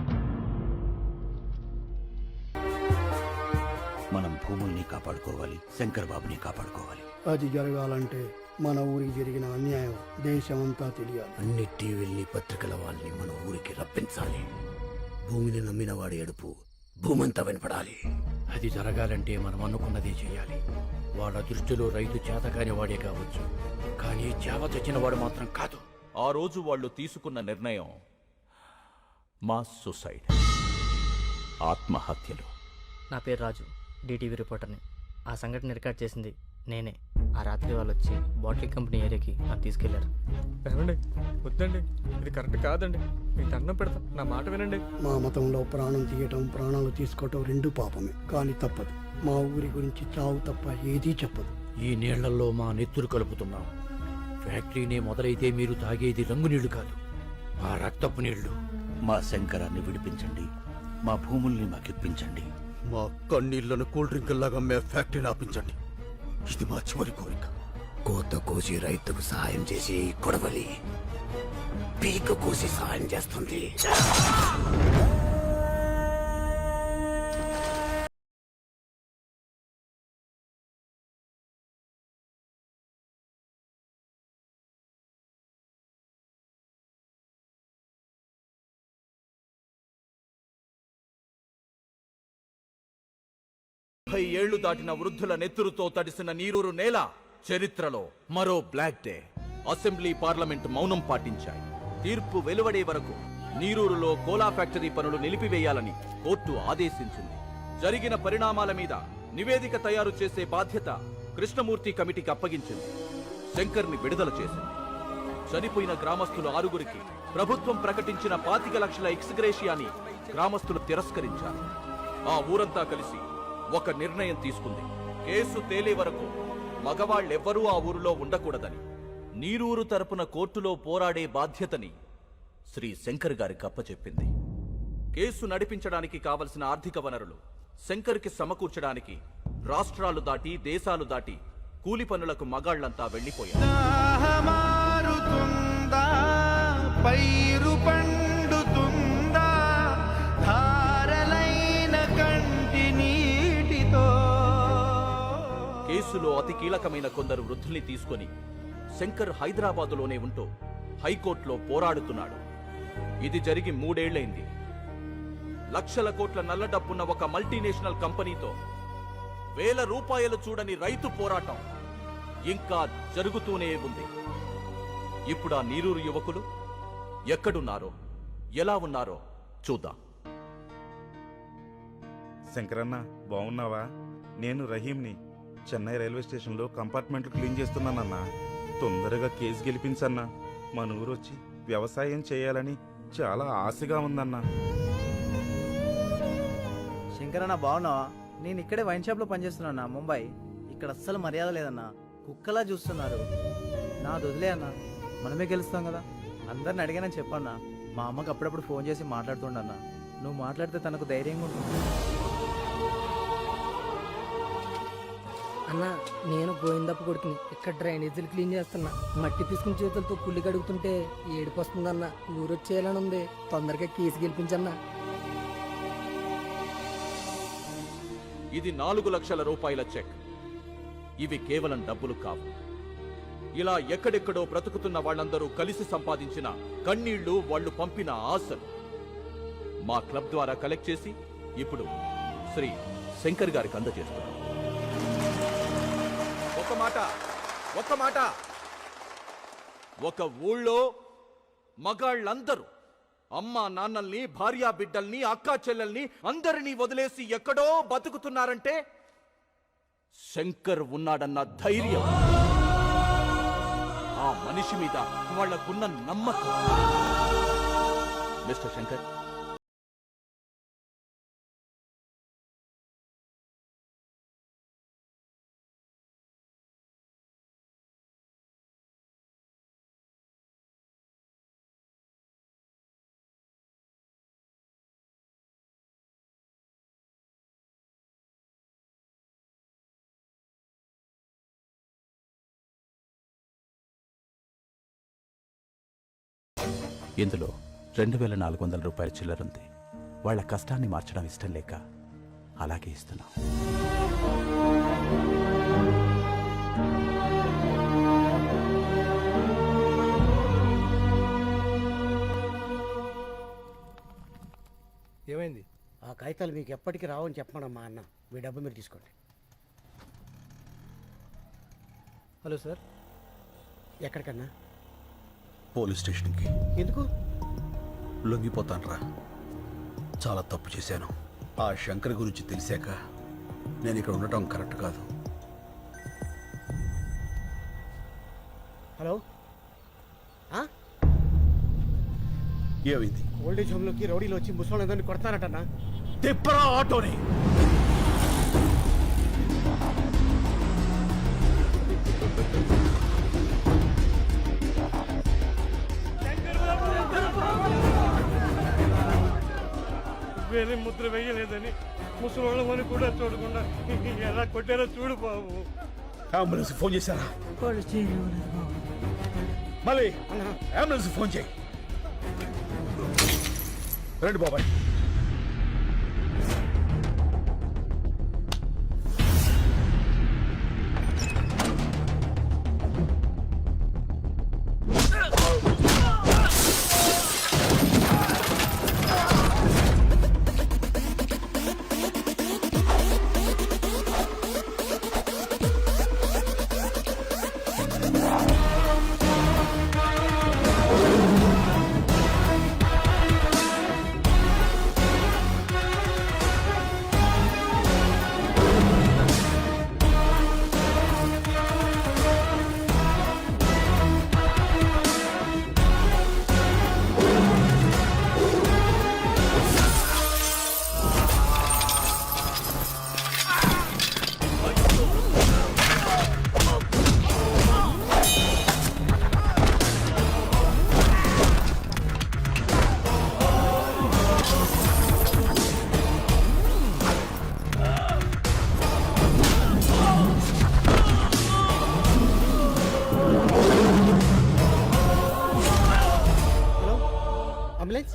మనం భూముల్ని కాపాడుకోవాలి, శంకర్ బాబుని కాపాడుకోవాలి. అది జరగాలంటే మన ఊరికి జరిగిన అన్యాయం దేశమంతా తెలియాలి. అన్ని టీవీల్ని, పత్రికల వాళ్ళని మన ఊరికి రప్పించాలి. భూమిని నమ్మిన వాడి ఎడుపు భూమంతా వినపడాలి. అది జరగాలంటే మనం అనుకున్నదే చేయాలి. వాళ్ళ దృష్టిలో రైతు చేతకాని వాడే కావచ్చు, కానీ చేవ తెచ్చిన వాడు మాత్రం కాదు. ఆ రోజు వాళ్ళు తీసుకున్న నిర్ణయం మాస్ సూసైడ్, ఆత్మహత్యలు. నా పేరు రాజు, డిటీవీ రిపోర్టర్ని. ఆ సంఘటన రికార్డ్ చేసింది నేనే. ఆ రాత్రి వాళ్ళు వచ్చి బాటిల్ కంపెనీ ఏరియాకి నన్ను తీసుకెళ్లారు. ఏమండి వద్దండి, ఇది కరెక్ట్ కాదండి, మీకు దండం పెడతా, నా మాట వినండి. మా మతంలో ప్రాణం తీయటం, ప్రాణాలు తీసుకోవటం రెండు పాపమే, కానీ తప్పదు. మా ఊరి గురించి చావు తప్ప ఏదీ చెప్పదు. ఈ నీళ్లలో మా నెత్తురు కలుపుతున్నాం. ఫ్యాక్టరీనే మొదలైతే మీరు తాగేది రంగు నీళ్లు కాదు, ఆ రక్తపు నీళ్లు. మా శంకరాన్ని విడిపించండి, మా భూముల్ని మాకిప్పించండి. మా కన్నీళ్లను కూల్ డ్రింకుల్లాగా మే ఫ్యాక్టరీని ఆపించండి. ఇది మా చివరి కోరిక. కోత కోసి రైతుకు సహాయం చేసి కొడవలి పీక కోసి సహాయం చేస్తుంది. ఏళ్లు దాటిన వృద్ధుల నెత్తురుతో తడిసిన నీరూరు నేల చరిత్రలో మరో బ్లాక్ డే. అసెంబ్లీ, పార్లమెంట్ మౌనం పాటించాయి. తీర్పు వెలువడే వరకు నీరూరులో కోలా ఫ్యాక్టరీ పనులు నిలిపివేయాలని కోర్టు ఆదేశించింది. జరిగిన పరిణామాల మీద నివేదిక తయారు చేసే బాధ్యత కృష్ణమూర్తి కమిటీకి అప్పగించింది. శంకర్ని విడుదల చేసింది. చనిపోయిన గ్రామస్తులు 6గురికి ప్రభుత్వం ప్రకటించిన 25 లక్షల ఎక్స్గ్రేషియాని గ్రామస్తులు తిరస్కరించారు. ఆ ఊరంతా కలిసి ఒక నిర్ణయం తీసుకుంది. కేసు తేలే వరకు మగవాళ్ళెవ్వరూ ఆ ఊరిలో ఉండకూడదని. నీరూరు తరపున కోర్టులో పోరాడే బాధ్యతని శ్రీ శంకర్ గారికి అప్పచెప్పింది. కేసు నడిపించడానికి కావలసిన ఆర్థిక వనరులు శంకర్కి సమకూర్చడానికి రాష్ట్రాలు దాటి, దేశాలు దాటి కూలి పనులకు మగాళ్లంతా వెళ్లిపోయారు. పైరు పండుతుందా ధారలైన కంటి నీటితో. కేసులో అతి కీలకమైన కొందరు వృద్ధుల్ని తీసుకొని శంకర్ హైదరాబాదులోనే ఉంటూ హైకోర్టులో పోరాడుతున్నాడు. ఇది జరిగి 3 ఏళ్లైంది. లక్షల కోట్ల నల్ల డబ్బున్న ఒక మల్టీనేషనల్ కంపెనీతో వేల రూపాయలు చూడని రైతు పోరాటం ఇంకా జరుగుతూనే ఉంది. ఇప్పుడు ఆ నీరూరు యువకులు ఎక్కడున్నారో, ఎలా ఉన్నారో చూద్దాం. శంకరన్న బాగున్నావా? నేను రహీంని. చెన్నై రైల్వే స్టేషన్లో కంపార్ట్మెంట్లు క్లీన్ చేస్తున్నానన్నా. తొందరగా కేసు గెలిపించన్నా. మన ఊరొచ్చి వ్యవసాయం చేయాలని చాలా ఆశగా ఉందన్నా. శంకరన్న బాగున్నావా? నేను ఇక్కడే వైన్ షాప్లో పనిచేస్తున్నా ముంబై. ఇక్కడ అస్సలు మర్యాద లేదన్నా, కుక్కలా చూస్తున్నారు. నా వదిలే అన్న, మనమే గెలుస్తాం కదా. అందరిని అడిగానని చెప్పన్నా. మా అమ్మకి అప్పుడప్పుడు ఫోన్ చేసి మాట్లాడుతుండన్నా. నువ్వు మాట్లాడితే తనకు ధైర్యంగా ఉంటుంది. అన్న, నేను గోవిందప్ప కొడుకుని. ఇక్కడ డ్రైనేజీలు క్లీన్ చేస్తున్నా. మట్టి తీసుకుని చేతులతో కుళ్ళి కడుగుతుంటే ఏడుపు వస్తుందన్న. ఊరొచ్చేయాలని ఉంది. తొందరగా కేసు గెలిపించన్నా. ఇది 4 లక్షల రూపాయల చెక్. ఇవి కేవలం డబ్బులు కావు. ఇలా ఎక్కడెక్కడో బ్రతుకుతున్న వాళ్ళందరూ కలిసి సంపాదించిన కన్నీళ్లు, వాళ్ళు పంపిన ఆశలు మా క్లబ్ ద్వారా కలెక్ట్ చేసి ఇప్పుడు శ్రీ శంకర్ గారికి అందజేస్తున్నాం. ఒక మాట, ఒక ఊళ్ళో మగాళ్ళందరూ అమ్మా నాన్నల్ని, భార్యా బిడ్డల్ని, అక్కా చెల్లెల్ని అందరినీ వదిలేసి ఎక్కడో బతుకుతున్నారంటే శంకర్ ఉన్నాడన్న ధైర్యం, ఆ మనిషి మీద వాళ్లకున్న నమ్మకం. మిస్టర్ శంకర్, ఇందులో 2,400 రూపాయల చిల్లరుంది. వాళ్ళ కష్టాన్ని మార్చడం ఇష్టం లేక అలాగే ఇస్తున్నాం. ఏమైంది? ఆ కాగితాలు మీకు ఎప్పటికీ రావని చెప్పమన్నా మా అన్న. మీ డబ్బు మీరు తీసుకోండి. Hello sir. ఎక్కడికన్నా? పోలీస్ స్టేషన్కి. ఎందుకు? లొంగిపోతానురా. చాలా తప్పు చేశాను. ఆ శంకర్ గురించి తెలిసాక నేను ఇక్కడ ఉండటం కరెక్ట్ కాదు. హలో, ఏమైంది? ఓల్డేజ్ హోమ్లోకి రౌడీలు వచ్చి ముసలి కొడతారటన్నా. తిప్పరా ఆటోని. వేరే ముద్ర వేయలేదని ముసలి కూడా చూడకుండా ఎలా కొట్టారో చూడు బాబు. అంబులెన్స్ ఫోన్ చేశారా? మళ్ళీ అంబులెన్స్ ఫోన్ చేయి. రండి బాబాయ్. అంబులెన్స్.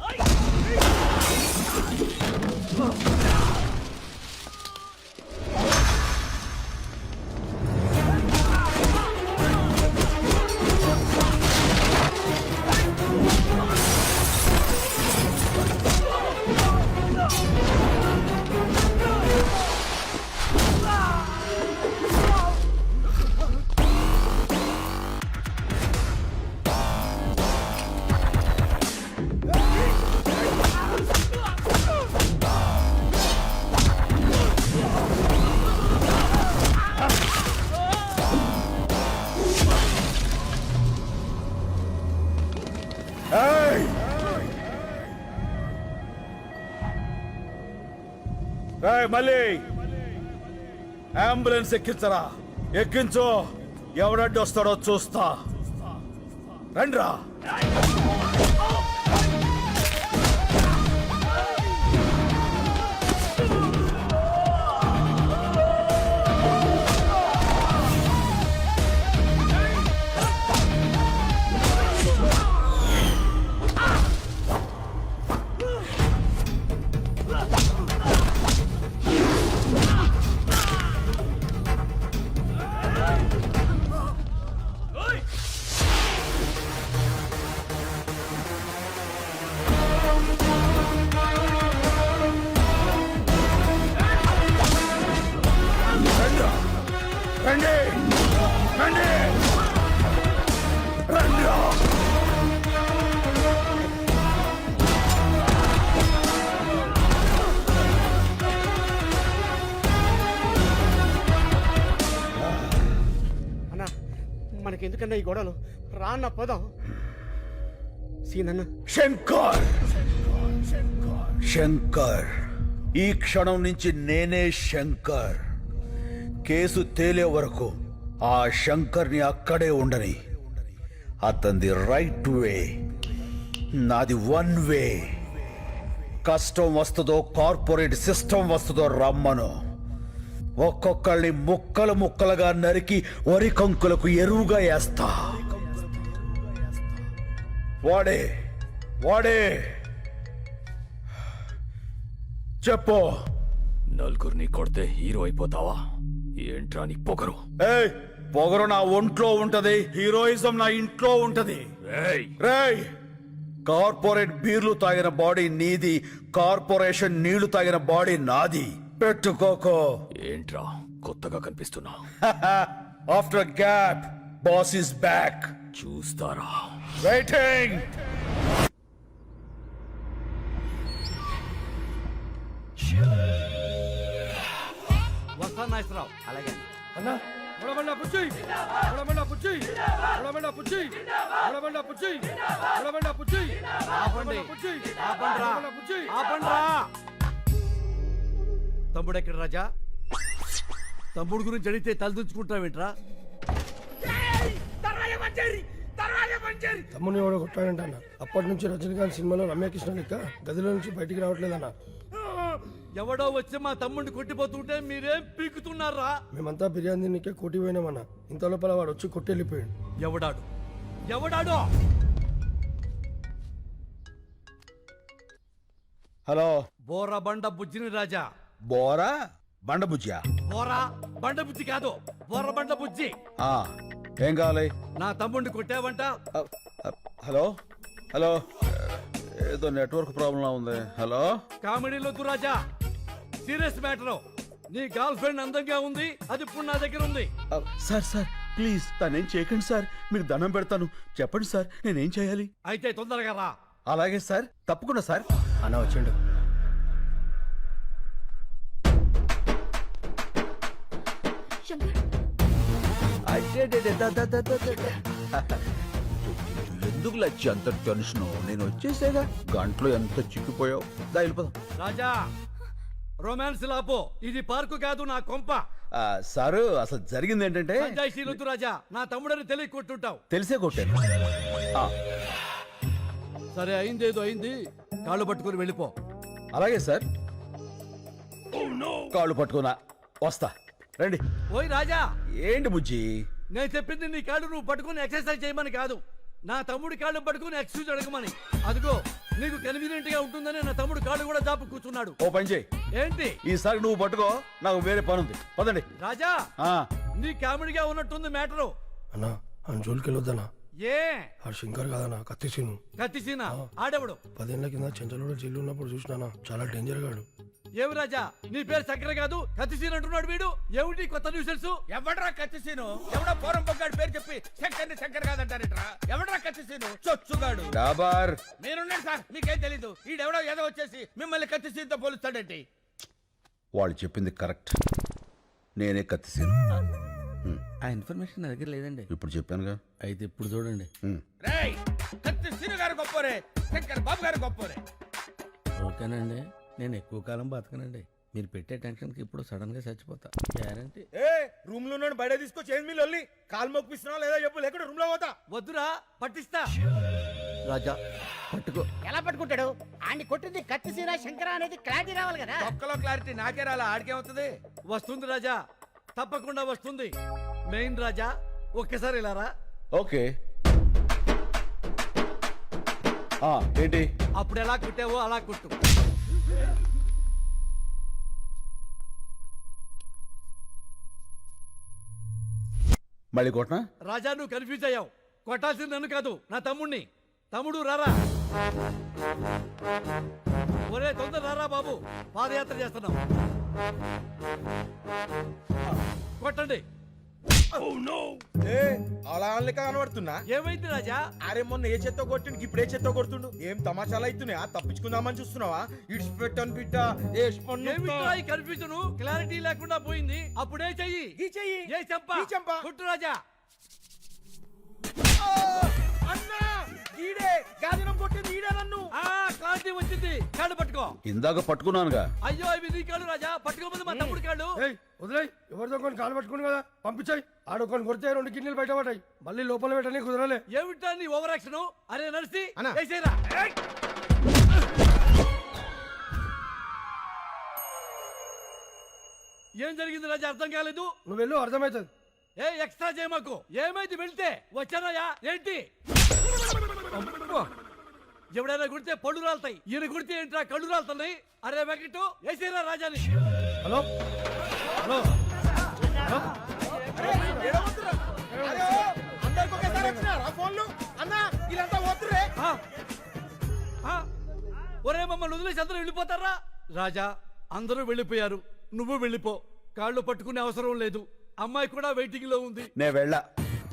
మళ్ళీ అంబులెన్స్ ఎక్కించరా. ఎక్కించు. ఎవడడ్డు వస్తాడో చూస్తా. రండ్రా. రండి రండి రండి. అన్నా, మనకెందుకన్నా ఈ గొడవలు? రా అన్న, పోదాం. సీనన్న. శంకర్, శంకర్, ఈ క్షణం నుంచి నేనే శంకర్. కేసు తేలే వరకు ఆ శంకర్ని అక్కడే ఉండని. అతనిది రైట్ వే, నాది వన్ వే. కష్టం వస్తుందో కార్పొరేట్ సిస్టమ్ వస్తుందో రమ్మను. ఒక్కొక్కళ్ళని ముక్కలు ముక్కలుగా నరికి వరి కంకులకు ఎరువుగా వేస్తా. వాడే వాడే చెప్పు. నలుగురిని కొడితే హీరో అయిపోతావా? ఏంట్రా నీ పొగరు? ఏయ్, పొగరు నా ఒంట్లో ఉంటది, హీరోయిజం నా ఇంట్లో ఉంటది. రేయ్, కార్పొరేట్ బీర్లు తాగిన బాడీ నీది, కార్పొరేషన్ నీళ్లు తాగిన బాడీ నాది. పెట్టుకోకో. ఏంట్రా కొత్తగా కనిపిస్తున్నా? After gap boss is back. చూస్తారా? వెయిటింగ్. వస్తా నాగేశ్వరరావు. అలాగే అన్నా. బుడబండ పుచ్చి, బుడబండ పుచ్చి, బుడబండ పుచ్చి, బుడబండ పుచ్చి, బుడబండ పుచ్చి. ఆపండి, ఆపండ్రా, ఆపండ్రా. తమ్ముడు ఎక్కడ రాజా? తమ్ముడు గురించి అడిగితే తలదించుకుంటావేంట్రా? తమ్ముని ఎవడో కొట్టాడంట. అప్పటి నుంచి రజనీకాంత్ సినిమాలో రమ్యకృష్ణ లెక్క గదిలో నుంచి బయటికి రావట్లేదన్న. ఎవడో వచ్చి మా తమ్ముడిని కొట్టిపోతుంటే మీరేం పీకుతున్నారా? మేమంతా బిర్యానీ తినకే కోటి పోయినామన్న. ఇంత లోపల వాడు వచ్చి కొట్టెళ్ళిపోయాడు. ఎవడాడు? ఎవడాడు? హలో, బోరా బండ బుజ్జిని రాజా. బోరా బండ బుజ్జా? బోరా బండ బుజ్జి కాదు, బోర బండ బుజ్జి. ఏం కావాలి? నా తమ్ముడిని కొట్టావంట. హలో హలో, ఏదో నెట్వర్క్ ప్రాబ్లం ఉంది. హలో, కామెడీలో రాజా, సీరియస్ మ్యాటర్. నీ గర్ల్ ఫ్రెండ్ అందంగా ఉంది, అది ఇప్పుడు నా దగ్గర ఉంది. సార్ సార్ ప్లీజ్ తనేం చేయకండి సార్, మీకు దండం పెడతాను. చెప్పండి సార్, నేనేం చేయాలి? అయితే తొందరగా రా. అలాగే సార్, తప్పకుండా సార్. అన్న వచ్చిండు. ఎందుకు లచ్చి అంత టెన్షన్? నేను వచ్చేసేగా, గంటలో ఎంత చిక్కిపోయావు. దా వెళ్ళిపోదాం. రాజా, రొమాన్స్ లాపో, ఇది పార్కు కాదు, నా కొంప. సారు, అసలు జరిగింది ఏంటంటే, పంచాయతీలొద్దు రాజా, నా తమ్ముడని తెలియ కొట్టుంటావు. తెలిసే కొట్టాను. సరే, అయిందేదో అయింది, కాళ్ళు పట్టుకుని వెళ్ళిపో. అలాగే సార్, కాళ్ళు పట్టుకున్నా వస్తా. రండి. ఓయ్ రాజా. ఏంటి బుజ్జి? నేను చెప్పింది నీ కాళ్ళు నువ్వు పట్టుకుని ఎక్సర్సైజ్ చేయమని కాదు, నా తమ్ముడి కాళ్ళు పట్టుకుని ఎక్సర్సైజ్ అడగమని. అదిగో నీకు కన్వీనియంట్ గా ఉంటుందని నా తమ్ముడు కాళ్ళు కూడా జాపు కూర్చున్నాడు. ఓ పని చేయి. ఏంటి? ఈసారి నువ్వు పట్టుకో, నాకు వేరే పని ఉంది. పదండి. రాజా, నీ కామెడీగా ఉన్నట్టుంది మ్యాటరు. అన్నా అని జోలికి వెళ్ళొద్దనా? ఏ ఆ శంకర్ కాదన్నా, కత్తిసీను. కత్తిసీనా? ఆడెవడు? 10 ఏళ్ల కింద చెంచలోడ జైలు ఉన్నప్పుడు చూసినానా, చాలా డేంజర్ గాడు. ఏమి రాజా, నీ పేరు చక్కెర కాదు, కత్తిసీన్ అంటున్నాడు వీడు. ఏమిటి కొత్త న్యూసెన్స్? ఎవడ్రా కత్తిసీను? ఎవడో పోరం పొగ్గాడు పేరు చెప్పి శంకర్ని శంకర్ కాదంటారేట్రా? ఎవడ్రా కత్తిసీను? చొచ్చుగాడు. డాబార్. మీరున్నాడు సార్, మీకేం తెలీదు. ఈడెవడో ఏదో వచ్చేసి మిమ్మల్ని కత్తిసీన్తో పోలుస్తాడేంటి? వాళ్ళు చెప్పింది కరెక్ట్, నేనే కత్తిసీను. ఆ ఇన్ఫర్మేషన్ నా దగ్గర లేదండి. ఇప్పుడు చెప్పానుగా. అయితే ఇప్పుడు చూడండి. రేయ్, కత్తిసీను గారు గొప్పోరే, శంకర్ బాబు గారు గొప్పోరే. ఓకేనండి, నేను ఎక్కువ కాలం బతకనండి. మీరు పెట్టే టెన్షన్కి ఇప్పుడు సడన్ గా చచ్చిపోతా, గ్యారంటీ. రూమ్ లో బయట తీసుకొచ్చి ఏం మీరు వెళ్ళి కాలు మొక్కిస్తున్నా లేదా చెప్పు, లేకుండా రూమ్ లో పోతా. వద్దురా, పట్టిస్తా. రాజా పట్టుకో. ఎలా పట్టుకుంటాడు? ఆడిని కొట్టింది కత్తిసీన శంకర అనేది క్లారిటీ రావాలి కదా. ఒక్కలో క్లారిటీ నాకే రాలా, ఆడికేమవుతుంది? వస్తుంది రాజా, తప్పకుండా వస్తుంది. మెయిన్ రాజా, ఒక్కసారి ఇలా రా. ఓకే. ఏంటి? అప్పుడు ఎలా కుట్టావో అలా కుట్టు. మళ్ళీ కొట్టనా? రాజా, నువ్వు కన్ఫ్యూజ్ అయ్యావు. కొట్టాల్సింది నన్ను కాదు, నా తమ్ముణ్ణి. తమ్ముడు రారా. ఒరే తొందర రారా బాబు, పాదయాత్ర చేస్తున్నాం. కొట్టండి. అలా కనబడుతున్నా. ఏమైంది రాజా? అరే మొన్న ఏ చెత్త కొట్టిండు, ఇప్పుడు ఏ చెత్త కొడుతుండు. ఏం తమాషాలు అవుతున్నాయా? తప్పించుకుందామని చూస్తున్నావా? ఇడిచిపెట్టాను బిడ్డ. కన్ఫ్యూజన్, క్లారిటీ లేకుండా పోయింది. అప్పుడే చెయ్యి. ఏ చెంప కొట్టు రాజా. క్లారిటీ వచ్చింది. కాళ్ళు పట్టుకో. ఇందాక పట్టుకున్నానుగా. అయ్యో, ఇవి నీ కాళ్ళు రాజా, పట్టుకోమని మా తమ్ముడు కాళ్ళు. వదిలే, ఎవరితో కొన్ని కాలు పట్టుకుని కదా పంపించాయి. ఆడొకని కొడితే 2 కిడ్నీలు బయట పడ్డాయి. మళ్ళీ లోపల పెట్టని కుదరలే. ఏమిటా నీ ఓవర్ యాక్షన్? అరే నర్సి, వేసేరా. ఏం జరిగింది రాజా? అర్థం కాలేదు. నువ్వు వెళ్ళు, అర్థమవుతుంది. ఏ ఎక్స్ట్రా చేయమాకు. ఏమైంది? వెళ్తే వచ్చానయ్యా. ఏంటి? ఎవడైనా కుడితే పళ్ళు రాలుతాయి, ఈయన కుడితే ఏంట్రా కళ్ళు రాలుతున్నాయి. అరే వెంకటు వేసేరా రాజాని. హలో హలో ఒరే మమ్మల్ని వదిలేసి అందరూ వెళ్ళిపోతారా? రాజా అందరూ వెళ్ళిపోయారు, నువ్వు వెళ్ళిపో. కాళ్ళు పట్టుకునే అవసరం లేదు, అమ్మాయి కూడా వెయిటింగ్ లో ఉంది. నేను వెళ్ళా,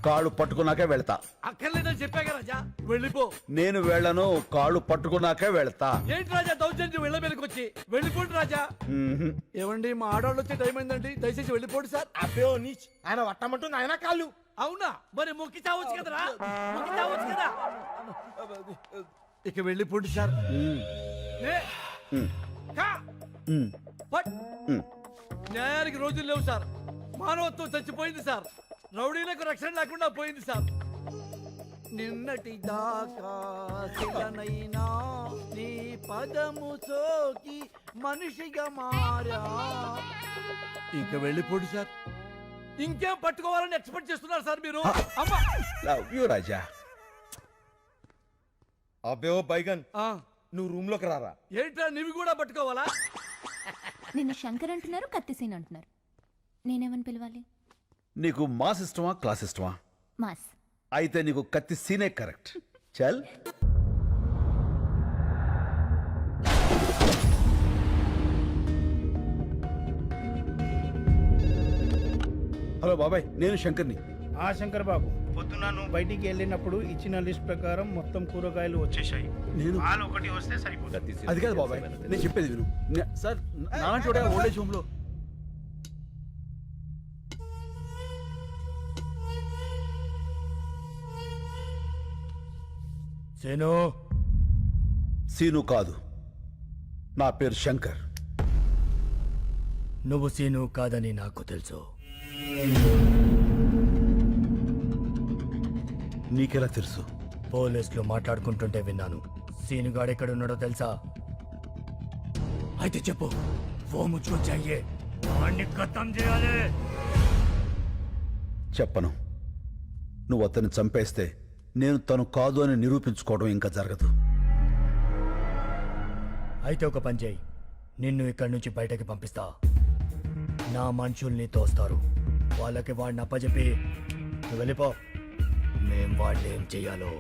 కాళ్ళు పట్టుకున్నాకే వెళ్తా. అక్కర్లేదని చెప్పాక రాజా, వెళ్ళిపో. నేను వెళ్ళను, కాళ్ళు పట్టుకున్నాకే వెళ్తా. ఏంటి రాజా దౌర్జన్యం వెళ్ళ మీదకి వచ్చి? వెళ్ళిపోండి రాజా. ఏమండి మా ఆడవాళ్ళు వచ్చే టైం అయిందండి, దయచేసి వెళ్ళిపోండి సార్. అబ్బో నీచ్, ఆయన వట్టమంటుంది ఆయన కాళ్ళు. అవునా, మరి మొక్కి చావచ్చు కదరా, మొక్కి చావచ్చు కదా. ఇక వెళ్ళిపోండి సార్. న్యాయానికి రోజులు లేవు సార్. మానవత్వం చచ్చిపోయింది సార్. రౌడీలకు రక్షణ లేకుండా పోయింది సార్. నిన్నటి దాకా శిలనైనా నీ పదము సోకి మనిషిగా మారా. ఇక వెళ్ళిపోండి సార్. ఇంకేం పట్టుకోవాలని ఎక్స్పెక్ట్ చేస్తున్నారు సార్ మీరు? అమ్మా లవ్ యూ రాజా. అబ్బో బైగన్, నువ్వు రూమ్ లోకి రారా. ఏంట్రా నీవి కూడా పట్టుకోవాలా? నిన్ను శంకర్ అంటున్నారు, కత్తిసీన్ అంటున్నారు. నేనేమని పిలవాలి? నీకు మాస్ ఇష్టమా, క్లాస్ ఇష్టమా? మాస్. అయితే నీకు కత్తి సీనే కరెక్ట్. చల్. హలో బాబాయ్, నేను శంకర్ని. ఆ శంకర్ బాబు, పొద్దున నువ్వు బయటికి వెళ్ళినప్పుడు ఇచ్చిన లిస్ట్ ప్రకారం మొత్తం కూరగాయలు వచ్చేసాయి. నేను పాలు ఒకటి వస్తే సరిపోతుంది. అది కాదు బాబాయ్, నేను చెప్పేది విను. సార్ నాన్న చూడ ఓల్డేజ్ హోమ్ లో సేను. సీను కాదు, నా పేరు శంకర్. నువ్వు సీను కాదని నాకు తెలుసు. నీకెలా తెలుసు? పోలీసులు మాట్లాడుకుంటుంటే విన్నాను. సీనుగాడు ఎక్కడున్నాడో తెలుసా? అయితే చెప్పు. ఫోన్ ముచ్చుకొచ్చాయే, వాడిని ఖతం చేయాలి. చెప్పను. నువ్వు అతన్ని చంపేస్తే నేను తను కాదు అని నిరూపించుకోవడం ఇంకా జరగదు. అయితే ఒక పని చేయి, నిన్ను ఇక్కడి నుంచి బయటకి పంపిస్తా. నా మనుషుల్ని తోస్తారు, వాళ్ళకి వాడిని అప్పచెప్పి నువ్వు వెళ్ళిపో. మేం వాళ్ళు ఏం చెయ్యాలో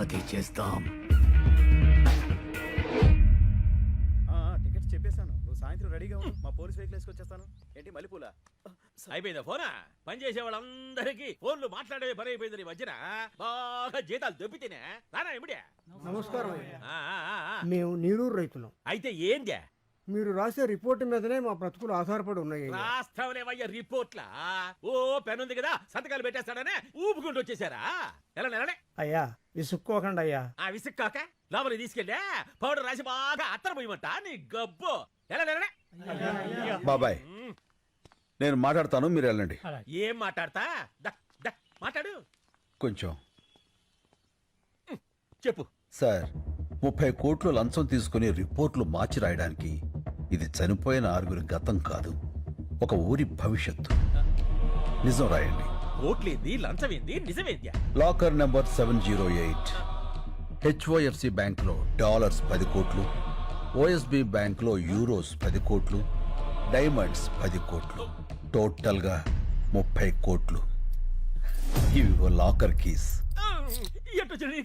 అది చేస్తాం. టికెట్స్ చెప్పేశాను, నువ్వు సాయంత్రం రెడీగా ఉండు. మా పోలీస్ వెహికల్ వేసుకొచ్చేస్తాను. ఏంటి మల్లెపూల అయిపోయిందా ఫోనా? పని చేసే వాళ్ళందరికీ ఫోన్లు మాట్లాడే పని అయిపోయింది. ఈ మధ్యన బాగా జీతాలు దొబ్బితేనే రానా ఇమిడే. నమస్కారం. మేము నీరూరు రైతులం. అయితే ఏందే? మీరు రాసే రిపోర్ట్ మీదనే మా బ్రతుకులు ఆధారపడి ఉన్నాయి. రాస్తావనేవయ్యా రిపోర్ట్లా? ఓ పెన్ ఉంది కదా, సంతకాలు పెట్టేస్తాడనే ఊపుకుంటూ వచ్చేసారా? ఎలా నెలనే? అయ్యా విసుక్కోకండి అయ్యా. ఆ విసుక్కాక లోపలికి తీసుకెళ్ళా పౌడర్ రాసి బాగా అత్తర పోయమంట నీ గబ్బు. ఎలా నెలనే? బాబాయ్, నేను మాట్లాడతాను, మీరు వెళ్ళండి. ఏం మాట్లాడతా? మాట్లాడు కొంచెం. చెప్పు. సార్, 30 కోట్లు లంచం తీసుకుని రిపోర్ట్లు మార్చి రాయడానికి ఇది చనిపోయిన 6 గతం కాదు, ఒక ఊరి భవిష్యత్తు. నిజం రాయండి. ఓట్లేంది, లంచమేంది, నిజమేంది? Locker number 708. హెచ్ఓఎఫ్సి బ్యాంక్లో డాలర్స్ 10 కోట్లు, ఓఎస్బి బ్యాంక్లో యూరోస్ 10 కోట్లు, డైమండ్స్ 10 కోట్లు, టోటల్గా 30 కోట్లు. ఇవిగో లాకర్ కీస్.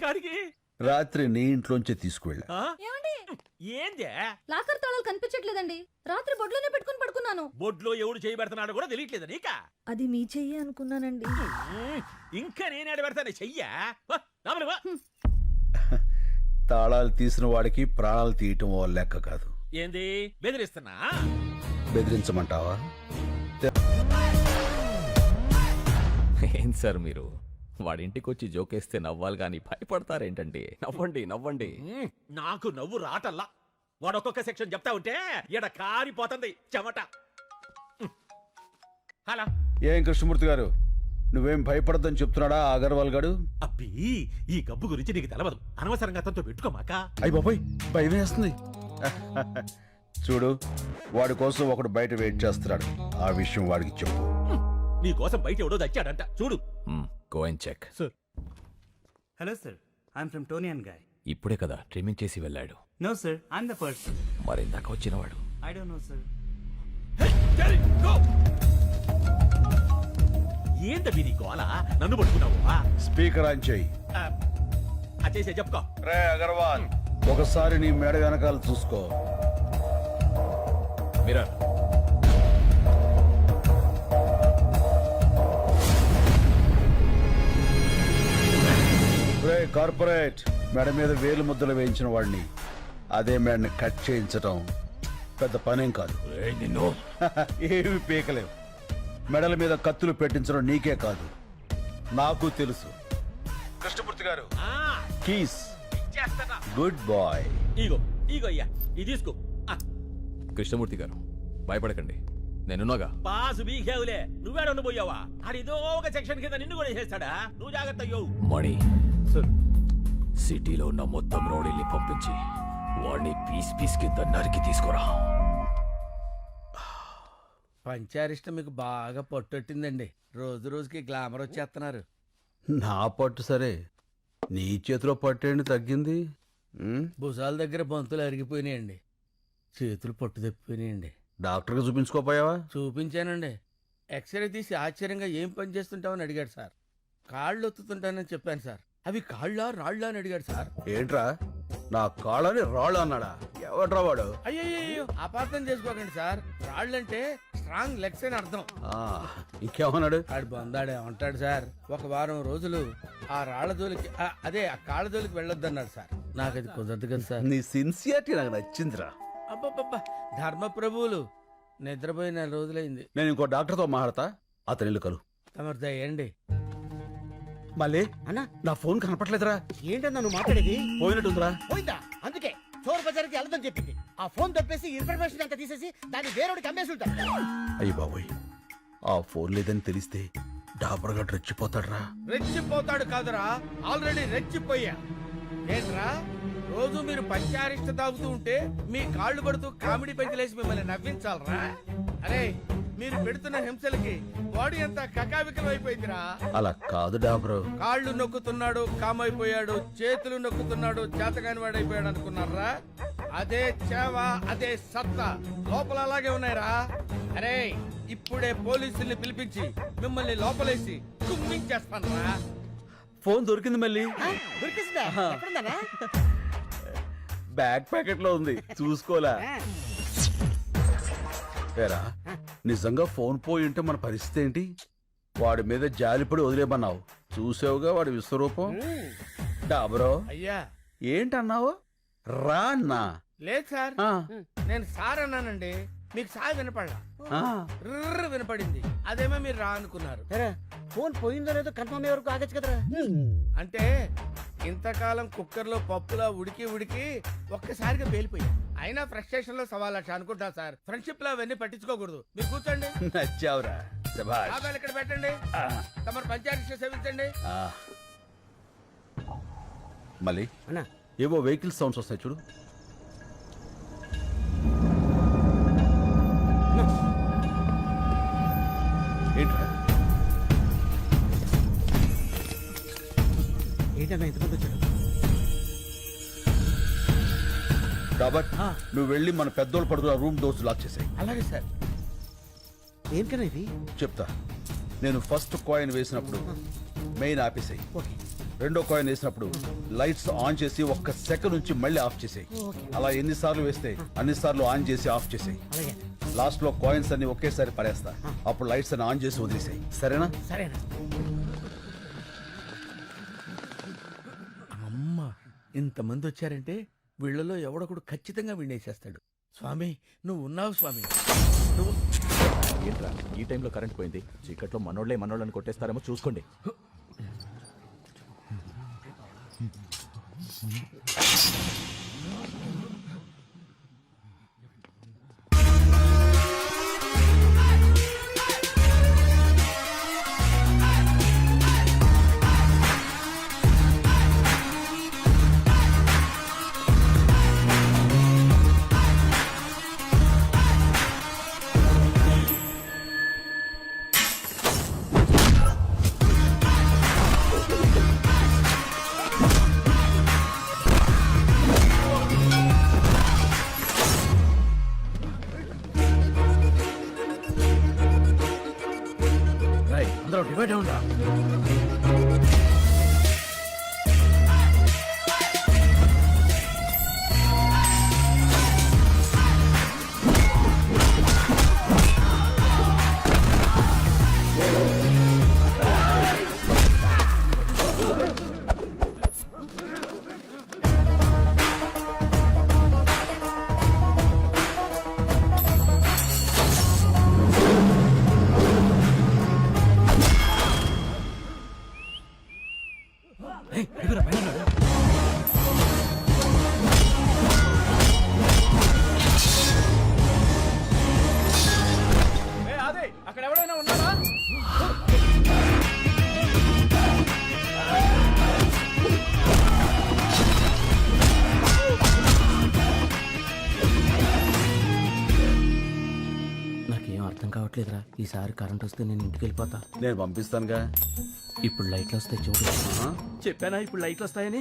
కాడికి రాత్రి నీ ఇంట్లోంచి తీసుకువెళ్ళా. ఏందే? లాకర్ తాళాలు కనిపించట్లేదండి. రాత్రి బొడ్లోనే పెట్టుకుని పడుకున్నాను. బొడ్లో ఎవడు చేయబెడుతున్నాడో కూడా తెలియట్లేదు నీకా? అది మీ చెయ్యి అనుకున్నానండి. ఇంకా నేనేడ పెడతాను చెయ్యా? తాళాలు తీసిన వాడికి ప్రాణాలు తీయటం ఓ లెక్క కాదు. ఏంది బెదిరిస్తున్నా? బెదిరించమంటావా? ఏం సార్ మీరు వాడింటికి వచ్చి జోకేస్తే నవ్వాలి కానీ భయపడతారేంటండి? నవ్వండి నవ్వండి. నాకు నవ్వు రాటల్లా. వాడొక్కొక్క సెక్షన్ చెప్తా ఉంటే ఈడ కారిపోతుంది చెమట. హలో, ఏం కృష్ణమూర్తి గారు, నువ్వేం భయపడద్దని చెప్తున్నాడా అగర్వాల్ గారు? అబ్బి, ఈ గబ్బు గురించి నీకు తెలవదు. అనవసరంగా అతనితో పెట్టుకోమాక. అయ్య బాబాయ్, భయం వేస్తుంది. చూడు, వాడి కోసం ఒకడు బయట వెయిట్ చేస్తున్నాడు. ఆ విషయం వాడికి చెప్పు. నీ కోసం బయట ఎవడో దచ్చాడంట, చూడు. Go and check. Hello sir, I'm from Toni and Guy. ఇప్పుడే కదా ట్రిమ్మింగ్ చేసి వెళ్ళాడు. No sir I'm the person. మరి ఇందాక వచ్చినవాడు ఐ డోంట్ నో సార్. ఏంటవి నీ గోల? నన్ను పట్టుకున్నావు? స్పీకర్ ఆన్ చెయ్యి. చేసే చెప్పుకో. రే అగర్వాల్, ఒకసారి నీ మేడ వెనకాల చూసుకో. మిరర్. రే కార్పొరేట్, మెడ మీద వేలు ముద్దలు వేయించిన వాడిని అదే మేడని కట్ చేయించటం పెద్ద పనేం కాదు. నిన్ను ఏమి పీకలేవు. మెడల మీద కత్తులు పెట్టించడం నీకే కాదు, నాకు తెలుసు. Krishnamurthy garu, keys. Good boy. ఈగో ఈగో అయ్యా, ఇది తీసుకో. కృష్ణమూర్తి గారు భయపడకండి, నేనున్నాగా. పాసు బీకేవులే, నువ్వేడ పోయావా? ఆడిదో ఒక సెక్షన్ కింద నిన్ను కూడా చేస్తాడా? నువ్వు జాగ్రత్త అయ్యో. మణి, సిటీలో ఉన్న మొత్తం రౌడీల్ని పంపించి వాడిని పీస్ పీస్ కింద నరికి తీసుకురా. పంచారిష్ట మీకు బాగా పట్టొట్టిందండి. రోజు రోజుకి గ్లామర్ వచ్చేస్తున్నారు. నా పట్టు సరే, నీ చేతిలో పట్టేండి తగ్గింది. భుజాల దగ్గర బంతులు అరిగిపోయినాయండి, చేతులు పట్టు తప్పిపోయినాయండి. డాక్టర్కి చూపించుకోపోయావా? చూపించానండి. ఎక్స్రే తీసి ఆశ్చర్యంగా ఏం పని చేస్తుంటావని అడిగాడు సార్. కాళ్ళు ఒత్తుతుంటానని చెప్పాను సార్. అవి కాళ్ళా రాళ్ళా అని అడిగాడు సార్. ఏంట్రా, నా కాళ్ళని రాళ్ళు అన్నాడా? ఎవడ్రా వాడు? అయ్యో అపార్థం చేసుకోకండి సార్. రాళ్ళంటే స్ట్రాంగ్ లెగ్స్ అని అర్థం. ఇంకేమన్నాడు? ఆడు బందాడే ఉంటాడు సార్. ఒక వారం రోజులు ఆ రాళ్ల జోలికి అదే ఆ కాళ్ళ జోలికి వెళ్ళొద్దన్నాడు సార్. నాకు అది కుదరదు కదా సార్. నీ సిన్సియారిటీ నాకు నచ్చిందిరా. అబ్బబ్బబ్బా, ధర్మ ప్రభువులు. నిద్రపోయి 4 రోజులైంది. నేను ఇంకో డాక్టర్తో మాట్లాడతా, అతని ఇల్లు కలు. తమరు దయండి. మళ్ళీ అన్నా, నా ఫోన్ కనపట్లేదురా. ఏంటన్నా నువ్వు మాట్లాడేది? పోయినట్టుందిరా. పోయిందా? అందుకే చోరు బజార్కి వెళ్ళదని చెప్పింది. ఆ ఫోన్ తప్పేసి ఇన్ఫర్మేషన్ అంతా తీసేసి దాన్ని వేరేవాడికి అమ్మేసి ఉంటారు. అయ్యి బాబోయ్, ఆ ఫోన్ లేదని తెలిస్తే డాబర్గా రెచ్చిపోతాడ్రా. రెచ్చిపోతాడు కాదురా, ఆల్రెడీ రెచ్చిపోయా. ఏంట్రా, రోజు మీరు పంచారిష్ట తాగుతూ ఉంటే మీ కాళ్ళు పడుతూ కామెడీ పెంచలేసి మిమ్మల్ని నవ్వించాలరా? అరే, మీరు పెడుతున్న హింసలకి బాడీ అంతా కకావికలం అయిపోయిందిరా. అలా కాదు డాబరు. కాళ్ళు నొక్కుతున్నాడు కామైపోయాడు, చేతులు నొక్కుతున్నాడు చేతగాని వాడైపోయాడు అనుకున్నారా? అదే చేవ, అదే సత్తా లోపల అలాగే ఉన్నాయిరా. అరే, ఇప్పుడే పోలీసుల్ని పిలిపించి మిమ్మల్ని లోపలేసి కుమ్మించేస్తానరా. ఫోన్ దొరికింది మళ్ళీ. దొరికిందా? ఎక్కడుందన్నా? బ్యాక్ ప్యాకెట్ లో ఉంది, చూసుకోలే. ఏరా, నిజంగా ఫోన్ పోయి ఉంటే మన పరిస్థితి ఏంటి? వాడి మీద జాలిపడి వదిలేమన్నావు, చూసావుగా వాడి విశ్వరూపం. డాబరో అయ్యా, ఏంటన్నావు? రా అన్నా. లేదు సార్, నేను సార్ అన్నానండి. మీకు సార్ వినపడలా, వినపడింది. అదేమో మీరు రా అనుకున్నారు. ఫోన్ పోయిందో లేదో కన్ఫర్మ్ అయ్యే వరకు ఆగచ్చు కదరా. అంటే ఇంతకాలం కుక్కర్లో పప్పులా ఉడికి ఉడికి ఒక్కసారిగా పేలిపోయా. అయినా ఫ్రస్ట్రేషన్ లో 1,00,000 అనుకుంటా సార్. ఫ్రెండ్షిప్ లో అవన్నీ పట్టించుకోకూడదు. మీరు కూర్చోండి. నచ్చావురా, శభాష్. ఆదాలు ఇక్కడ పెట్టండి. తమరు పంచాయతీ సేవించండి. మళ్ళీ అన్నా, ఏవో వెహికల్ సౌండ్స్ వస్తాయి చూడు. ఏంట్రా? ఏంటన్నా ఇంతమంది వచ్చాడు? కాబట్టి నువ్వు వెళ్ళి మన పెద్దోళ్ళు పడుకున్న రూమ్ డోర్స్ లాక్ చేసాయి. అలాగే సార్. ఏం కన్నా ఇది? చెప్తా. నేను ఫస్ట్ కాయిన్ వేసినప్పుడు మెయిన్ ఆపేసాయి. రెండో కాయిన్ వేసినప్పుడు లైట్స్ ఆన్ చేసి 1 సెకండ్ నుంచి మళ్ళీ ఆఫ్ చేసాయి. అలా ఎన్నిసార్లు వేస్తే అన్నిసార్లు ఆన్ చేసి ఆఫ్ చేసాయి. లాస్ట్ లో కాయిన్స్ అన్ని ఒకేసారి పడేస్తా, అప్పుడు లైట్స్ అన్ని ఆన్ చేసి వదిలేసాయి. సరేనా? సరేనా. అమ్మా, ఇంతమంది వచ్చారంటే వీళ్ళలో ఎవడొకడు ఖచ్చితంగా వినేసేస్తాడు. స్వామి, నువ్వు ఉన్నావు స్వామి. నువ్వు ఏంట్రా ఈ టైంలో కరెంట్ పోయింది? చీకట్లో మనోళ్ళని కొట్టేస్తారేమో చూసుకోండి. అందరూ డివైడ్ అవునా. అక్కడ ఎవరైనా ఉన్నారా? నాకేం అర్థం కావట్లేదురా. ఈసారి కరెంట్ వస్తే నేను ఇంటికి వెళ్ళిపోతా. నేను పంపిస్తానుగా. ఇప్పుడు లైట్లు వస్తాయి చూడు. చెప్పానా ఇప్పుడు లైట్లు వస్తాయని?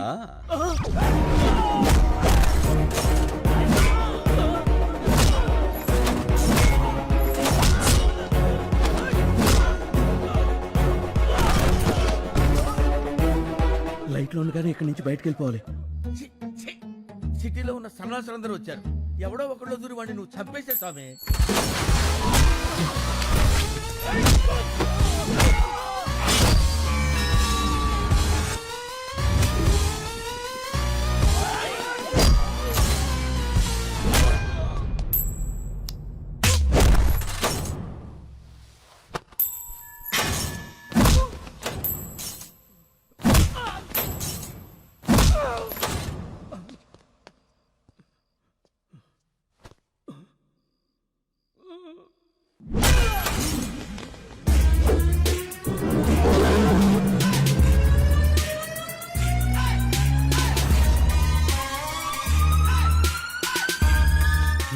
లైట్లో ఉండగానే ఇక్కడి నుంచి బయటకు వెళ్ళిపోవాలి. సిటీలో ఉన్న సన్నాసులందరూ వచ్చారు. ఎవడో ఒకళ్ళు దూరి వాడిని నువ్వు చంపేసే స్వామి.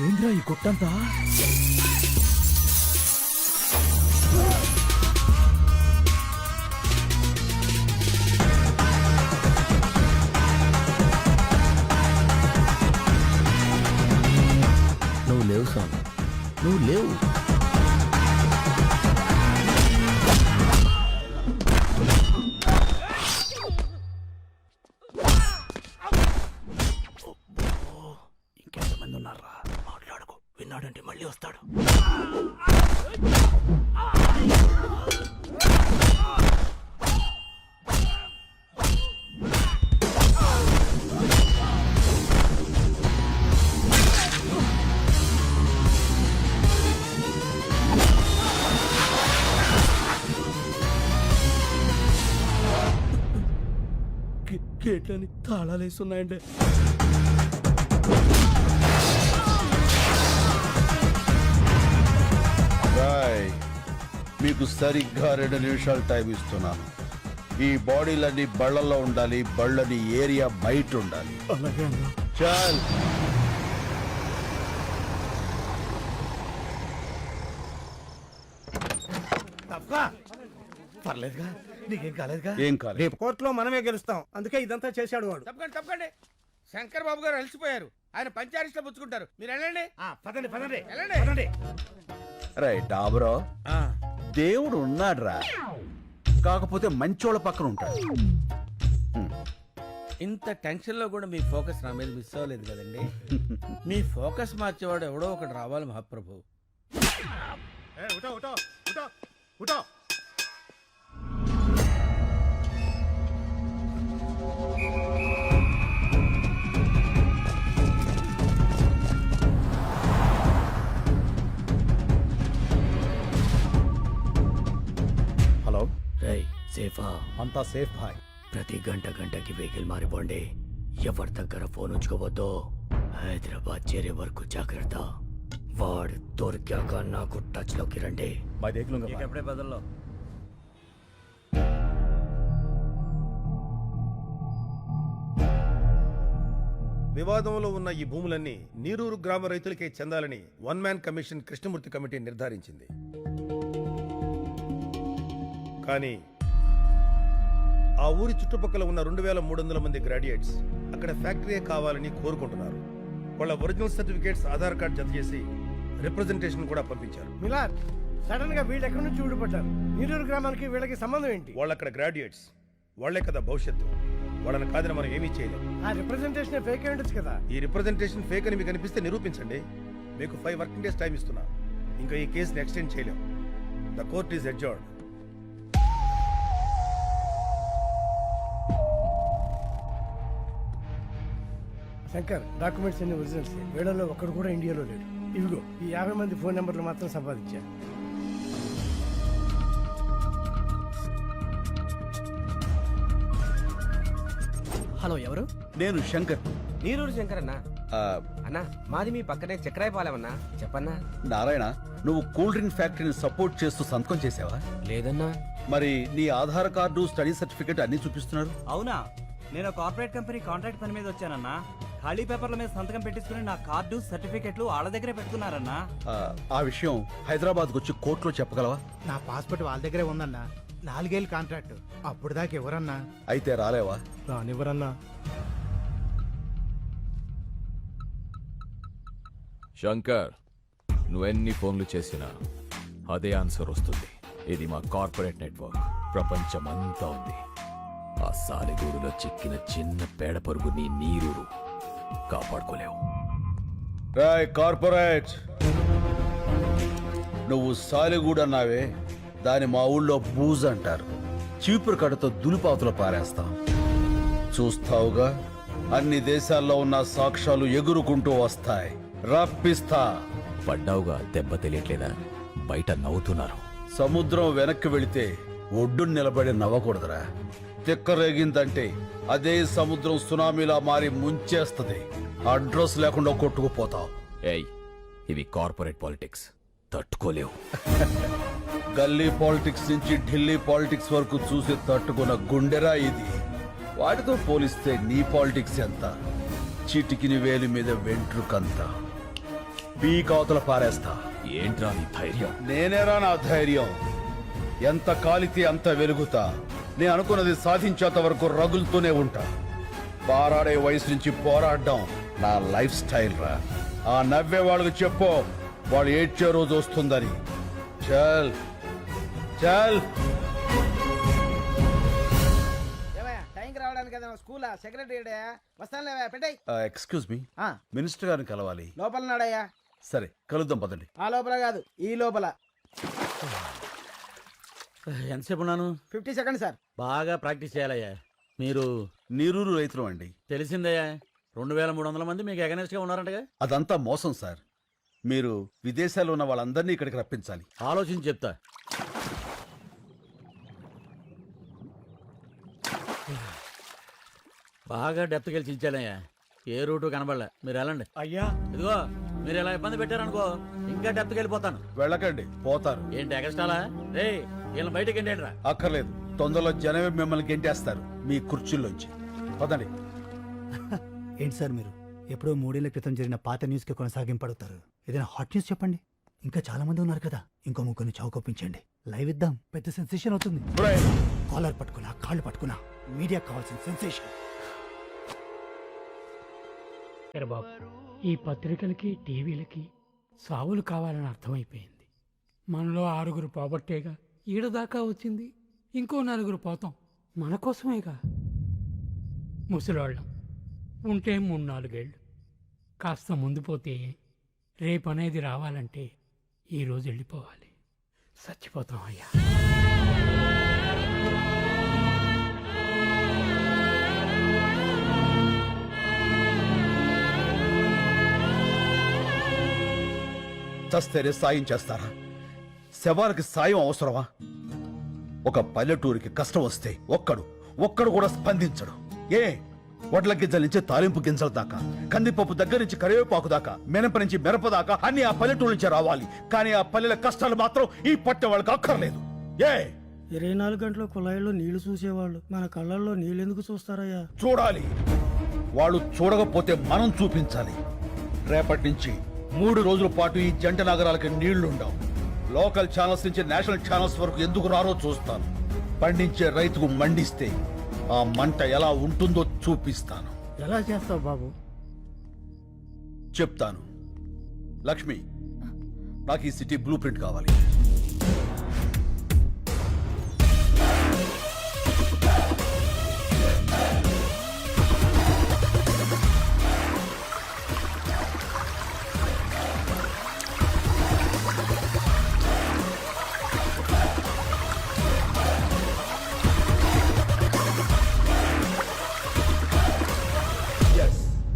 ఏంద్రా ఈ గుట్టంతా? నువ్వు లేవు స్వామి, నువ్వు లేవు. ఇంకెంతమంది ఉన్నారా? మాట్లాడుకో, విన్నాడంటే మళ్ళీ వస్తాడు. గేట్లని తాళాలు వేస్తున్నాయండి. మీకు సరిగ్గా 2 నిమిషాలు టైం ఇస్తున్నాను. ఈ బాడీలన్నీ బళ్ళల్లో ఉండాలి, బళ్ళని ఏరియా బయట ఉండాలి. అలాగే అన్నా. చాల్. పర్లేదుగా, నీకేం కాలేదుగా? ఏం కాలేదు. రేపు కోర్టులో మనమే గెలుస్తాం. అందుకే ఇదంతా చేశాడు వాడు. తప్పకండి తప్పకండి. శంకర్ బాబు గారు అలసిపోయారు. ఆయన పంచారిస్ట్లో పుచ్చుకుంటారు. మీరు వెళ్ళండి. పదండి పదండి వెళ్ళండి. పదండి. రైట్ ఆబ్రో, దేవుడు ఉన్నాడ్రా, కాకపోతే మంచోళ్ళ పక్కన ఉంటాడు. ఇంత టెన్షన్ లో కూడా మీ ఫోకస్ నా మీద మిస్ అవ్వలేదు కదండి. మీ ఫోకస్ మార్చేవాడు ఎవడో ఒకటి రావాలి మహాప్రభు. హలో. రై సేఫా? అంతా సేఫ్ భాయ్. ప్రతి గంటకి వెహికల్ మారిపోండి. ఎవరి దగ్గర ఫోన్ ఉంచుకోవద్దు. హైదరాబాద్ చేరే వరకు జాగ్రత్త. వాడు దొరికాక నాకు టచ్ లోకి రండి. ఎప్పుడే బదుల్లో వివాదంలో ఉన్న ఈ భూములన్నీ నీరూరు గ్రామ రైతులకే చెందాలని 1 మ్యాన్ కమిషన్ కృష్ణమూర్తి కమిటీ నిర్ధారించింది. కానీ ఆ ఊరి చుట్టుపక్కల ఉన్న 2300 మంది గ్రాడ్యుయేట్స్ అక్కడ ఫ్యాక్టరీ కావాలని కోరుకుంటున్నారు. వాళ్ళ ఒరిజినల్ సర్టిఫికేట్స్, ఆధార్ కార్డ్ జత చేసి రిప్రజెంటేషన్ కూడా పంపించారు. మిలాద్ సడన్ గా వీళ్ళు ఎక్కడి నుంచి ఊడిపడ్డారు? నీరూరు గ్రామానికి వీళ్ళకి సంబంధం ఏంటి? వాళ్ళు అక్కడ గ్రాడ్యుయేట్స్, వాళ్లే కదా భవిష్యత్తు. వాళ్ళని కాదని మనం ఏమీ చేయలేం. ఆ రిప్రజెంటేషన్ ఫేక్ అయి ఉండొచ్చు కదా. ఈ రిప్రజెంటేషన్ ఫేక్ అని మీకు అనిపిస్తే నిరూపించండి. మీకు 5 వర్కింగ్ డేస్ టైం ఇస్తున్నా. ఇంకా ఈ కేసుని ఎక్స్టెండ్ చేయలేం. The court is adjourned. Shankar, documents అన్ని ఒరిజినల్స్. వీళ్ళలో ఒక్కడు కూడా ఇండియాలో లేడు. ఇవిగో ఈ 50 మంది ఫోన్ నెంబర్లు మాత్రం సంపాదించా. హలో, ఎవరు? నేను శంకర్. నీరూరు శంకర్ అన్నా. అన్నా, మాది మీ పక్కనే చక్రాయపాలెమన్నా. చెప్పన్నా. నారాయణ, నువ్వు కూల్ డ్రింక్ ఫ్యాక్టరీని సపోర్ట్ చేస్తూ సంతకం చేసావా? లేదన్నా. మరి నీ ఆధార్ కార్డు, స్టడీ సర్టిఫికెట్ అన్ని చూపిస్తున్నారు. అవునా? నేను కార్పొరేట్ కంపెనీ కాంట్రాక్ట్ పని మీద వచ్చానన్నా. ఖాళీ పేపర్ల మీద సంతకం పెట్టించుకుని నా కార్డు, సర్టిఫికెట్లు వాళ్ళ దగ్గరే పెట్టుకున్నారన్నా. ఆ విషయం హైదరాబాద్కు వచ్చి కోర్టులో చెప్పగలవా? నా పాస్పోర్ట్ వాళ్ళ దగ్గరే ఉందన్నా. 4 ఏళ్ళు కాంట్రాక్ట్. అప్పుడు దాకా ఎవరన్నా? అయితే రాలేవా? రానివ్వరన్నా. శంకర్, నువ్వెన్ని ఫోన్లు చేసినా అదే ఆన్సర్ వస్తుంది. ఇది మా కార్పొరేట్ నెట్వర్క్. ప్రపంచమంతా ఉంది. ఆ సాలిగూడులో చిక్కిన చిన్న పేడ పరుగు నీ నీరూరు కాపాడుకోలేవు. రాయ్ కార్పొరేట్, నువ్వు సాలిగూడు అన్నావే, దాని మా ఊళ్ళో బూజ్ అంటారు. చీపురు కడతో దులిపాతులు పారేస్తాం. చూస్తావుగా, అన్ని దేశాల్లో ఉన్న సాక్ష్యాలు ఎగురుకుంటూ వస్తాయి. రప్పిస్తా. పడ్డావుగా, దెబ్బ తెలియట్లేదా? బయట నవ్వుతున్నారు. సముద్రం వెనక్కి వెళితే ఒడ్డు నిలబడి నవ్వకూడదురా. తిక్కరేగిందంటే అదే సముద్రం సునామీలా మారి ముంచేస్తది. అడ్రస్ లేకుండా కొట్టుకుపోతావు. ఏయ్, ఇవి కార్పొరేట్ పాలిటిక్స్, తట్టుకోలేవు. గల్లీ పాలిటిక్స్ నుంచి ఢిల్లీ పాలిటిక్స్ వరకు చూసి తట్టుకున్న గుండెరా ఇది. వాటితో పోలిస్తే నీ పాలిటిక్స్ ఎంత? చిటికిని వేలి మీద వెంట్రుకంత. పీకావతల పారేస్తా. ఏంట్రా నీ ధైర్యం? నేనేరా నా ధైర్యం. ఎంత కాలితే అంత వెలుగుతా. నేను అనుకున్నది సాధించేంత వరకు రగులుతూనే ఉంటా. పారాడే వయసు నుంచి పోరాడడం నా లైఫ్ స్టైల్ రా. ఆ నవ్వే వాళ్ళకి చెప్పు, వాళ్ళు ఏడ్చే రోజు వస్తుందని. చల్ చల్. టైంకి రావడానికి కదా స్కూల్ సెక్రటరీ వస్తాను. పెట్టాయి. ఎక్స్క్యూజ్ మీ, మినిస్టర్ గారిని కలవాలి. లోపల నాడయ్యా. సరే, కలుద్దాం పదండి. ఆ లోపల కాదు, ఈ లోపల. ఎంతసేపు ఉన్నాను? 50 సెకండ్స్ సార్. బాగా ప్రాక్టీస్ చేయాలయ్యా. మీరు నీరూరు రైతులు అండి. తెలిసిందయ్యా. 2300 మంది మీకు అగెనెస్ట్ గా ఉన్నారంటగా? అదంతా మోసం సార్. మీరు విదేశాల్లో ఉన్న వాళ్ళందరినీ ఇక్కడికి రప్పించాలి. ఆలోచించి చెప్తా. బాగా డెప్త్ గెలిచి ఇచ్చానయ్యా. ఏ రూటు కనబడలే. మీరు వెళ్ళండి. అయ్యా, ఇదిగో, మీరు ఇలా ఇబ్బంది పెట్టారనుకో, ఇంకా డెప్త్కి వెళ్ళిపోతాను. వెళ్ళకండి, పోతారు. ఏంటి ఎగస్టాలా? రే, వీళ్ళని బయటకి ఎండేంట్రా. అక్కర్లేదు, తొందరలో జనమే మిమ్మల్ని గెంటేస్తారు మీ కుర్చీల్లోంచి. పదండి. ఏంటి సార్ మీరు ఎప్పుడో 3 ఏళ్ల క్రితం జరిగిన పాత న్యూస్ కి కొనసాగింపడుతారు? ఏదైనా హాట్ న్యూస్ చెప్పండి. ఇంకా చాలా మంది ఉన్నారు కదా, ఇంకో ముగ్గురిని చౌకొప్పించండి. లైవ్ ఇద్దాం, పెద్ద సెన్సేషన్ అవుతుంది. కాలర్ పట్టుకున్నా, కాళ్ళు పట్టుకున్నా, మీడియా కావాల్సిన సెన్సేషన్. బాబు, ఈ పత్రికలకి టీవీలకి సావులు కావాలని అర్థమైపోయింది. మనలో 6 పోగొట్టేగా ఈడదాకా వచ్చింది. ఇంకో 4 పోతాం. మన కోసమేగా. ముసలాళ్ళం ఉంటే 3-4 ఏళ్ళు. కాస్త ముందు పోతే రేపు అనేది రావాలంటే ఈరోజు వెళ్ళిపోవాలి. చచ్చిపోతాం అయ్యా. చస్తేనే సాయం చేస్తారా? శవానికి సాయం అవసరమా? ఒక పల్లెటూరికి కష్టం వస్తే ఒక్కడు కూడా స్పందించడు. వడ్ల గింజల నుంచి తాలింపు గింజల దాకా, కందిపప్పు దగ్గర నుంచి కరివేపాకు దాకా, మినప నుంచి మిరప దాకా అన్ని ఆ పల్లెటూరు నుంచి రావాలి. కానీ ఆ పల్లెల కష్టాలు మాత్రం ఈ పట్టె వాళ్ళకి అక్కర్లేదు. 24 గంటల కుళాయిలో నీళ్లు చూసేవాళ్ళు మన కళ్ళల్లో నీళ్ళెందుకు చూస్తారయ్యా? చూడాలి. వాళ్ళు చూడకపోతే మనం చూపించాలి. రేపటి నుంచి 3 రోజుల పాటు ఈ జంట నగరాలకి నీళ్లుండవు. లోకల్ ఛానల్స్ నుంచి నేషనల్ ఛానల్స్ వరకు ఎందుకు రారో చూస్తాను. పండించే రైతుకు మండిస్తే ఆ మంట ఎలా ఉంటుందో చూపిస్తాను. ఎలా చేస్తావు బాబు? చెప్తాను. లక్ష్మి, నాకు ఈ సిటీ బ్లూ ప్రింట్ కావాలి.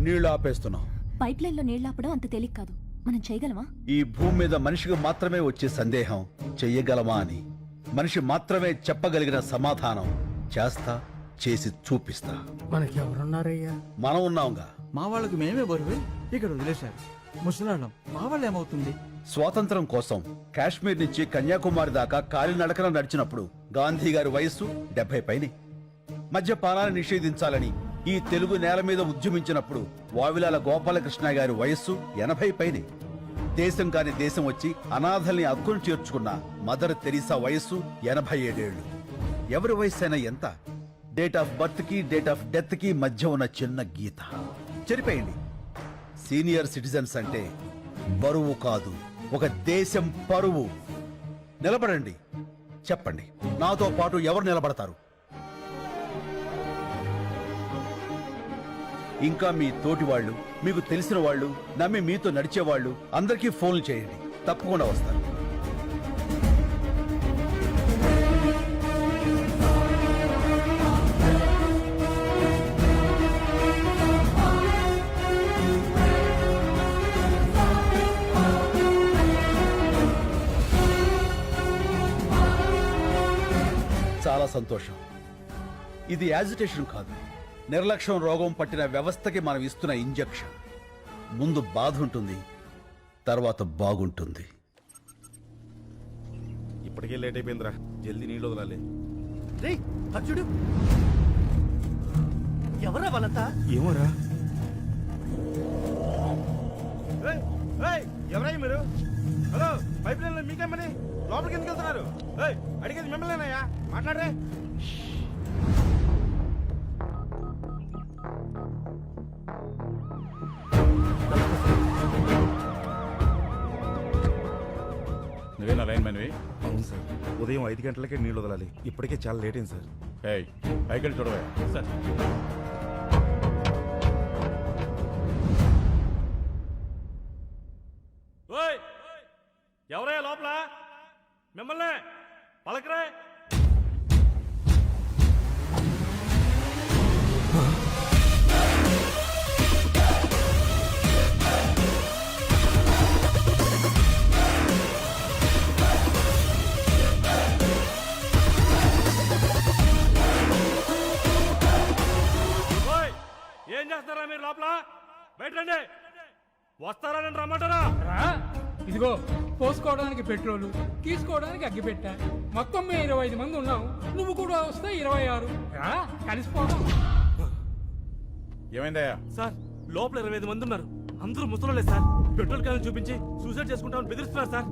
నీళ్లు ఆపేస్తున్నాం. పైప్ లైన్ లో నీళ్లు ఆపడం అంత తేలిక కాదు. మనం చేయగలమా? ఈ భూమి మీద మనిషికి మాత్రమే వచ్చే సందేహం చెయ్యగలమా అని. మనిషి మాత్రమే చెప్పగలిగిన సమాధానం చేస్తా, చేసి చూపిస్తా. మనకి ఎవరున్నారయ్యా? మనం ఉన్నాంగా. మా వాళ్ళకి మేమే బరువే ఇక్కడ వదిలేశారు. ముసలాళ్ళం మా వాళ్ళు ఏమవుతుంది? స్వాతంత్రం కోసం కాశ్మీర్ నుంచి కన్యాకుమారి దాకా కాలినడకన నడిచినప్పుడు గాంధీ గారి వయస్సు 70 పైనే. మద్యపానాన్ని నిషేధించాలని ఈ తెలుగు నేల మీద ఉద్యమించినప్పుడు వావిలాల గోపాలకృష్ణ గారి వయస్సు 80 పైనే. దేశం కాని దేశం వచ్చి అనాథల్ని అక్కును చేర్చుకున్న మదర్ తెరీసా వయస్సు 87 ఏళ్లు. ఎవరి వయస్సు అయినా ఎంత? డేట్ ఆఫ్ బర్త్ కి డేట్ ఆఫ్ డెత్ కి మధ్య ఉన్న చిన్న గీత చెరిపేయండి. సీనియర్ సిటిజన్స్ అంటే బరువు కాదు, ఒక దేశం పరువు. నిలబడండి, చెప్పండి, నాతో పాటు ఎవరు నిలబడతారు? ఇంకా మీ తోటి వాళ్ళు, మీకు తెలిసిన వాళ్ళు, నమ్మి మీతో నడిచేవాళ్ళు అందరికీ ఫోన్లు చేయండి, తప్పకుండా వస్తారు. చాలా సంతోషం. ఇది యాజిటేషన్ కాదు, నిర్లక్ష్యం రోగం పట్టిన వ్యవస్థకి మనం ఇస్తున్న ఇంజెక్షన్. ముందు బాధ ఉంటుంది, తర్వాత బాగుంటుంది. ఇప్పటికే లేట్ అయిపోయిందిరా, జల్దీ నీళ్ళు వదలాలి. చూడు ఎవరా వాళ్ళంతా? ఏమోరా. ఎవరై మీరు? హలో, పైప్ లైన్ లో మీకేమని లోపలికి ఎందుకు వెళ్తున్నారు? అడిగేది మిమ్మల్నేనయ్యా, మాట్లాడరే. నువ్వేనా లైన్ మ్యాన్వి? అవును సార్. ఉదయం 5 గంటలకే నీళ్ళు వదలాలి. ఇప్పటికే చాలా లేట్ అయింది సార్. పైకి చూడవా సార్. ఎవరయ్యా లోపల? మిమ్మల్ని పలకరే. ఏం చేస్తారా మీరు లోపల? బయట రండి. వస్తారా నేను రమ్మంటారా? ఇదిగో పోసుకోవడానికి పెట్రోలు, తీసుకోవడానికి అగ్గిపెట్ట. మొత్తం మేము 25 మంది ఉన్నాం. నువ్వు కూడా వస్తే 26. కలిసిపోదాం. ఏమైందయ్యా? సార్, లోపల 25 మంది ఉన్నారు. అందరూ ముసలోళ్ళే సార్. పెట్రోల్ క్యాన్ చూపించి సూసైడ్ చేసుకుంటామని బెదిరిస్తున్నారు sir.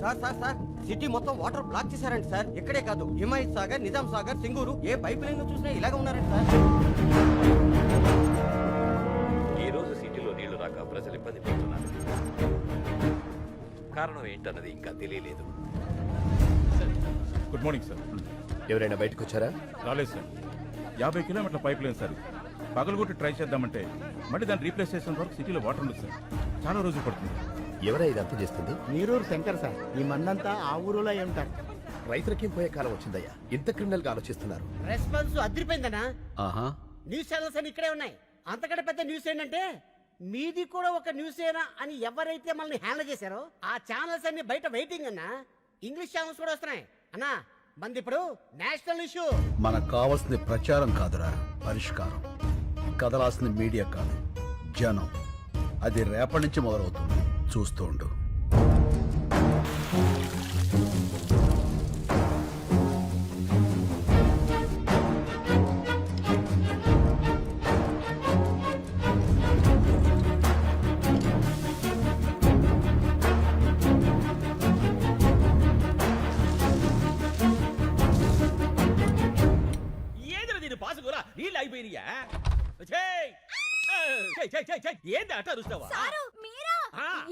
Sir sir sir city మొత్తం వాటర్ బ్లాక్ చేశారండి సార్. ఇక్కడే కాదు, హిమాయత్ సాగర్, నిజాం సాగర్, సింగూరు, ఏ పైప్ లైన్ చూసినా ఇలాగ ఉన్నారండి సార్. ఈ రోజు సిటీలో నీళ్లు రాక ప్రజలు ఇబ్బంది పడుతున్నారు. కారణం ఏంటన్నది ఇంకా తెలియలేదు. Good morning sir. ఎవరైనా బయటకు వచ్చారా? రాలేదు సార్. 50 కిలోమీటర్ల పైప్ లైన్ సార్. పగలగొట్టి ట్రై చేద్దామంటే మళ్ళీ దాన్ని రీప్లేస్ చేసిన వరకు సిటీలో వాటర్ ఉండదు సార్. చాలా రోజులు పడుతుంది. ఎవరై ఇదంతా చేస్తుంది? నీరూరు శంకర్ సార్. ఈ మందంతా ఆ ఊరులో ఉంటారు. రైతులకి పోయే కాలం వచ్చిందయ్యా. ఇంత క్రిమినల్ గా ఆలోచిస్తున్నారు. రెస్పాన్స్ అదిరిపోయిందనా? ఆహా, న్యూస్ ఛానల్స్ అని ఇక్కడే ఉన్నాయి. అంతకంటే పెద్ద న్యూస్ ఏంటంటే మీది కూడా ఒక న్యూస్ ఏనా అని ఎవరైతే మనల్ని హ్యాండిల్ చేశారో ఆ ఛానల్స్ అన్ని బయట వెయిటింగ్ అన్నా. ఇంగ్లీష్ ఛానల్స్ కూడా వస్తున్నాయి అన్నా. మంది ఇప్పుడు నేషనల్ ఇష్యూ. మనకు కావాల్సింది ప్రచారం కాదురా, పరిష్కారం. కదలాల్సింది మీడియా కాదు, జనం. అది రేపటి నుంచి మొదలవుతుంది, చూస్తూ ఉండు. నీళ్ళు అయిపోయినాయా? ఏంది అట్ట అరుస్తావా?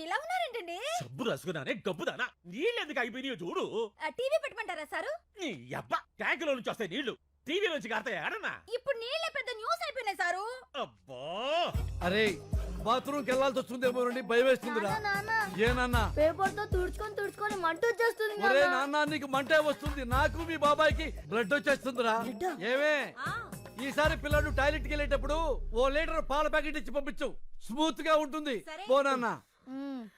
ఇలా ఉన్నారేంటండి? సబ్బు రసుకున్నానే గబ్బుదానా. నీళ్ళు ఎందుకు అయిపోయినాయో చూడు. టీవీ పెట్టమంటారా సారు? నీ అబ్బా, ట్యాంకులో నుంచి వస్తాయి నీళ్లు, టీవీ నుంచి కారుతాయి ఆడన్నా. ఇప్పుడు నీళ్ళే పెద్ద న్యూస్ అయిపోయినాయి సారు. అబ్బా, అరే బాత్రూమ్కి వెళ్ళాల్సి వస్తుందేమో భయం వేస్తుందిరా. ఏనన్నా? పేపర్ తో తుడుచుకొని మంట వచ్చేస్తుంది. ఒరే నాన్న, నీకు మంటే వస్తుంది, నాకు మీ బాబాయ్కి బ్లడ్ వచ్చేస్తుందిరా. ఏమే ఈసారి పిల్లలు టాయిలెట్కి వెళ్ళేటప్పుడు ఓ లీటర్ పాల ప్యాకెట్ ఇచ్చి పంపించు, స్మూత్ గా ఉంటుంది. పోనన్నా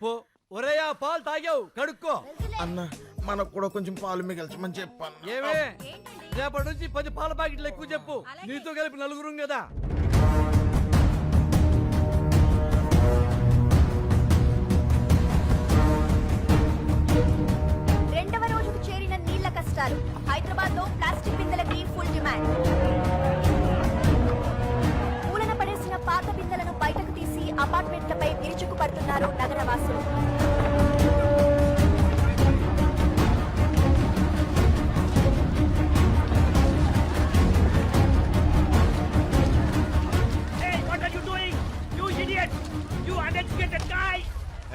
పో. ఒరే ఆ పాలు తాగావు, కడుక్కో. అన్న మనకు కూడా కొంచెం పాలు మిగల్చమని చెప్పాను. ఏమే రేపటి నుంచి 10 పాల ప్యాకెట్లు ఎక్కువ చెప్పు, నీతో కలిపి 4 కదా. రెండవ రోజుకు చేరిన నీళ్ల కష్టాలు. హైదరాబాద్ లో ప్లాస్టిక్ బిందెలకి ఫుల్ డిమాండ్. మూలన పడేసిన పాత బిందెలను బయటకు తీసి అపార్ట్మెంట్లపై విరుచుకు పడుతున్నారు నగరవాసులు.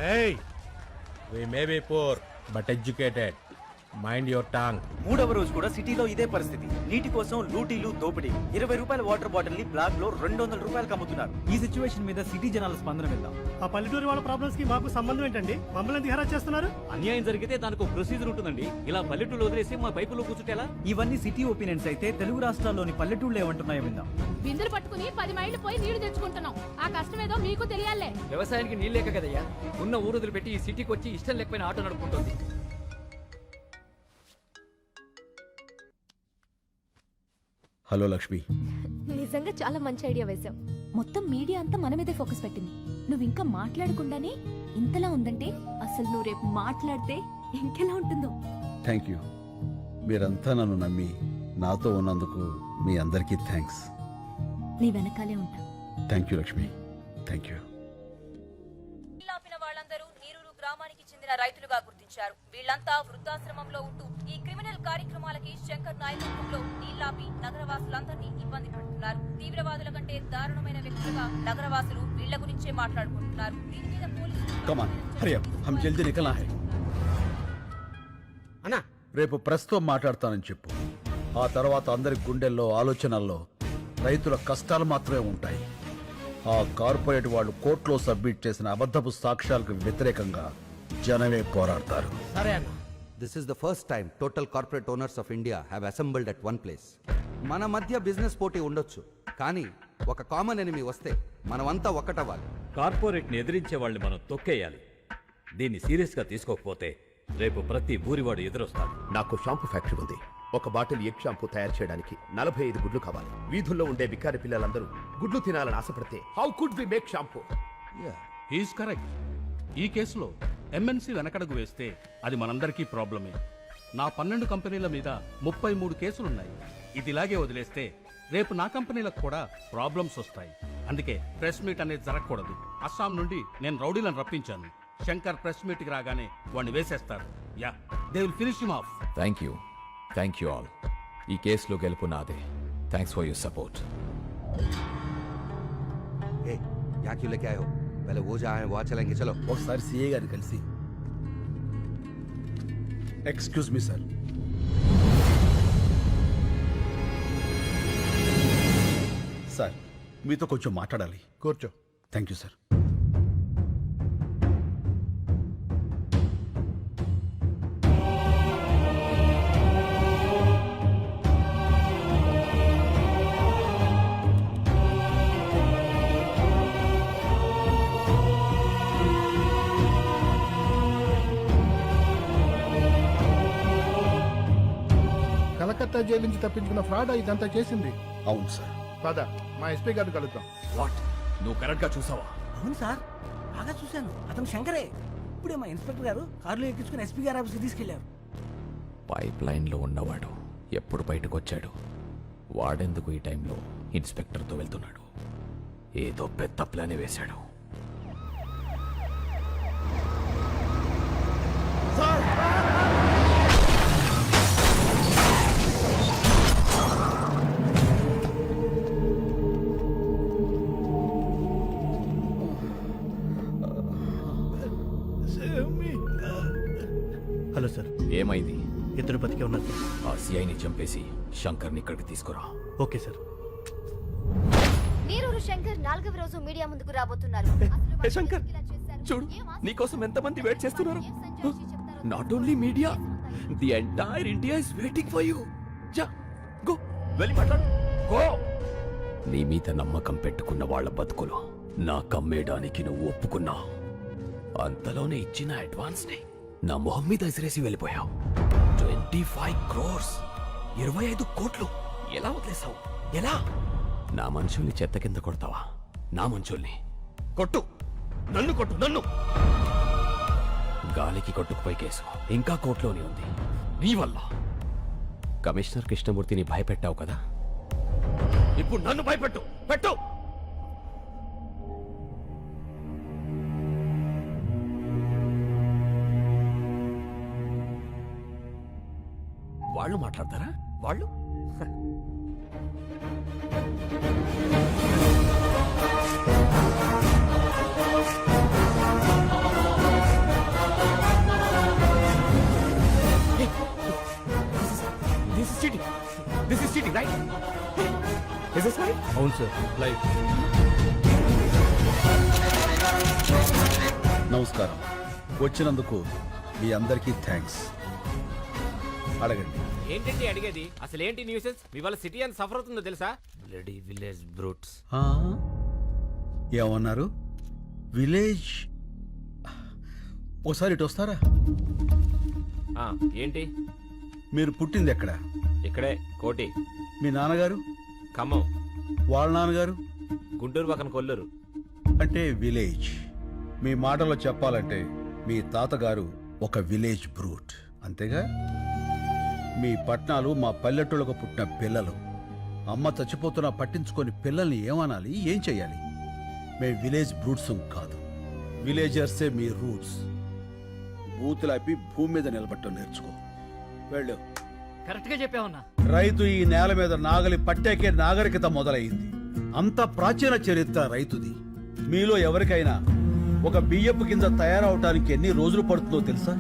Hey, we may be poor but educated. Mind your tongue. మూడవ రోజు కూడా సిటీలో ఇదే పరిస్థితి. నీటి కోసం లూటీలు, దోపిడీ. 20 రూపాయల వాటర్ బాటిల్ ని బ్లాక్ లో 200 రూపాయలకు అమ్ముతున్నారు. ఈ సిచ్యువేషన్ మీద సిటీ జనాల స్పందన విందాం. ఆ పల్లెటూరు వాళ్ళ ప్రాబ్లమ్స్ కి మాకు సంబంధం ఏంటండి? మమ్మల్ని దిహరా చేస్తున్నారు. అన్యాయం జరిగితే దానికి ఒక ప్రొసీజర్ ఉంటుందండి. ఇలా పల్లెటూరు వదిలేసి మా పైపులో కూర్చుంటేలా? ఇవన్నీ సిటీ ఒపీనియన్స్ అయితే తెలుగు రాష్ట్రాల్లోని పల్లెటూళ్ళు ఏమంటున్నాయో విందాం. బిందులు పట్టుకుని 10 మైళ్ళు పోయి నీళ్లు తెచ్చుకుంటున్నాం. ఆ కష్టమేదో మీకు తెలియాలే. వ్యవసాయానికి నీళ్ళు లేక కదయ్యా ఉన్న ఊరుదులు పెట్టి ఈ సిటీకి వచ్చి ఇష్టం లేకపోయిన ఆటో నడుపుకుంటుంది. హలో లక్ష్మి. నిజంగా చాలా మంచి ఐడియా వేశావు. మొత్తం మీడియా అంతా మన మీదే ఫోకస్ పెట్టింది. నువ్వు ఇంకా మాట్లాడకుండానే ఇంతలా ఉందంటే అసలు నువ్వు రేపు మాట్లాడితే ఇంకెలా ఉంటుందో. Thank you. మీరంతా నన్ను నమ్మి నాతో ఉన్నందుకు మీ అందరికీ థ్యాంక్స్. నీ వెనకాలే ఉంటా. Thank you Lakshmi. Thank you. ఆపిన వాళ్ళందరూ నీరూరు గ్రామానికి చెందిన రైతులుగా గుర్తించారు. వీళ్ళంతా వృద్ధాశ్రమంలో ఉంటూ ఈ క్రిమినల్ కార్యక్రమాలకి శంకర్ నాయకత్వంలో నీళ్లాపి నగరవాసులందరినీ ఇబ్బంది పెడుతున్నారు. తీవ్రవాదుల కంటే దారుణమైన వ్యక్తులుగా నగరవాసులు వీళ్ల గురించే మాట్లాడుకుంటున్నారు. దీని మీద పోలీసులు రేపు ప్రస్తుతం మాట్లాడతానని చెప్పు. ఆ తర్వాత అందరి గుండెల్లో ఆలోచనల్లో రైతుల కష్టాలు మాత్రమే ఉంటాయి. ఆ కార్పొరేట్ వాళ్ళు కోర్టులో సబ్మిట్ చేసిన అబద్ధపు సాక్ష్యాలకు వ్యతిరేకంగా జనమే పోరాడతారు. సరే అన్న. This is the first time total corporate owners of India have assembled at one place. మన మధ్య బిజినెస్ పోటీ ఉండొచ్చు, కానీ ఒక కామన్ ఎనిమీ వస్తే మనమంతా ఒక్కటవ్వాలి. కార్పొరేట్ని ఎదిరించే వాళ్ళని మనం తొక్కేయాలి. దీన్ని సీరియస్గా తీసుకోకపోతే రేపు ప్రతి ఊరివాడు ఎదురొస్తాడు. నాకు షాంపూ ఫ్యాక్టరీ ఉంది. ఒక బాటిల్ ఎగ్ షాంపూ తయారు చేయడానికి 45 గుడ్లు కావాలి. వీధుల్లో ఉండే బికారి పిల్లలందరూ గుడ్లు తినాలని ఆశపడితే how could we make shampoo? He's correct. ఈ కేసులో ఎంఎన్సీ వెనకడుగు వేస్తే అది మనందరికీ ప్రాబ్లమే. నా 12 కంపెనీల మీద 33 కేసులున్నాయి. ఇది ఇలాగే వదిలేస్తే రేపు నా కంపెనీలకు కూడా ప్రాబ్లమ్స్ వస్తాయి. అందుకే ప్రెస్ మీట్ అనేది జరగకూడదు. అస్సాం నుండి నేను రౌడీలను రప్పించాను. శంకర్ ప్రెస్ మీట్కి రాగానే వాడిని వేసేస్తారు. Yeah, they will finish him off. Thank you all. ఈ కేసులో గెలుపు నాదే. Thanks for your support. ఏ యా క్యూ లేకే ఆయో? पहले वो जाए वो चलेंगे चलो. ఒకసారి సిఏ గారిని కలిసి. Excuse me sir. సార్ మీతో కొంచెం మాట్లాడాలి. కూర్చో. Thank you sir. Calcutta jail నుంచి తప్పించుకున్న ఫ్రాడ్ ఇదంతా చేసింది. అవును సార్. పద మా ఎస్పీ గారిని కలుద్దాం. వాట్? నువ్వు కరెక్ట్ గా చూసావా? అవును సార్, బాగా చూశాను. అతను శంకరే. ఇప్పుడే మా ఇన్స్పెక్టర్ గారు కారులో ఎక్కించుకుని ఎస్పీ గారి ఆఫీస్కి తీసుకెళ్లారు. పైప్ లైన్లో ఉన్నవాడు ఎప్పుడు బయటకు వచ్చాడు? వాడెందుకు ఈ టైంలో ఇన్స్పెక్టర్తో వెళ్తున్నాడు? ఏదో పెద్ద ప్లానే వేశాడు. Hello sir. ఏమైంది? ఇద్దరు బతికే ఉన్నారు సార్. ఆ సిఐని చంపేసి శంకర్ని ఇక్కడికి తీసుకురా. Okay sir. నీరూరు శంకర్ 4వ రోజు మీడియా ముందుకు రాబోతున్నారు. శంకర్ చూడు, నీకోసం ఎంతమంది వెయిట్ చేస్తున్నారు. Not only media, the entire India is waiting for you. జా, గో, వెళ్ళి మాట్లాడు. గో. నీ మీద నమ్మకం పెట్టుకున్న వాళ్ళ బతుకులు నా కమ్మేయడానికి నువ్వు ఒప్పుకున్నావు. అంతలోనే ఇచ్చిన అడ్వాన్స్ ని నా మొహం మీద విసిరేసి వెళ్ళిపోయావు. 25 crores, 25 కోట్లు ఎలా వదిలేసావు? ఎలా? నా మనుషుల్ని చెత్త కింద కొడతావా? నా మనుషుల్ని కొట్టు, నన్ను కొట్టు, నన్ను. గాలికి కొట్టుకుపోయి కేసు ఇంకా కోర్టులోనే ఉంది నీ వల్ల. కమిషనర్ కృష్ణమూర్తిని భయపెట్టావు కదా, ఇప్పుడు నన్ను భయపెట్టు, పెట్టు. వాళ్ళు మాట్లాడతారా? వాళ్ళు This is cheating, right? Is this right? అవును సార్, లైవ్. నమస్కారం. వచ్చినందుకు మీ అందరికీ థ్యాంక్స్. అడగండి. ఏంటండి అడిగేది? అసలు ఏంటి న్యూసెన్స్? మీ వాళ్ళ సిటీ అంత సఫర్ అవుతుందో తెలుసా? Bloody village brutes. ఏమన్నారు? విలేజ్? ఓసారి ఇటు వస్తారా? ఏంటి? మీరు పుట్టింది ఎక్కడ? ఇక్కడే, కోటి. మీ నాన్నగారు? ఖమ్మం. వాళ్ళ నాన్నగారు? గుంటూరు పక్కన కొల్లూరు. అంటే విలేజ్. మీ మాటలో చెప్పాలంటే మీ తాతగారు ఒక విలేజ్ బ్రూట్, అంతేగా? మీ పట్నాలు మా పల్లెటూళ్ళకు పుట్టిన పిల్లలు. అమ్మ చచ్చిపోతున్నా పట్టించుకొని పిల్లల్ని ఏమనాలి, ఏం చెయ్యాలి? మేము విలేజ్ బ్రూట్స్ కాదు, విలేజర్సే మీ రూట్స్. బూతులాపి భూమి మీద నిలబట్టం నేర్చుకో. వెళ్ళు. కరెక్ట్ గా చెప్పావన్నా. రైతు ఈ నేల మీద నాగలి పట్టాకే నాగరికత మొదలైంది. అంత ప్రాచీన చరిత్ర రైతుది. మీలో ఎవరికైనా ఒక బియ్యపు కింద తయారవటానికి ఎన్ని రోజులు పడుతుందో తెలుసా?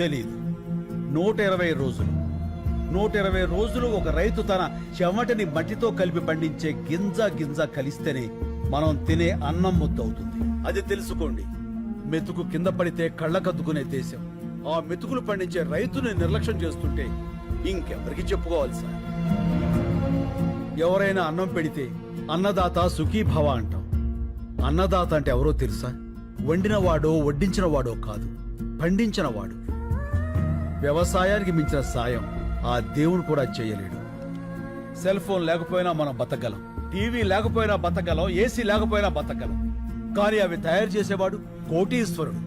తెలీదు. 120 రోజులు. 120 రోజులు ఒక రైతు తన చెమటని మట్టితో కలిపి పండించే గింజ కలిస్తేనే మనం తినే అన్నం ముద్దవుతుంది. అది తెలుసుకోండి. మెతుకు కింద పడితే కళ్ళకద్దుకునే దేశం. ఆ మెతుకులు పండించే రైతుని నిర్లక్ష్యం చేస్తుంటే ఇంకెవరికి చెప్పుకోవాలి సార్? ఎవరైనా అన్నం పెడితే అన్నదాత సుఖీభవ అంటాం. అన్నదాత అంటే ఎవరో తెలుసా? వండినవాడో వడ్డించినవాడో కాదు, పండించినవాడు. వ్యవసాయానికి మించిన సాయం ఆ దేవుడు కూడా చేయలేడు. సెల్ ఫోన్ లేకపోయినా మనం బతకగలం, టీవీ లేకపోయినా బతకగలం, ఏసీ లేకపోయినా బతకగలం. కానీ అవి తయారు చేసేవాడు కోటీశ్వరుడు.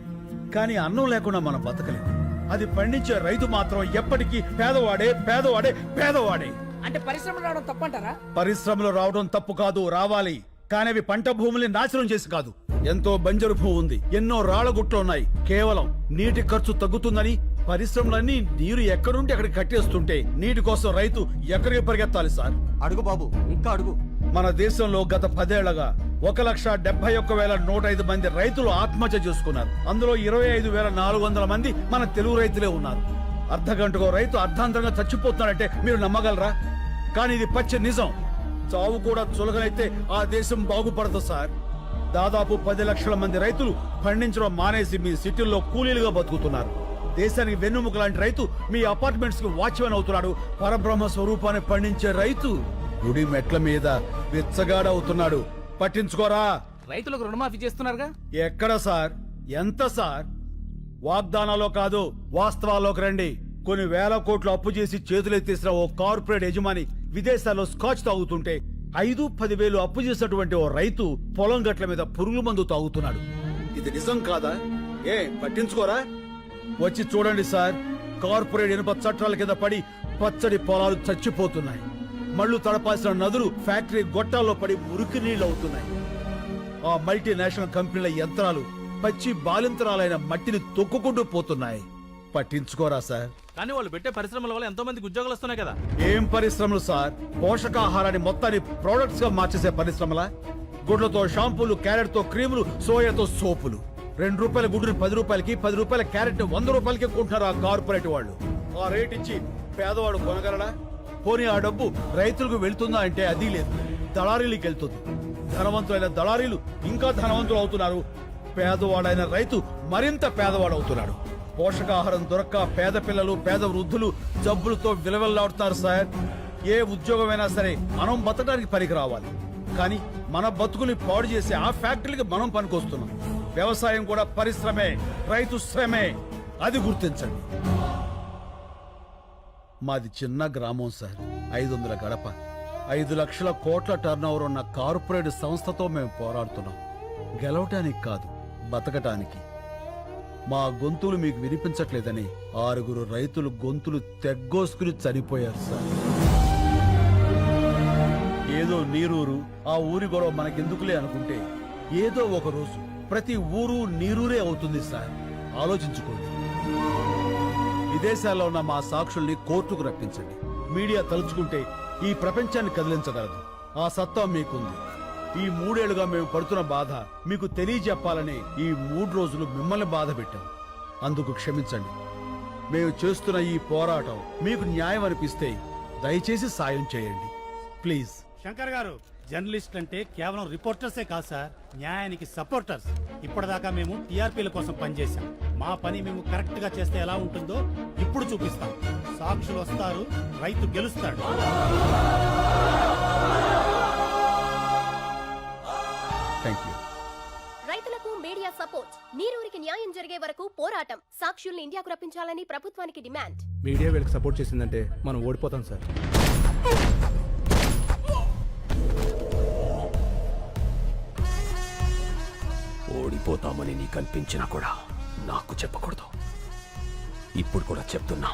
కానీ అన్నం లేకుండా మనం బతకలేము. అది పండించే రైతు మాత్రం ఎప్పటికీ పేదవాడే పేదవాడే పేదవాడే. అంటే పరిశ్రమలు రావడం తప్పంటారా? పరిశ్రమలు రావడం తప్పు కాదు, రావాలి. కానీ అవి పంట భూముల్ని నాశనం చేసి కాదు. ఎంతో బంజరు భూమి ఉంది, ఎన్నో రాళ్లగుట్లు ఉన్నాయి. కేవలం నీటి ఖర్చు తగ్గుతుందని పరిశ్రమలన్నీ నీరు ఎక్కడుంటే అక్కడికి కట్టేస్తుంటే నీటి కోసం రైతు ఎక్కడికి పరిగెత్తాలి సార్? అడుగు బాబు, ఇంకా అడుగు. మన దేశంలో గత 10 ఏళ్లగా 1,71,105 మంది రైతులు ఆత్మహత్య చేసుకున్నారు. అందులో 25,400 మంది మన తెలుగు రైతులే ఉన్నారు. అర్ధగంటకో రైతు అర్ధాంతరంగా చచ్చిపోతున్నాడంటే మీరు నమ్మగలరా? కానీ ఇది పచ్చి నిజం. చావు కూడా చులకనైతే ఆ దేశం బాగుపడదు సార్. దాదాపు 10 లక్షల మంది రైతులు పండించడం మానేసి మీ సిటీల్లో కూలీలుగా బతుకుతున్నారు. దేశానికి వెన్నుముక లాంటి రైతు మీ అపార్ట్మెంట్స్ కి వాచ్మెన్ అవుతున్నాడు. పరబ్రహ్మ స్వరూపాన్ని పండించే రైతు గుడి మెట్ల మీద విచ్చగాడవుతున్నాడు. పట్టించుకోరా? రైతులకు రుణమాఫీ చేస్తున్నారుగా. ఎక్కడ సార్? ఎంత సార్? వాగ్దానాల్లో కాదు, వాస్తవాల్లోకి రండి. కొన్ని వేల కోట్లు అప్పు చేసి చేతులెత్తేసిన ఓ కార్పొరేట్ యజమాని విదేశాల్లో స్కాచ్ తాగుతుంటే 5-10 వేలు అప్పు చేసినటువంటి ఓ రైతు పొలం గట్ల మీద పురుగుల మందు తాగుతున్నాడు. ఇది నిజం కాదా? పట్టించుకోరా? వచ్చి చూడండి సార్. కార్పొరేట్ ఇనుప చట్టాల కింద పడి పచ్చడి పొలాలు చచ్చిపోతున్నాయి. మళ్లు తడపాల్సిన నదులు ఫ్యాక్టరీ గొట్టాల్లో పడి మురికి నీళ్లు అవుతున్నాయి. ఆ మల్టీనేషనల్ కంపెనీల యంత్రాలు పచ్చి బాలింతరాలైన మట్టిని తొక్కుకుంటూ పోతున్నాయి. పట్టించుకోరా సార్? కానీ వాళ్ళు పెట్టే పరిశ్రమల వల్ల ఎంతో మందికి ఉద్యోగాలు వస్తున్నాయి కదా. ఏం పరిశ్రమలు సార్? పోషకాహారాన్ని మొత్తాన్ని ప్రొడక్ట్స్ గా మార్చేసే పరిశ్రమల? గుడ్లతో షాంపూలు, క్యారెట్ తో క్రీములు, సోయాతో సోపులు. 2 రూపాయల గుడ్డుని 10 రూపాయలకి, 10 రూపాయల క్యారెట్ 100 రూపాయలకి కొంటున్నారు ఆ కార్పొరేట్ వాళ్ళు. ఆ రేట్ ఇచ్చి పేదవాడు కొనగలడా? పోనీ ఆ డబ్బు రైతులకు వెళ్తుందా అంటే అది లేదు, దళారీలకు వెళ్తుంది. ధనవంతులైన దళారీలు ఇంకా ధనవంతులు అవుతున్నారు. పేదవాడైన రైతు మరింత పేదవాడు అవుతున్నాడు. పోషకాహారం దొరక్క పేద పిల్లలు, పేద వృద్ధులు జబ్బులతో విలవెల్లాడుతున్నారు సార్. ఏ ఉద్యోగమైనా సరే మనం బతకడానికి పనికి రావాలి. కానీ మన బతుకుని పాడు చేసే ఆ ఫ్యాక్టరీకి మనం పనికొస్తున్నాం. వ్యవసాయం కూడా పరిశ్రమే, రైతు శ్రమే, అది గుర్తించండి. మాది చిన్న గ్రామం సార్, 500 గడప, 5 లక్షల కోట్ల టర్నోవర్ ఉన్న కార్పొరేట్ సంస్థతో మేము పోరాడుతున్నాం. గెలవటానికి కాదు, బతకటానికి. మా గొంతులు మీకు వినిపించట్లేదని 6 రైతులు గొంతులు తెగ్గోసుకుని చనిపోయారు సార్. ఏదో నీరూరు, ఆ ఊరి గొడవ మనకెందుకులే అనుకుంటే ఏదో ఒక రోజు ప్రతి ఊరు నీరూరే అవుతుంది సార్. ఆలోచించుకోండి. విదేశాల్లో ఉన్న మా సాక్షుల్ని కోర్టుకు రప్పించండి. మీడియా తలుచుకుంటే ఈ ప్రపంచాన్ని కదిలించగలదు. ఆ సత్తా మీకుంది. ఈ 3 ఏళ్లుగా మేము పడుతున్న బాధ మీకు తెలియజెప్పాలని ఈ 3 రోజులు మిమ్మల్ని బాధ పెట్టాం. అందుకు క్షమించండి. మేము చేస్తున్న ఈ పోరాటం మీకు న్యాయం అనిపిస్తే దయచేసి సాయం చేయండి ప్లీజ్. శంకర్ గారు, జర్నలిస్ట్ అంటే కేవలం రిపోర్టర్సే కాదు సార్, న్యాయానికి సపోర్టర్స్. ఇప్పటిదాకా మేము టీఆర్పీల కోసం పనిచేశాం. మా పని మేము కరెక్ట్ గా చేస్తే ఎలా ఉంటుందో ఇప్పుడు చూపిస్తాం. సాక్షులు వస్తారు, రైతు గెలుస్తాడు. రైతులకు మీడియా సపోర్ట్. నీరూరికి న్యాయం జరిగే వరకు పోరాటం. సాక్షుల్ని ఇండియాకు రప్పించాలని ప్రభుత్వానికి డిమాండ్. మీడియా వీళ్ళకి సపోర్ట్ చేసిందంటే మనం ఓడిపోతాం సార్. ఓడిపోతామని నీకు అనిపించినా కూడా నాకు చెప్పకూడదు. ఇప్పుడు కూడా చెప్తున్నా,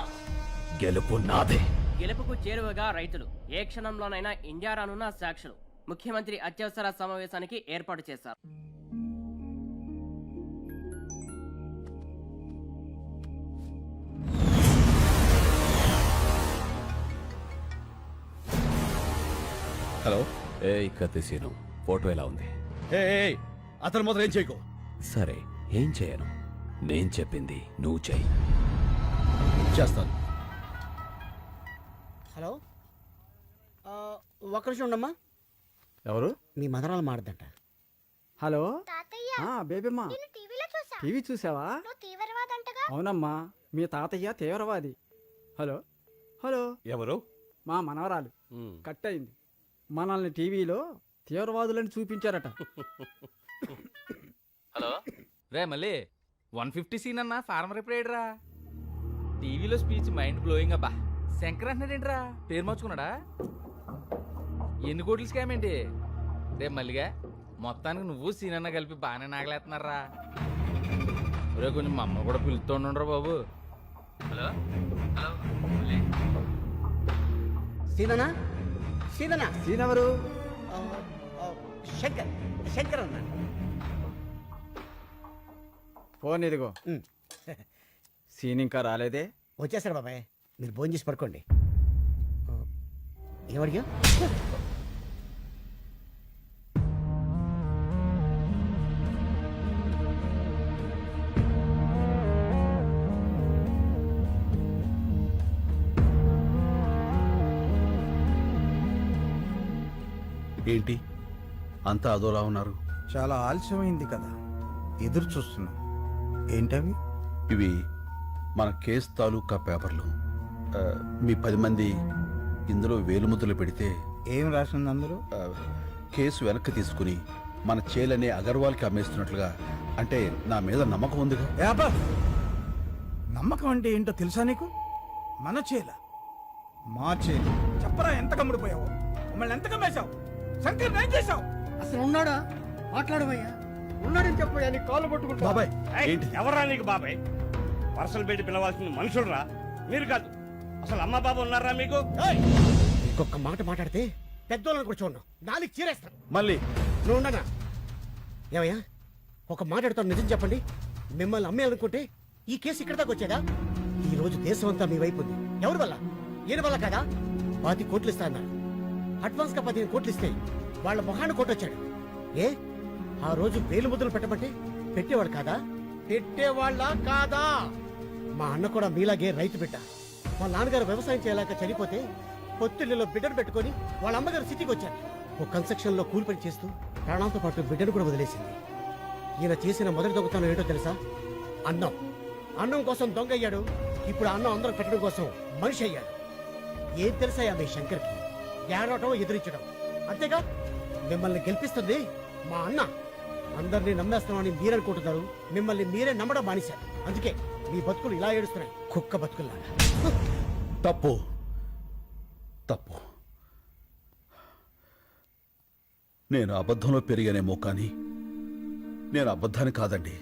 గెలుపు నాదే. గెలుపుకు చేరువగా రైతులు ఏ క్షణంలోనైనా ఇండియా రానున్న సాక్షులు. ముఖ్యమంత్రి అత్యవసర సమావేశానికి ఏర్పాటు చేశారు. హలో. ఏయ్ కత్తిసీను, ఫోటో ఎలా ఉంది? అతను మాత్రం ఏం చేయకు. సరే, ఏం చేయను. నేను చెప్పింది నువ్వు చెయ్యి. చేస్తాను. హలో, ఒక్క నిమిషం ఉండమ్మా. ఎవరు? మీ మదరాలు మాడదంట. హలో బేబమ్మా, టీవీ చూసావా? అవునమ్మా, మీ తాతయ్య తీవ్రవాది. హలో హలో, ఎవరు? మా మనవరాలు కట్ అయింది. మనల్ని టీవీలో తీవ్రవాదులని చూపించారట. హలో రే, మళ్ళీ 150 సీన్ అన్న ఫార్మర్ ఎప్పుడేడ్రా? టీవీలో స్పీచ్ మైండ్ బ్లోయింగ్ అబ్బా. శంకర్ అంటున్నాడేంట్రా? పేరు మార్చుకున్నాడా? ఎన్ని కోట్లు స్కామ్ ఏంటి రే మల్లిగా? మొత్తానికి నువ్వు సీన్ అన్న కలిపి బాగానే నాగలేస్తున్నారా? రే కొంచెం మా అమ్మ కూడా పిలుస్తుండ్రా బాబు. హలో హలో, సీననా? సీననా? సీనెవరు? శంకర్. శంకర్ అన్నా. ఫోన్ ఇదిగో. సీన్ ఇంకా రాలేదే? వచ్చేసారు బాబాయ్, మీరు భోజనం చేసి పడుకోండి. ఏమడిగా? ఏంటి అంతా అదోలా ఉన్నారు? చాలా ఆలస్యమైంది కదా, ఎదురు చూస్తున్నాం. ఏంటవి? ఇవి మన కేసు తాలూకా పేపర్లు. మీ 10 మంది ఇందులో వేలుముద్రలు పెడితే ఏం రాసింది అందులో? కేసు వెనక్కి తీసుకుని మన చేలనే అగర్వాల్కి అమ్మేస్తున్నట్లుగా. అంటే నా మీద నమ్మకం ఉందిగా. నమ్మకం అంటే ఏంటో తెలుసా నీకు? మన చేల, మా చేల. చెప్పరా, ఎంత కమ్ముడిపోయావు? మమ్మల్ని ఎంత కమ్మేశావు? శంకర్ ఏం చేశావు? అసలు ఉన్నాడా? మాట్లాడమయ్యా. ఉన్నాడని చెప్పయ్యా, నీ కాళ్ళు పట్టుకుంటా. బాబాయ్, ఎవరా నీకు బాబాయ్? వరుసలు పెట్టి పిలవాల్సిన మనుషులరా మీరు కాదు. అసలు అమ్మ బాబు ఉన్నారా మీకు? ఇంకొక మాట మాట్లాడితే పెద్దోళ్ళని కూడా చూడను, నాలుగు చీరేస్తాను. మళ్ళీ నువ్వు ఉండనా? ఏమయ్యా, ఒక మాట్లాడుతాను, నిజం చెప్పండి. మిమ్మల్ని అమ్మేయాలనుకుంటే ఈ కేసు ఇక్కడ దాకా వచ్చేదా? ఈ రోజు దేశం అంతా మీ వైపు ఉంది. ఎవరి వల్ల? ఈయన వల్ల కదా. 10 కోట్లు ఇస్తా అన్నారు. అడ్వాన్స్ గా 15 కోట్లు ఇస్తే వాళ్ళ మొహాన్ని కొట్టొచ్చాడు. ఏ ఆ రోజు వేలు ముద్రలు పెట్టమంటే పెట్టేవాడు కాదా? పెట్టేవాళ్ళ కాదా? మా అన్న కూడా మీలాగే రైతు బిడ్డ. మా నాన్నగారు వ్యవసాయం చేయలేక చనిపోతే పొత్తిళ్ళలో బిడ్డను పెట్టుకొని వాళ్ళ అమ్మగారు సిటీకి వచ్చారు. ఓ కన్స్ట్రక్షన్ లో కూలి పని చేస్తూ ప్రాణాలతో పాటు బిడ్డను కూడా వదిలేసింది. ఈయన చేసిన మొదటి దొంగతనం ఏంటో తెలుసా? అన్నం. అన్నం కోసం దొంగ అయ్యాడు. ఇప్పుడు అన్నం అందరం పెట్టడం కోసం మనిషి అయ్యాడు. ఏం తెలుసాయా మీ శంకర్కి ఏడవటం ఎదిరించడం అంతేగా మిమ్మల్ని గెలిపిస్తుంది మా అన్న. అందరినీ నమ్మేస్తామని మీరనుకుంటున్నారు, మిమ్మల్ని మీరే నమ్మడం మానేశారు. అందుకే మీ బతుకులు ఇలా ఏడుస్తున్నాయి, కుక్క బతుకుల్లాగా. తప్పు తప్పు. నేను అబద్ధంలో పెరిగానేమో కానీ నేను అబద్ధాన్ని కాదండి.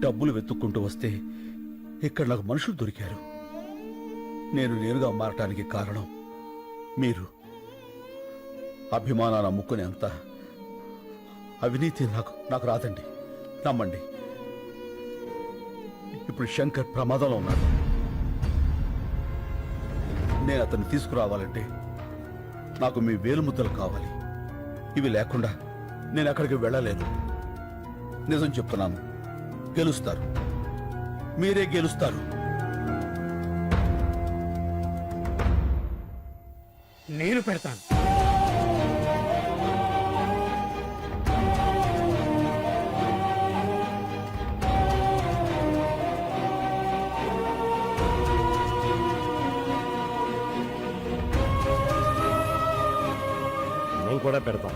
డబ్బులు వెతుక్కుంటూ వస్తే ఇక్కడ నాకు మనుషులు దొరికారు. నేను నేరుగా మారటానికి కారణం మీరు. అభిమానాన్ని అమ్ముకునేంత అవినీతి నాకు రాదండి, నమ్మండి. ఇప్పుడు శంకర్ ప్రమాదంలో ఉన్నాడు. నేను అతన్ని తీసుకురావాలంటే నాకు మీ వేలుముద్దలు కావాలి. ఇవి లేకుండా నేను అక్కడికి వెళ్ళలేను. నిజం చెప్తున్నాను, గెలుస్తారు, మీరే గెలుస్తారు. నేను పెడతాను. మేము కూడా పెడతాం.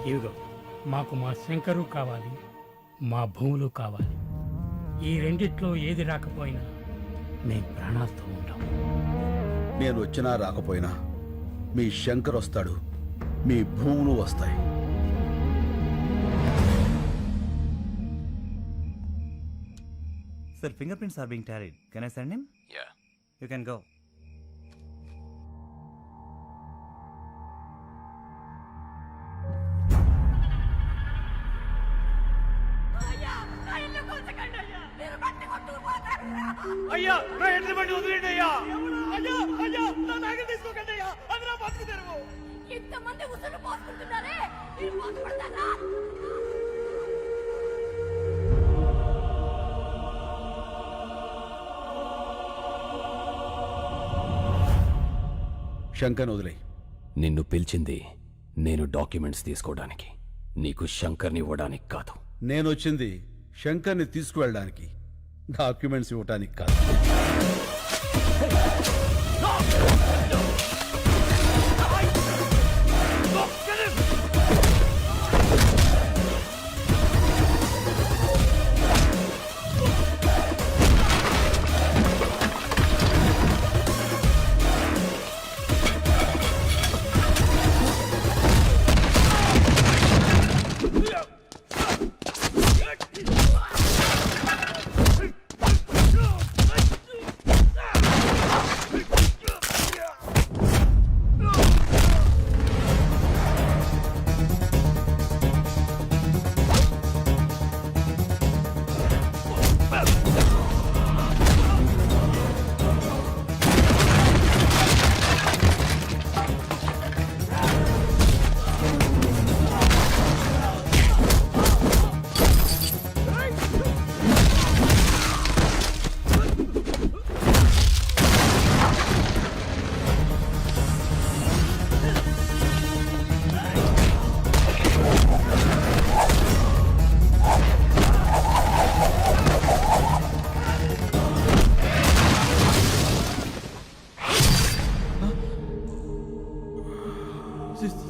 ఇదిగో మాకు మా శంకరు కావాలి, మా భూములు కావాలి. ఈ రెండిట్లో ఏది రాకపోయినా మేము ప్రాణాలతో ఉంటాం. నేను వచ్చినా రాకపోయినా మీ శంకర్ వస్తాడు, మీ భూములు వస్తాయి. Sir, fingerprints are being tallied. Can I send him? Yeah. You can go. అయ్యా నా ఎడ్ల బండి వదిలేండి అయ్యా. అయ్యా అయ్యా నా నాగలు తీసుకోకండి అయ్యా. అది నా బతుకు తెరువు. ఇంతమంది ఉసురు పోసుకుంటున్నారే, మీరు బాధపడతారా? శంకర్ వదిలే. నిన్ను పిలిచింది నేను డాక్యుమెంట్స్ తీసుకోవడానికి, నీకు శంకర్ని ఇవ్వడానికి కాదు. నేను వచ్చింది శంకర్ని తీసుకువెళ్ళడానికి, డాక్యుమెంట్స్ ఇవ్వడానికి కాదు.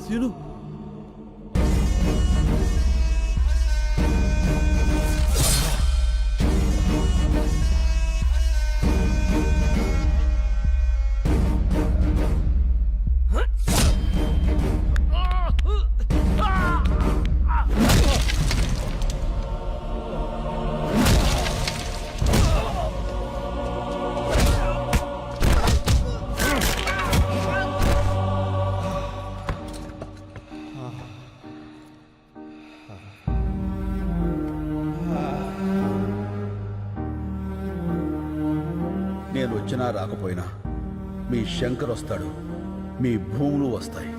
సీను, నేను వచ్చినా రాకపోయినా మీ శంకర్ వస్తాడు, మీ భూములు వస్తాయి.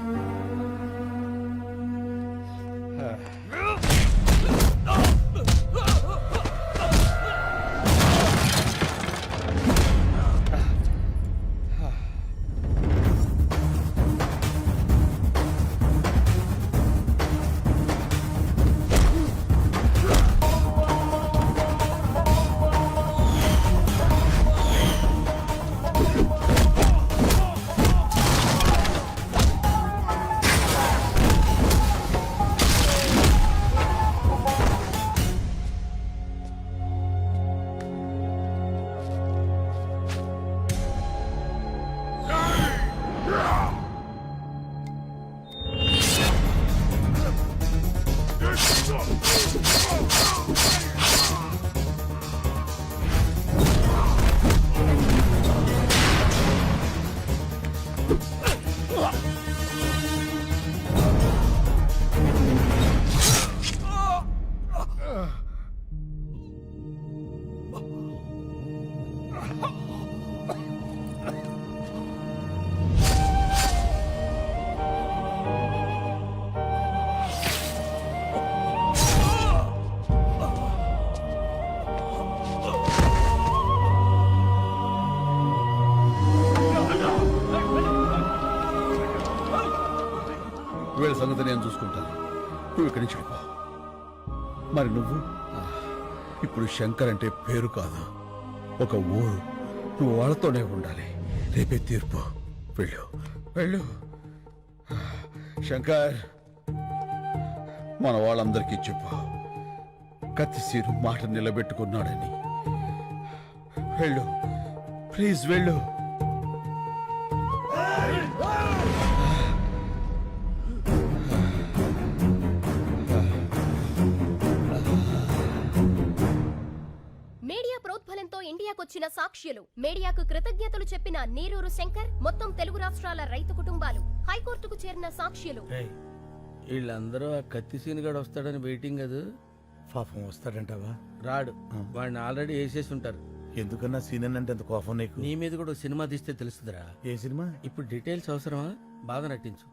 వీళ్ళ సంగతి నేను చూసుకుంటాను. నువ్వు ఇక్కడి నుంచి వెళ్ళిపో. మరి నువ్వు ఇప్పుడు శంకర్ అంటే పేరు కాదు, ఒక ఊరు. నువ్వు వాళ్ళతోనే ఉండాలి. రేపే తీర్పు. వెళ్ళు వెళ్ళు. శంకర్, మన వాళ్ళందరికీ చెప్పు, కత్తిసీరు మాట నిలబెట్టుకున్నాడని. వెళ్ళు ప్లీజ్, వెళ్ళు. మీడియా ప్రోద్బలంతో ఇండియాకొచ్చిన సాక్ష్యులు, మీడియాకు కృతజ్ఞతలు చెప్పిన నీరూరు శంకర్, మొత్తం తెలుగు రాష్ట్రాల రైతు కుటుంబాలు, హైకోర్టుకు చేరిన సాక్ష్యులు. వీళ్ళందరూ ఆ కత్తి సీనుగాడు వస్తాడని వెయిటింగ్ అది. పాపం వస్తాడంటావా? రాడు, వాడిని ఆల్రెడీ వేసేసి ఉంటారు. ఎందుకన్నా సీన్ అంటే అంత కోపం నీకు? నీ మీద కూడా సినిమా తీస్తే తెలుస్తుందిరా. ఏ సినిమా? ఇప్పుడు డీటెయిల్స్ అవసరమా? బాగా నటించు.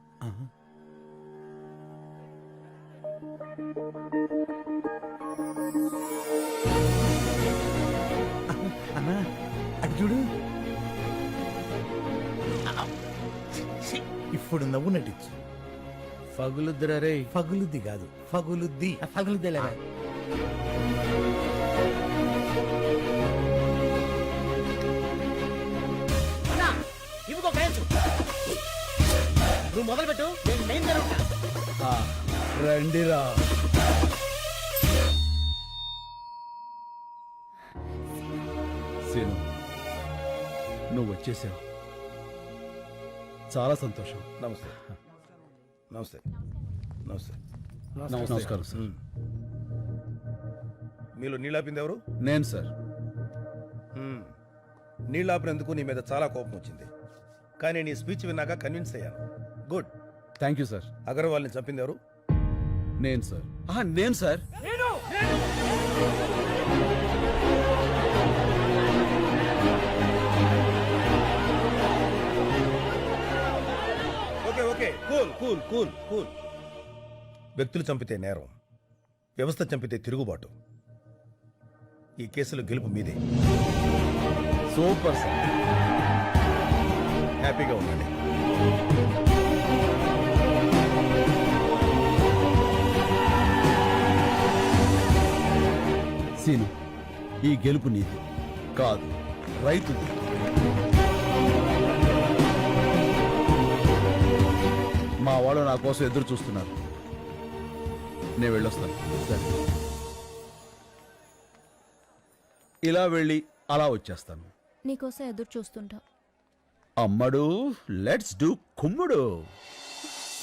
అన్నా అది చూడు, ఇప్పుడు నవ్వు నటించు. ఫగులుద్దిరా రే. ఫగులుద్ది కాదు, ఫగులుద్ది. ఫగులుద్దిలే. అన్నా, ఇవిగో గ్రహించు. నువ్వు మొదలు పెట్టు, నేను మెయిన్ జరుగుతా. రండిరా. సీను, నువ్వు వచ్చేసావు. చాలా సంతోషం. నమస్తే నమస్తే నమస్తే. నమస్కారం సార్. మీలో నీళ్ళాపింది ఎవరు? నేను సార్. నీళ్ళాపినందుకు నీ మీద చాలా కోపం వచ్చింది, కానీ నీ స్పీచ్ విన్నాక కన్విన్స్ అయ్యాను. గుడ్. Thank you sir. అగర్వాల్ని చంపింది ఎవరు? నేను సార్. నేను sir. Okay okay, cool cool cool cool. వ్యక్తులు చంపితే నేరం, వ్యవస్థ చంపితే తిరుగుబాటు. ఈ కేసులో గెలుపు మీదే. Super sir. హ్యాపీగా ఉండండి. సీను, ఈ గెలుపు నీది కాదు, రైతుది. మా వాళ్ళు నా కోసం ఎదురు చూస్తున్నారు. నేను వెళ్ళొస్తాను. సరే, ఇలా వెళ్ళి అలా వచ్చేస్తాను. నీకోసం ఎదురు చూస్తుంటా. అమ్మడు, లెట్స్ డూ కుమ్ముడు.